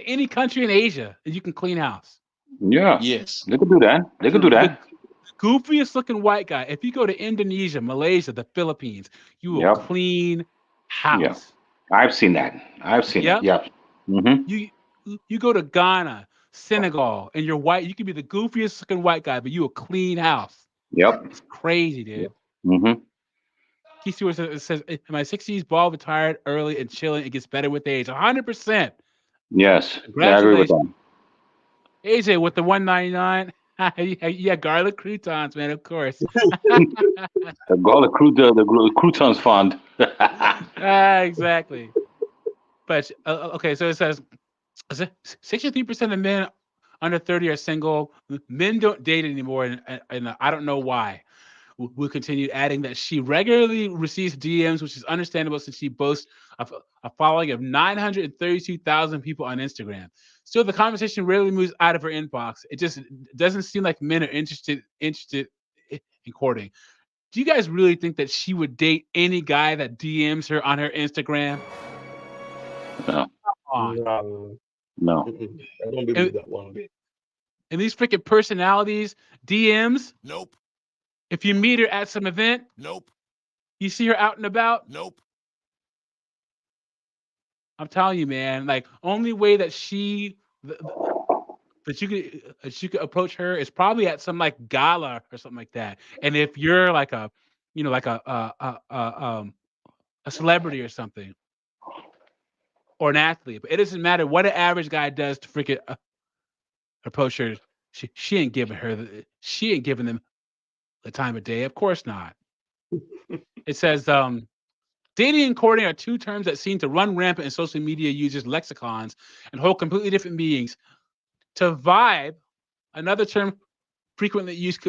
any country in Asia and you can clean house. Yeah. Yes. They could do that. They could do The that. goofiest looking white guy. If you go to Indonesia, Malaysia, the Philippines, you will Yep. clean Yeah. house. I've seen that. I've seen it. Yep. Yep. Mm-hmm. You you go to Ghana, Senegal, and you're white. You can be the goofiest looking white guy, but you will clean house. Yep. It's crazy, dude. Mm-hmm. Keith Stewart says, in my 60s, bald, retired early, and chilling. It gets better with age. 100%. Yes. Yeah, I agree with Congratulations. that. AJ with the 199. Yeah, garlic croutons, man, of course. The garlic croutons fond. Exactly. But okay, so it says 63% of men under 30 are single. Men don't date anymore, and I don't know why. We'll continue adding that she regularly receives DMs, which is understandable since she boasts of a following of 932,000 people on Instagram. Still, the conversation rarely moves out of her inbox. It just doesn't seem like men are interested in courting. Do you guys really think that she would date any guy that DMs her on her Instagram? No. Come on. No. No. I don't believe that one bit. And these freaking personalities, DMs. Nope. If you meet her at some event, Nope. you see her out and about. Nope. I'm telling you, man. Like, only way that that you could approach her is probably at some like gala or something like that. And if you're like a, like a celebrity or something, or an athlete, but it doesn't matter what an average guy does to freaking approach her. She ain't giving she ain't giving them the time of day. Of course not. It says dating and courting are two terms that seem to run rampant in social media users' lexicons and hold completely different meanings. To vibe, another term frequently used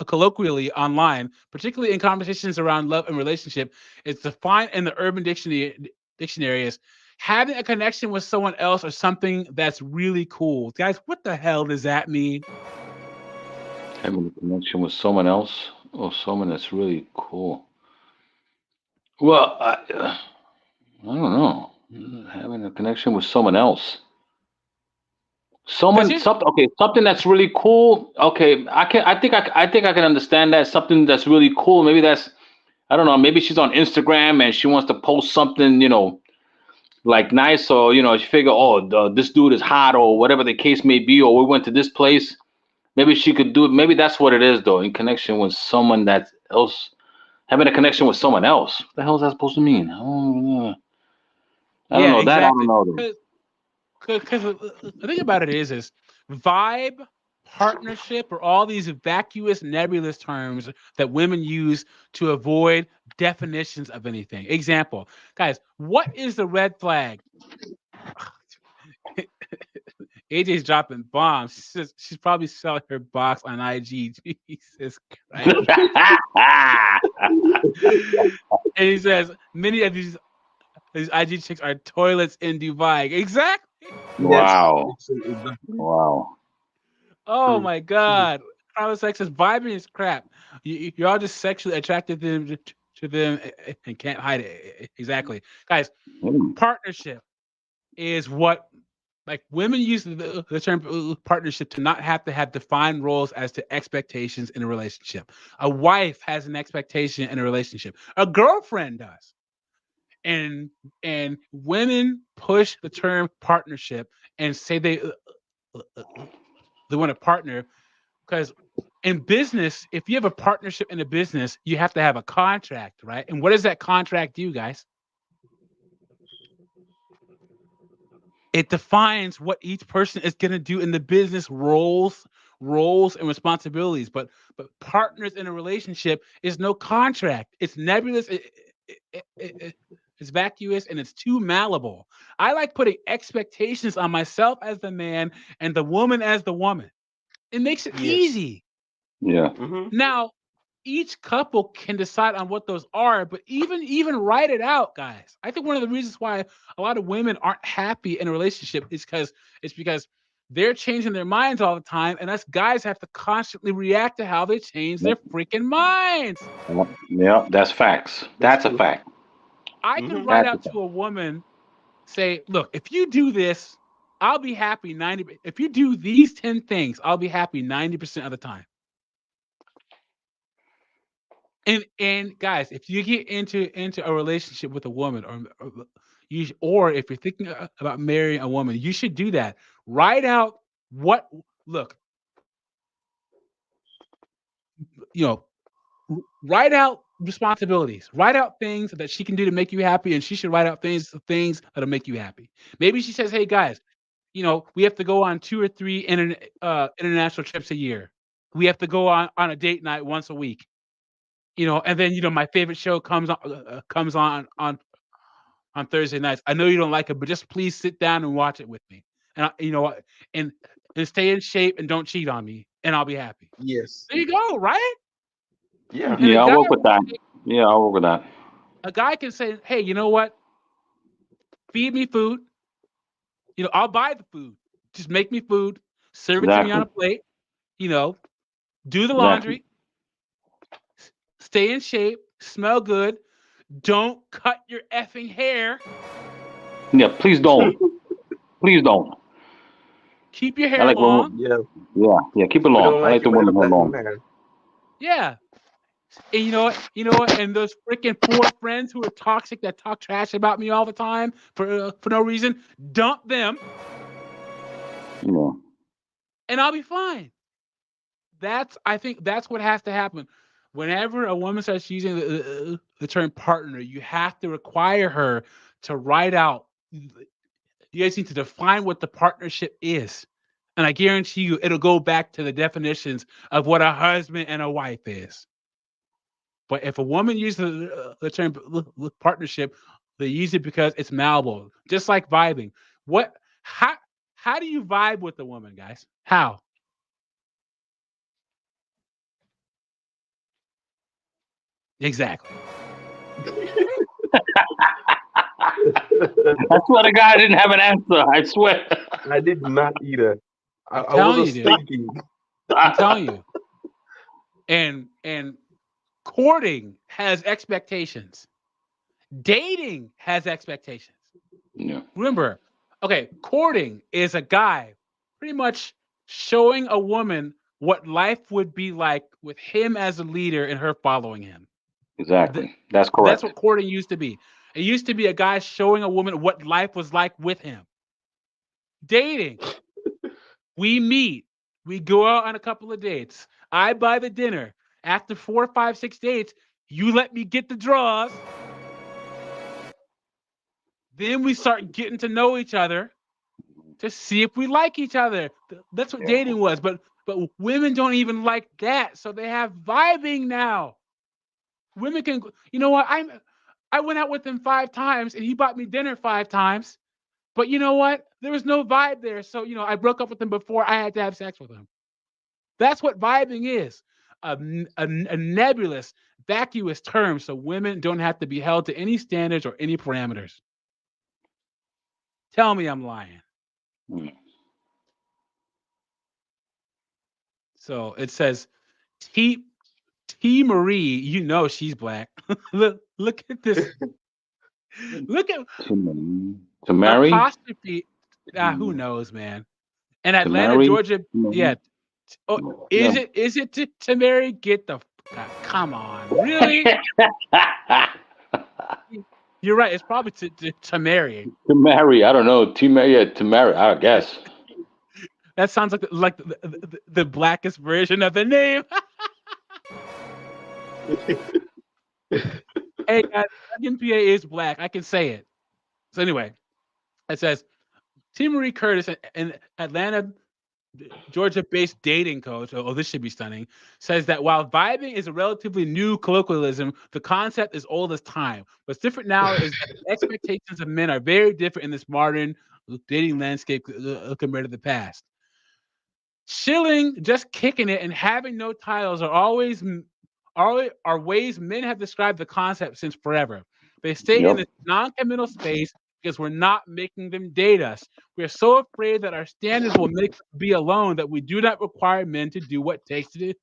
colloquially online, particularly in conversations around love and relationship, is defined in the Urban Dictionary as having a connection with someone else or something that's really cool. Guys, what the hell does that mean? Having a connection with someone else or someone that's really cool. Well, I don't know. Having a connection with someone else. Something that's really cool. Okay, I think I can understand that. Something that's really cool. Maybe that's, I don't know. Maybe she's on Instagram and she wants to post something, like nice, or she figure, oh, this dude is hot, or whatever the case may be, or we went to this place. Maybe she could do it. Maybe that's what it is, though. In connection with someone that else, having a connection with someone else. What the hell is that supposed to mean? I don't know. I don't Yeah, know that. I don't exactly. know. Because the thing about it is vibe, partnership, or all these vacuous, nebulous terms that women use to avoid definitions of anything. Example, guys, what is the red flag? AJ's dropping bombs. She's probably selling her box on IG. Jesus Christ. And he says many of these IG chicks are toilets in Dubai. Exactly. Wow. Exactly. Wow. Oh True. my God. Private sex is vibing is crap. You're all just sexually attracted to them and can't hide it. Exactly. Guys, partnership is what, like, women use the term partnership to not have to have defined roles as to expectations in a relationship. A wife has an expectation in a relationship. A girlfriend does. And women push the term partnership and say they want to partner because in business, if you have a partnership in a business, you have to have a contract, right? And what does that contract do, guys? It defines what each person is going to do in the business roles and responsibilities. But partners in a relationship is no contract. It's nebulous. It's vacuous and it's too malleable. I like putting expectations on myself as the man and the woman as the woman. It makes it easy. Yeah. Now, each couple can decide on what those are, but even write it out, guys. I think one of the reasons why a lot of women aren't happy in a relationship is because they're changing their minds all the time, and us guys have to constantly react to how they change their freaking minds. Yeah, that's facts. That's a fact. I can write out to a woman, say, look, if you do this, I'll be happy 90. If you do these 10 things, I'll be happy 90% of the time. And guys, if you get into a relationship with a woman, or if you're thinking about marrying a woman, you should do that. Write out what look, you know, write out responsibilities. Write out things that she can do to make you happy, and she should write out things that'll make you happy. Maybe she says, "Hey guys, we have to go on 2 or 3 international trips a year. We have to go on a date night once a week." And then my favorite show comes on Thursday nights. I know you don't like it, but just please sit down and watch it with me. And and and stay in shape and don't cheat on me, and I'll be happy. Yes. There you go, right? Yeah. And Yeah, I'll work with that. Yeah, I'll work with that. a guy can say, "Hey, you know what? Feed me food. I'll buy the food. Just make me food. Serve it to me on a Exactly. plate. You know, do the Exactly. laundry. Stay in shape. Smell good. Don't cut your effing hair. Yeah, please don't. Please don't. Keep your I hair like when. long. Yeah. Yeah, keep it We long. don't I like like it the when women you hair cut long. them hair. Yeah. And you know what? And those freaking 4 friends who are toxic that talk trash about me all the time for no reason, dump them, Yeah. and I'll be fine. I think that's what has to happen. Whenever a woman starts using the term partner, you have to require her to write out. You guys need to define what the partnership is, and I guarantee you, it'll go back to the definitions of what a husband and a wife is. But if a woman uses the term partnership, they use it because it's malleable, just like vibing. What? How do you vibe with a woman, guys? How? Exactly. I swear to God, I didn't have an answer. I swear. I did not either. I, I'm I was telling you, just dude. thinking. I'm telling you. And courting has expectations. Dating has expectations. Yeah. Remember, okay, courting is a guy pretty much showing a woman what life would be like with him as a leader and her following him. Th- Exactly. That's That's correct. what courting used to be. It used to be a guy showing a woman what life was like with him. Dating, we meet, we go out on a couple of dates. I buy the dinner. After 4, 5, 6 dates, you let me get the draws. Then we start getting to know each other to see if we like each other. That's what Yeah. dating was. But women don't even like that, so they have vibing now. Women can, you know what? I went out with him 5 times, and he bought me dinner 5 times. But you know what? There was no vibe there, so I broke up with him before I had to have sex with him. That's what vibing is. A nebulous, vacuous term, so women don't have to be held to any standards or any parameters. Tell me I'm lying. Mm. So it says T T Marie, she's black. Look at this. Look at To marry, apostrophe. Who knows, man? And to Atlanta, marry. Georgia. Yeah. Oh, Yeah. is it to marry? Get the come on, really? You're right. It's probably to marry. To marry. I don't know. To marry. Yeah, to marry. I guess. That sounds like the blackest version of the name. Hey guys, NPA is black. I can say it. So anyway, it says T. Marie Curtis, an Atlanta, Georgia-based dating coach. Oh, this should be stunning. Says that while vibing is a relatively new colloquialism, the concept is old as time. What's different now is that the expectations of men are very different in this modern dating landscape compared to the past. Chilling, just kicking it, and having no titles are ways men have described the concept since forever. They stay in Yep. this non-committal space because we're not making them date us. We are so afraid that our standards will make us be alone that we do not require men to do what it takes to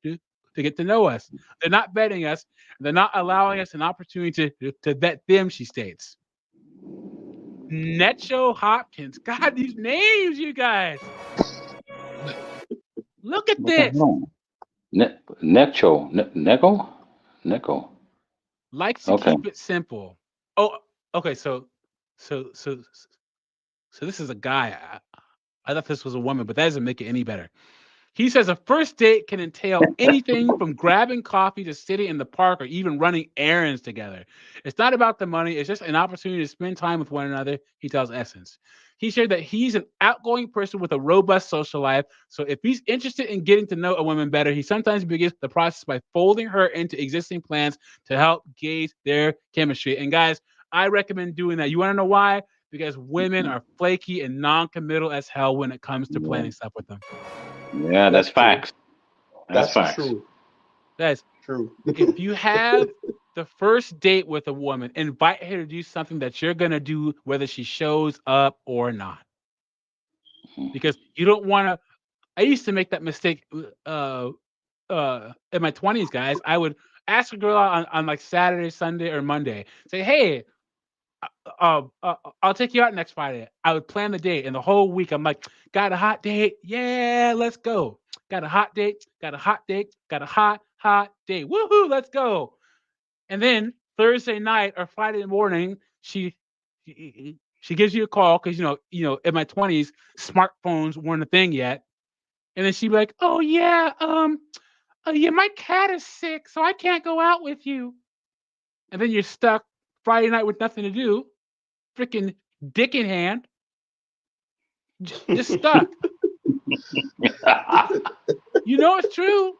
get to know us. They're not vetting us. They're not allowing us an opportunity to vet them, she states. Necho Hopkins. God, these names, you guys. Look at What the this. hell? Neko. Likes to Okay. keep it simple. Oh, okay. So this is a guy. I thought this was a woman, but that doesn't make it any better. He says a first date can entail anything from grabbing coffee to sitting in the park or even running errands together. It's not about the money, it's just an opportunity to spend time with one another, he tells Essence. He shared that he's an outgoing person with a robust social life. So if he's interested in getting to know a woman better, he sometimes begins the process by folding her into existing plans to help gauge their chemistry. And guys, I recommend doing that. You want to know why? Because women are flaky and non-committal as hell when it comes to Yeah, planning stuff with them. yeah, that's That's true. facts. That's facts. True. Guys, True. if you have the first date with a woman, invite her to do something that you're gonna do whether she shows up or not. Because you don't want to. I used to make that mistake in my 20s, guys. I would ask a girl out on like Saturday, Sunday, or Monday. Say, hey, I'll take you out next Friday. I would plan the date, and the whole week I'm like, got a hot date? Yeah, let's go. Got a hot date? Got a hot date? Got a hot date? Woohoo! Let's go. And then Thursday night or Friday morning, she gives you a call because in my 20s, smartphones weren't a thing yet. And then she'd be like, "Oh yeah, yeah, my cat is sick, so I can't go out with you." And then you're stuck Friday night with nothing to do, freaking dick in hand, just stuck. You know it's true.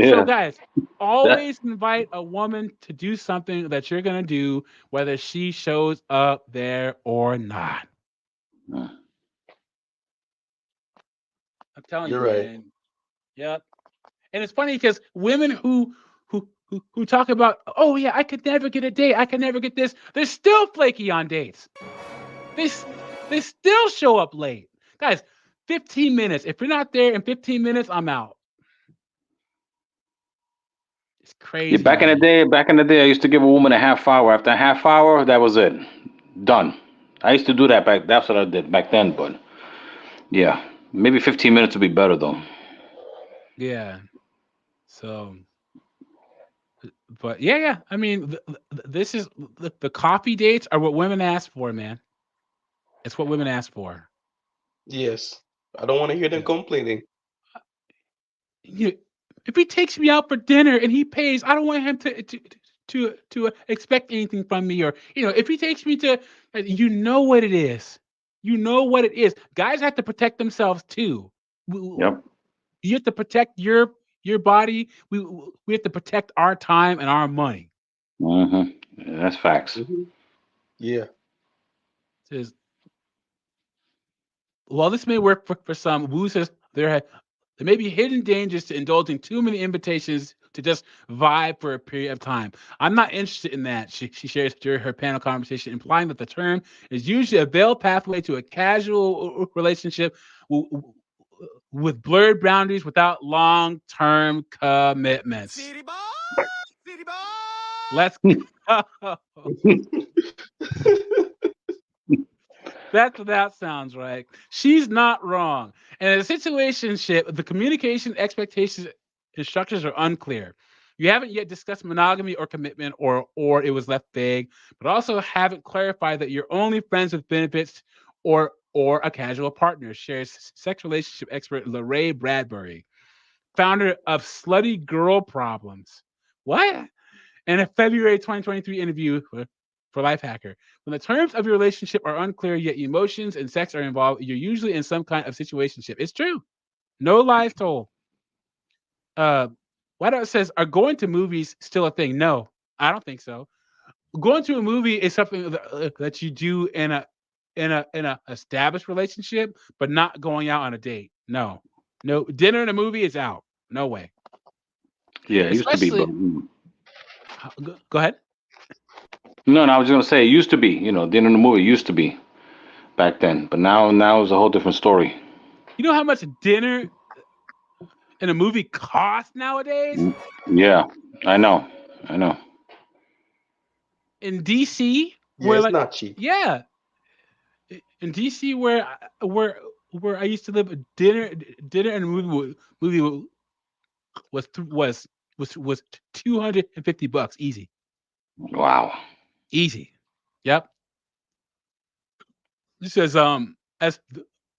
So Yeah. guys, always invite a woman to do something that you're gonna do, whether she shows up there or not. I'm telling you, You're right. man. Yep. And it's funny because women who talk about, oh yeah, I could never get a date, I could never get this, they're still flaky on dates. They still show up late. Guys, 15 minutes. If you're not there in 15 minutes, I'm out. It's Yeah, crazy, man. back in the day, I used to give a woman a half hour. After a half hour, that was it. Done. I used to do that back. That's what I did back then. But yeah, maybe 15 minutes would be better though. Yeah. So, but yeah. I mean, this is the coffee dates are what women ask for, man. It's what women ask for. Yes. I don't want to hear them Yeah. complaining. You, if he takes me out for dinner and he pays, I don't want him to expect anything from me. Or if he takes me to, you know what it is. You know what it is. Guys have to protect themselves too. Yep. You have to protect your body. We have to protect our time and our money. Yeah, that's facts. Yeah. Says, while this may work for some, Wu says there may be hidden dangers to indulging too many invitations to just vibe for a period of time. I'm not interested in that, she shares during her panel conversation, implying that the term is usually a veiled pathway to a casual relationship with blurred boundaries without long-term commitments. Let's go. That's what that sounds right. She's not wrong. And in a situationship, the communication expectations and structures are unclear. You haven't yet discussed monogamy or commitment, or it was left vague, but also haven't clarified that you're only friends with benefits or a casual partner, shares sex relationship expert Lorraine Bradbury, founder of Slutty Girl Problems. What? In a February 2023 interview for Lifehacker, when the terms of your relationship are unclear, yet emotions and sex are involved, you're usually in some kind of situationship. It's true. No lies told. White House says, are going to movies still a thing? No, I don't think so. Going to a movie is something that you do in a established relationship, but not going out on a date. No, dinner and a movie is out. No way. Yeah, it used to be, but Especially, go ahead. no, I was gonna say it used to be. Dinner in the movie used to be back then, but now it's a whole different story. You know how much dinner in a movie costs nowadays? Yeah, I know. I know. In DC, Yeah, where it's like, not cheap. yeah, in DC where I used to live, dinner and movie was $250 easy. Wow. Easy. Yep. This says as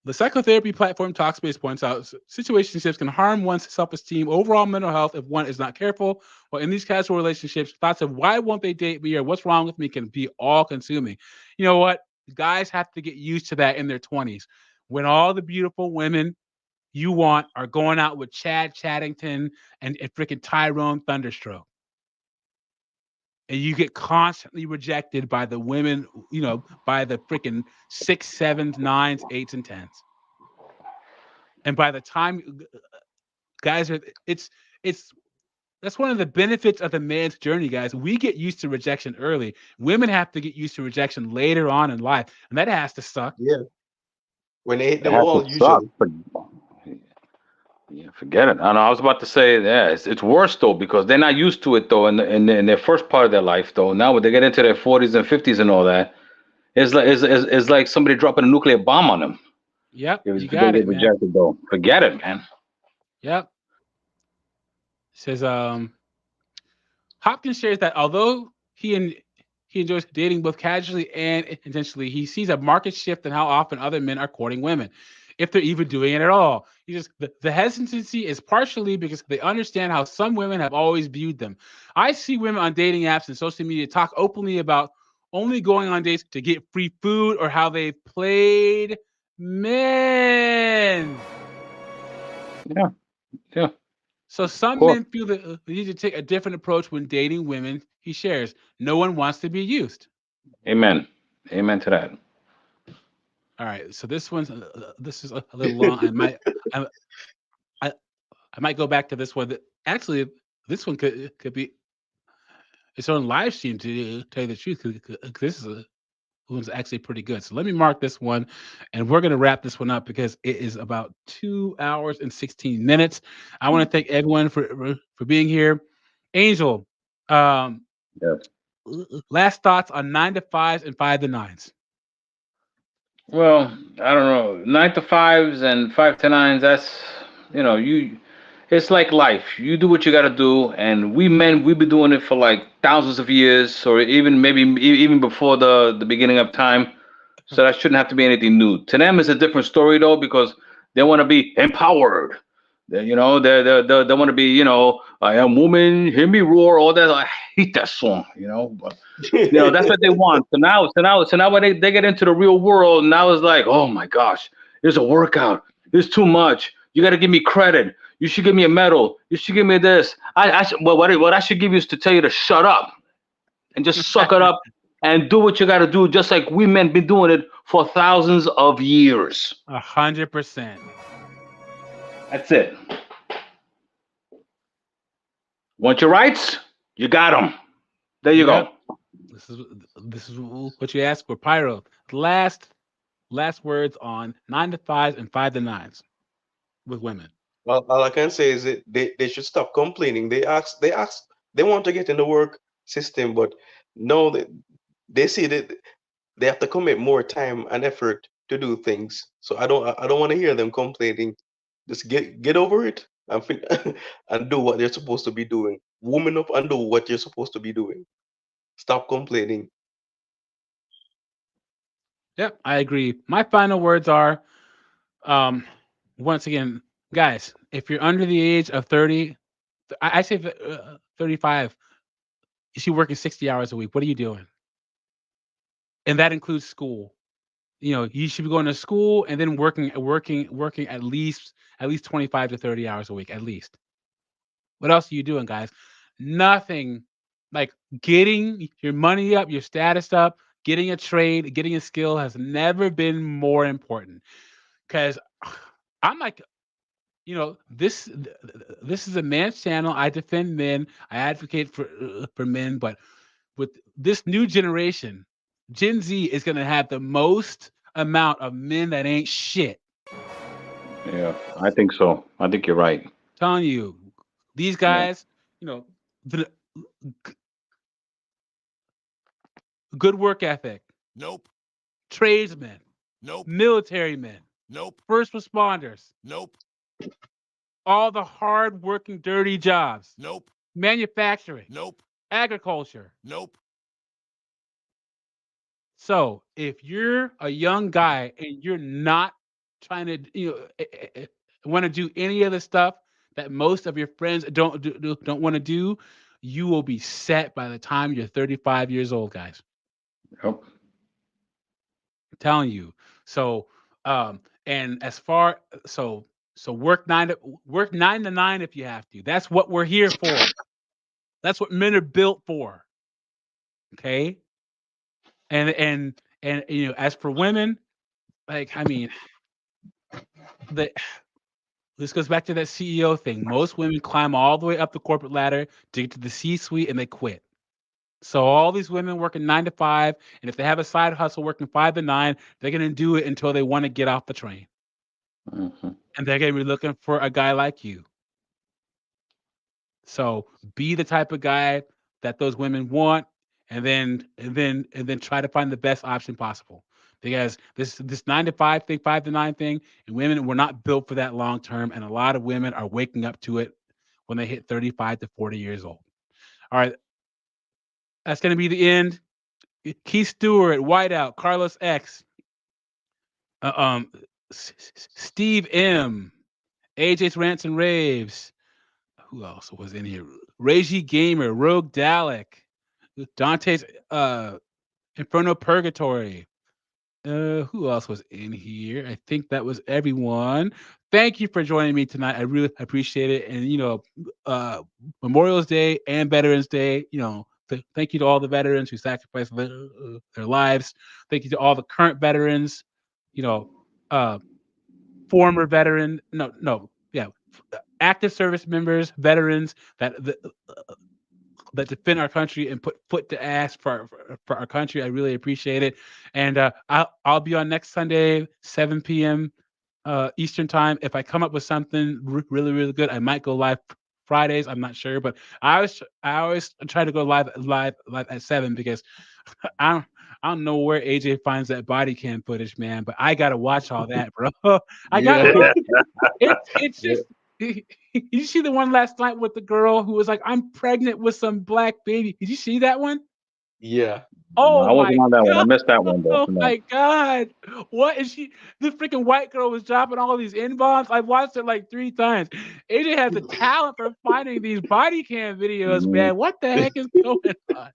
the psychotherapy platform Talkspace points out, situationships can harm one's self-esteem, overall mental health if one is not careful. Well, in these casual relationships, thoughts of why won't they date me or what's wrong with me can be all-consuming. You know what? Guys have to get used to that in their 20s. When all the beautiful women you want are going out with Chad Chaddington and freaking Tyrone Thunderstroke. And you get constantly rejected by the women, by the freaking 6, 7s, 9s, 8s, and 10s. And by the time guys are, it's that's one of the benefits of the man's journey, guys. We get used to rejection early. Women have to get used to rejection later on in life, and that has to suck. Yeah, when they hit It the has to wall, suck. usually. Yeah, forget it. I know. I was about to say, yeah, it's worse though because they're not used to it though in their first part of their life though. Now when they get into their 40s and 50s and all that, it's like somebody dropping a nuclear bomb on them. Yep, you If they got get it, man. rejected though, forget it, man. Yep. Says Hopkins shares that although he enjoys dating both casually and intentionally, he sees a market shift in how often other men are courting women, if they're even doing it at all. He just the hesitancy is partially because they understand how some women have always viewed them. I see women on dating apps and social media talk openly about only going on dates to get free food or how they've played men. Yeah, yeah. So Of some course. men feel the need to take a different approach when dating women. He shares, no one wants to be used. Amen. Amen to that. All right, so this is a little long. I, I I might go back to this one. Actually, this one could be its own live stream to tell you the truth. 'Cause this is one's actually pretty good. So let me mark this one, and we're gonna wrap this one up because it is about 2 hours and 16 minutes. I want to thank everyone for being here. Angel, um, Yes. last thoughts on 9 to 5s and 5 to 9s. Well, I don't know. 9 to 5s and 5 to 9s. That's you. It's like life. You do what you got to do, and we men we've been doing it for like thousands of years, or even maybe even before the beginning of time. So that shouldn't have to be anything new. To them, it's a different story though because they want to be empowered. They want to be I am woman, hear me roar, all that. I hate that song. But that's what they want. So now when they get into the real world, now it's like, oh my gosh, there's a workout. There's too much. You got to give me credit. You should give me a medal. You should give me this. Well, what I should give you is to tell you to shut up and just suck it up and do what you got to do, just like we men been doing it for thousands of years. 100%. That's it. Want your rights? You got them. There you Yep. go. This is what you asked for, Pyro. Last words on 9 to 5s and 5 to 9s with women. Well, all I can say is that they should stop complaining. They want to get in the work system, but no, they see that they have to commit more time and effort to do things. So I don't want to hear them complaining. Just get over it and and do what they're supposed to be doing. Woman up and do what you're supposed to be doing. Stop complaining. Yep, I agree. My final words are, um, once again, guys, if you're under the age of 30, I say 35, you should be working 60 hours a week. What are you doing? And that includes school. You should be going to school and then working at least 25 to 30 hours a week, at least. What else are you doing, guys? Nothing. Like getting your money up, your status up, getting a trade, getting a skill has never been more important. Because I'm like, this is a man's channel. I defend men. I advocate for men, but with this new generation, Gen Z is going to have the most amount of men that ain't shit. Yeah, I think so. I think you're right. Telling you, these Yeah. guys, the good work ethic, Nope. tradesmen, Nope. Military men. Nope. First responders. Nope. All the hard working, dirty jobs. Nope. Manufacturing. Nope. Agriculture. Nope. So if you're a young guy and you're not trying to, want to do any of the stuff that most of your friends don't want to do, you will be set by the time you're 35 years old, guys. Yep. I'm telling you. So, and as far so work 9 to 9 if you have to. That's what we're here for. That's what men are built for. Okay. And as for women, like, I mean, this goes back to that CEO thing. Most women climb all the way up the corporate ladder to get to the C-suite and they quit. So all these women working 9 to 5, and if they have a side hustle working 5 to 9, they're gonna do it until they want to get off the train. Mm-hmm. And they're gonna be looking for a guy like you. So be the type of guy that those women want, and then try to find the best option possible. Because this 9 to 5 thing, 5 to 9 thing, and women were not built for that long term, and a lot of women are waking up to it when they hit 35 to 40 years old. All right, that's gonna be the end. Keith Stewart, Whiteout, Carlos X, Steve M, AJ's Rants and Raves. Who else was in here? Reiji Gamer, Rogue Dalek, Dante's Inferno Purgatory. Who else was in here? I think that was everyone. Thank you for joining me tonight. I really appreciate it. And Memorial's Day and Veterans Day, thank you to all the veterans who sacrificed their lives. Thank you to all the current veterans, former veteran, active service members, veterans that defend our country and put foot to ass for our country. I really appreciate it. And I'll be on next Sunday, 7 p.m. Eastern time. If I come up with something really, really good, I might go live Fridays. I'm not sure, but I always try to go live at 7 because I don't know where AJ finds that body cam footage, man. But I gotta watch all that, bro. I gotta watch it. It's just. You see the one last night with the girl who was like, "I'm pregnant with some black baby." Did you see that one? Yeah. Oh, I wasn't on that one. I God. missed that one though. Oh my God! What is she? The freaking white girl was dropping all these N-bombs. I watched it like 3 times. AJ has a talent for finding these body cam videos, man. What the heck is going on?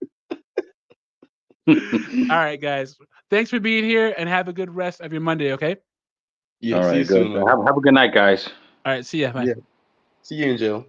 All right, guys. Thanks for being here, and have a good rest of your Monday. Okay. Yeah. All See right, you good. soon, man. Have a good night, guys. All right. See ya. Bye. Yeah. See you in jail.